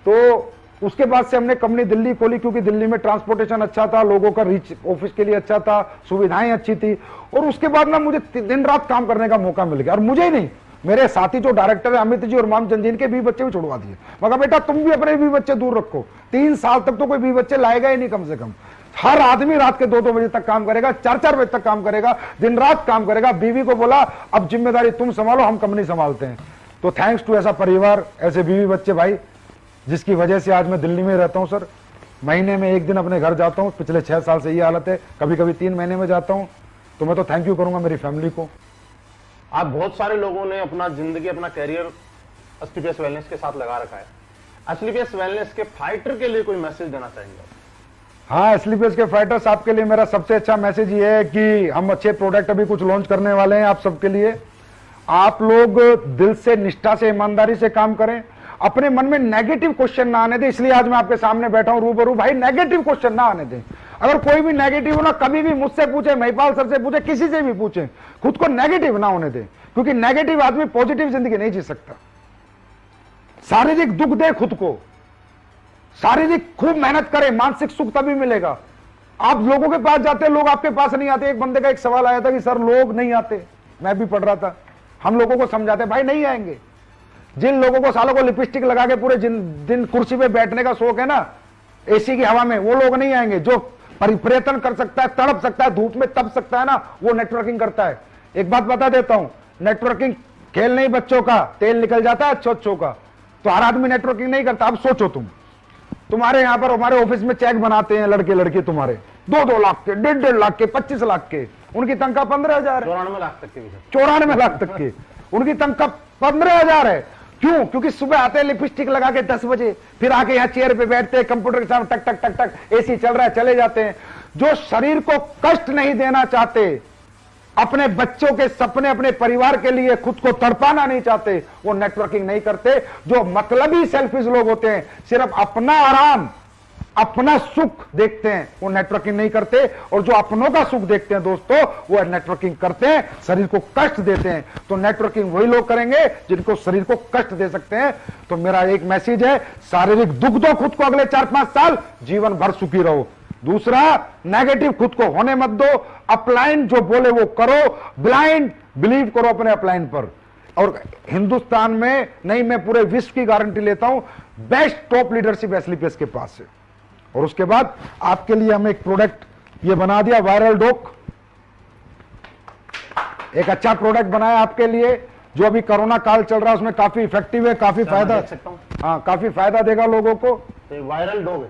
तो उसके बाद से हमने कंपनी दिल्ली खोली, क्योंकि दिल्ली में ट्रांसपोर्टेशन अच्छा था, लोगों का रीच ऑफिस के लिए अच्छा था, सुविधाएं अच्छी थी। और उसके बाद ना मुझे दिन रात काम करने का मौका मिल गया। और मुझे ही नहीं, मेरे साथी जो डायरेक्टर है अमित जी और मामचंद जी, इनके 20 बच्चे भी छुड़वा दिए। मगर बेटा तुम भी अपने 20 बच्चे दूर रखो, 3 साल तक तो कोई 20 बच्चे लाएगा ही नहीं कम से कम। हर आदमी रात के 2-2 बजे तक काम करेगा, 4-4 बजे तक काम करेगा, दिन रात काम करेगा। बीवी को बोला अब जिम्मेदारी तुम संभालो, हम कंपनी संभालते हैं। तो थैंक्स टू ऐसा परिवार, ऐसे बीवी बच्चे भाई, जिसकी वजह से आज मैं दिल्ली में रहता हूं सर। महीने में 1 दिन अपने घर जाता हूं, पिछले 6 साल से ये हालत है, कभी कभी 3 महीने में जाता हूं। तो मैं तो थैंक यू करूंगा मेरी फैमिली को। आप बहुत सारे लोगों ने अपना जिंदगी, अपना कैरियर एसलीपीएस वेलनेस के साथ लगा रखा है। एसलीपीएस वेलनेस के फाइटर के लिए कोई मैसेज देना चाहेंगे? हाँ, एसलीपीएस के फाइटर्स आपके लिए मेरा सबसे अच्छा मैसेज ये है कि हम अच्छे प्रोडक्ट अभी कुछ लॉन्च करने वाले हैं आप सबके लिए। आप लोग दिल से, निष्ठा से, ईमानदारी से काम करें, अपने मन में नेगेटिव क्वेश्चन ना आने दें। इसलिए आज मैं आपके सामने बैठा हूं रूबरू, भाई नेगेटिव क्वेश्चन ना आने दें। अगर कोई भी नेगेटिव हो ना, कभी भी मुझसे पूछे, महिपाल सर से पूछे, किसी से भी पूछे, खुद को नेगेटिव ना होने दें। क्योंकि नेगेटिव आदमी पॉजिटिव जिंदगी नहीं जी सकता। शारीरिक दुख दे खुद को, शारीरिक खूब मेहनत करें, मानसिक सुख तभी मिलेगा। आप लोगों के पास जाते, लोग आपके पास नहीं आते। एक बंदे का एक सवाल आया था कि सर लोग नहीं आते, मैं भी पढ़ रहा था, हम लोगों को समझाते भाई नहीं आएंगे। जिन लोगों को सालों को लिपस्टिक लगा के पूरे दिन कुर्सी पे बैठने का शौक है ना, एसी की हवा में, वो लोग नहीं आएंगे। जो परिप्रयत्न कर सकता है, तड़प सकता है, धूप में तप सकता है ना, वो नेटवर्किंग करता है। एक बात बता देता हूं, नेटवर्किंग खेल नहीं बच्चों का, तेल निकल जाता है अच्छों का। तो हर आदमी नेटवर्किंग नहीं करता। अब सोचो तुम्हारे यहां पर हमारे ऑफिस में चेक बनाते हैं लड़के लड़की तुम्हारे 2-2 लाख के, 1.5 लाख के, 25 लाख के, उनकी तनख्वाह 15,000 है। 94 लाख तक के भी सर। 94 लाख तक की उनकी तनख्वाह 15,000 है। क्यों? क्योंकि सुबह आते हैं लिपस्टिक लगा के 10 बजे, फिर आके यहाँ चेयर पे बैठते हैं, कंप्यूटर के सामने टक टक टक टक, एसी चल रहा है, चले जाते हैं। जो शरीर को कष्ट नहीं देना चाहते, अपने बच्चों के सपने, अपने परिवार के लिए खुद को तड़पाना नहीं चाहते, वो नेटवर्किंग नहीं करते। जो मतलबी सेल्फिश लोग होते हैं, सिर्फ अपना आराम, अपना सुख देखते हैं, वो नेटवर्किंग नहीं करते। और जो अपनों का सुख देखते हैं दोस्तों, वो नेटवर्किंग करते हैं, शरीर को कष्ट देते हैं। तो नेटवर्किंग वही लोग करेंगे जिनको शरीर को कष्ट दे सकते हैं। तो मेरा एक मैसेज है, शारीरिक दुख दो खुद को अगले 4-5 साल, जीवन भर सुखी रहो। दूसरा, नेगेटिव खुद को होने मत दो। अपलाइन जो बोले वो करो, ब्लाइंड बिलीव करो अपने अपलाइन पर। और हिंदुस्तान में नहीं, मैं पूरे विश्व की गारंटी लेता हूं, बेस्ट टॉप लीडरशिप एसलीपीएस के पास है। और उसके बाद आपके लिए हम एक प्रोडक्ट ये बना दिया, वायरल डोक, एक अच्छा प्रोडक्ट बनाया आपके लिए, जो अभी कोरोना काल चल रहा है उसमें काफी इफेक्टिव है, काफी फायदा, हाँ काफी फायदा देगा लोगों को। वायरल डोग है,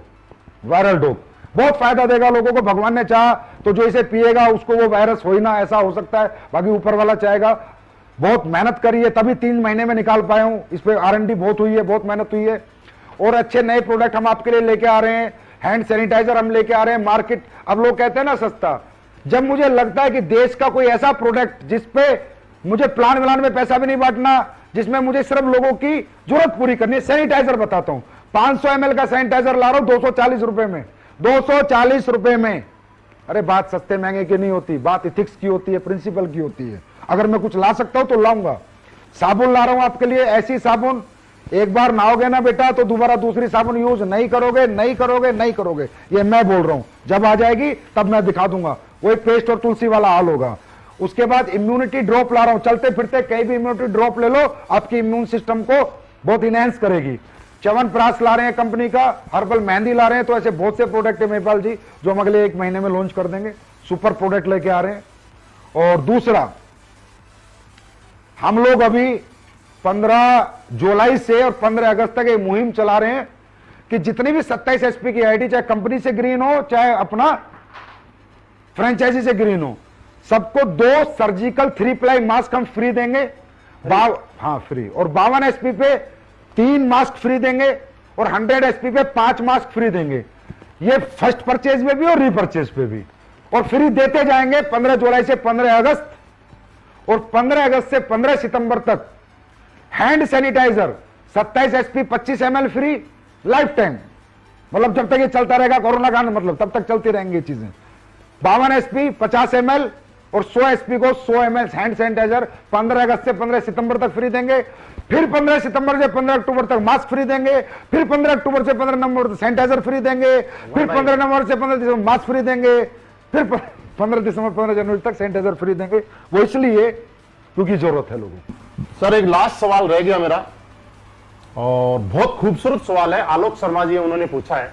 वायरल डोक बहुत फायदा देगा लोगों को। भगवान ने चाहा तो जो इसे पिएगा उसको वो वायरस हो ही ना, ऐसा हो सकता है, बाकी ऊपर वाला चाहेगा। बहुत मेहनत करी है, तभी 3 महीने में निकाल पाया हूं। इस पे R&D बहुत हुई है, बहुत मेहनत हुई है। और अच्छे नए प्रोडक्ट हम आपके लिए लेके आ रहे हैं। हैंड सैनिटाइजर हम लेके आ रहे हैं। मार्केट, अब लोग कहते हैं ना सस्ता, जब मुझे लगता है कि देश का कोई ऐसा प्रोडक्ट जिसपे मुझे प्लान व्लान में पैसा भी नहीं बांटना, जिसमें मुझे सिर्फ लोगों की जरूरत पूरी करनी है। सैनिटाइजर बताता हूं, 500 ml का सैनिटाइजर ला रहा हूं 240 रुपए में, 240 रुपए में। अरे बात सस्ते महंगे की नहीं होती, बात इथिक्स की होती है, प्रिंसिपल की होती है। अगर मैं कुछ ला सकता हूं तो लाऊंगा। साबुन ला रहा हूं आपके लिए, ऐसी साबुन, एक बार नहाओगे ना बेटा तो दोबारा दूसरी साबुन यूज नहीं करोगे, नहीं करोगे, नहीं करोगे। ये मैं बोल रहा हूं, जब आ जाएगी तब मैं दिखा दूंगा। वो एक पेस्ट और तुलसी वाला हाल होगा। उसके बाद इम्यूनिटी ड्रॉप ला रहा हूं, चलते फिरते कहीं भी इम्यूनिटी ड्रॉप ले लो, आपकी इम्यून सिस्टम को बहुत इनहेंस करेगी। च्यवनप्राश ला रहे हैं कंपनी का, हर्बल मेहंदी ला रहे हैं। तो ऐसे बहुत से प्रोडक्ट है महिपाल जी जो हम अगले 1 महीने में लॉन्च कर देंगे। सुपर प्रोडक्ट लेके आ रहे हैं। और दूसरा, हम लोग अभी 15 जुलाई से और 15 अगस्त तक एक मुहिम चला रहे हैं कि जितनी भी 27 एसपी की आईडी, चाहे कंपनी से ग्रीन हो चाहे अपना फ्रेंचाइजी से ग्रीन हो, सबको 2 सर्जिकल 3 प्लाई मास्क हम फ्री देंगे। हाँ फ्री। और 52 एसपी पे 3 मास्क फ्री देंगे और 100 एसपी पे 5 मास्क फ्री देंगे। ये फर्स्ट परचेज में भी और रीपरचेज पे भी। और फ्री देते जाएंगे 15 जुलाई से 15 अगस्त और 15 अगस्त से 15 सितंबर तक। Hand sanitiser 27 SP 25 ml free lifetime, मतलब जब तक ये चलता रहेगा कोरोना काल, मतलब तब तक चलती रहेंगी चीजें। 52 एसपी 50 ml और 100 एसपी को 100 ml हैंड सैनिटाइजर 15 अगस्त से 15 सितंबर तक फ्री देंगे। फिर 15 सितंबर से 15 अक्टूबर तक मास्क फ्री देंगे। फिर 15 अक्टूबर से 15 नवंबर तक सैनिटाइजर फ्री देंगे। फिर 15 नवंबर से 15 दिसंबर मास्क फ्री देंगे। फिर 15 दिसंबर 15 जनवरी तक सैनिटाइजर फ्री देंगे। वो इसलिए क्योंकि जरूरत है लोगों को। सर एक लास्ट सवाल रह गया मेरा, और बहुत खूबसूरत सवाल है। आलोक शर्मा जी उन्होंने पूछा है,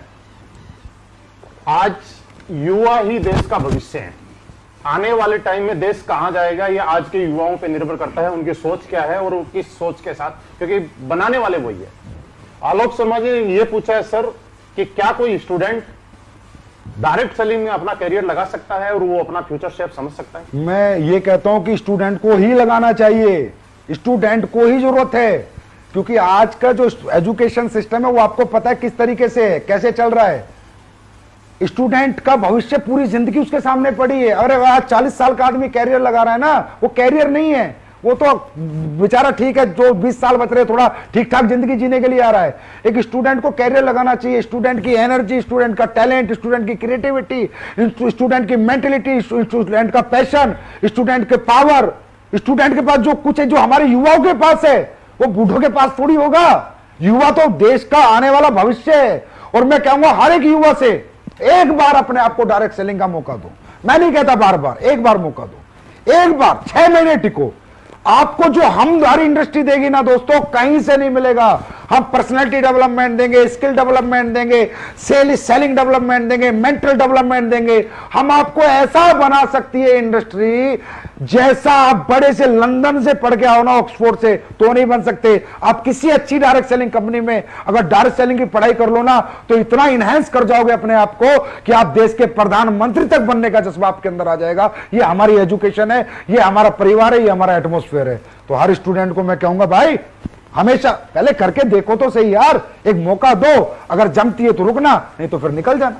आज युवा ही देश का भविष्य है, आने वाले टाइम में देश कहां जाएगा ये आज के युवाओं पे निर्भर करता है, उनकी सोच क्या है और उनकी सोच के साथ, क्योंकि बनाने वाले वही है। आलोक शर्मा जी ने ये पूछा है सर कि क्या कोई स्टूडेंट डायरेक्ट सेलिंग में अपना करियर लगा सकता है और वो अपना फ्यूचर शेप समझ सकता है? मैं ये कहता हूं कि स्टूडेंट को ही लगाना चाहिए, स्टूडेंट को ही जरूरत है। क्योंकि आज का जो एजुकेशन सिस्टम है वो आपको पता है किस तरीके से है, कैसे चल रहा है। स्टूडेंट का भविष्य पूरी जिंदगी उसके सामने पड़ी है। अरे आज 40 साल का आदमी कैरियर लगा रहा है ना, वो कैरियर नहीं है, वो तो बेचारा ठीक है, जो 20 साल बच रहे थोड़ा ठीक ठाक जिंदगी जीने के लिए आ रहा है। एक स्टूडेंट को कैरियर लगाना चाहिए। स्टूडेंट की एनर्जी, स्टूडेंट का टैलेंट, स्टूडेंट की क्रिएटिविटी, स्टूडेंट की मेंटलिटी, स्टूडेंट का पैशन, स्टूडेंट के पावर, स्टूडेंट के पास जो कुछ है, जो हमारे युवाओं के पास है, वो बूढ़ों के पास थोड़ी होगा। युवा तो देश का आने वाला भविष्य है। और मैं कहूंगा हर एक युवा से एक बार अपने आप को डायरेक्ट सेलिंग का मौका दो। मैं नहीं कहता बार बार, एक बार मौका दो, एक बार 6 महीने टिको। आपको जो हमारी इंडस्ट्री देगी ना दोस्तों, कहीं से नहीं मिलेगा। हम पर्सनैलिटी डेवलपमेंट देंगे, स्किल डेवलपमेंट देंगे, सेलिंग डेवलपमेंट देंगे, मेंटल डेवलपमेंट देंगे। हम आपको ऐसा बना सकती है इंडस्ट्री जैसा आप बड़े से लंदन से पढ़ के आओ ना, ऑक्सफोर्ड से, तो नहीं बन सकते। आप किसी अच्छी डायरेक्ट सेलिंग कंपनी में अगर डायरेक्ट सेलिंग की पढ़ाई कर लो ना, तो इतना इनहेंस कर जाओगे अपने आप को कि आप देश के प्रधानमंत्री तक बनने का जज्बा आपके अंदर आ जाएगा। ये हमारी एजुकेशन है, ये हमारा परिवार है, ये हमारा एटमोस्फेयर है। तो हर स्टूडेंट को मैं कहूंगा, भाई हमेशा पहले करके देखो तो सही यार, एक मौका दो, अगर जमती है तो रुकना, नहीं तो फिर निकल जाना।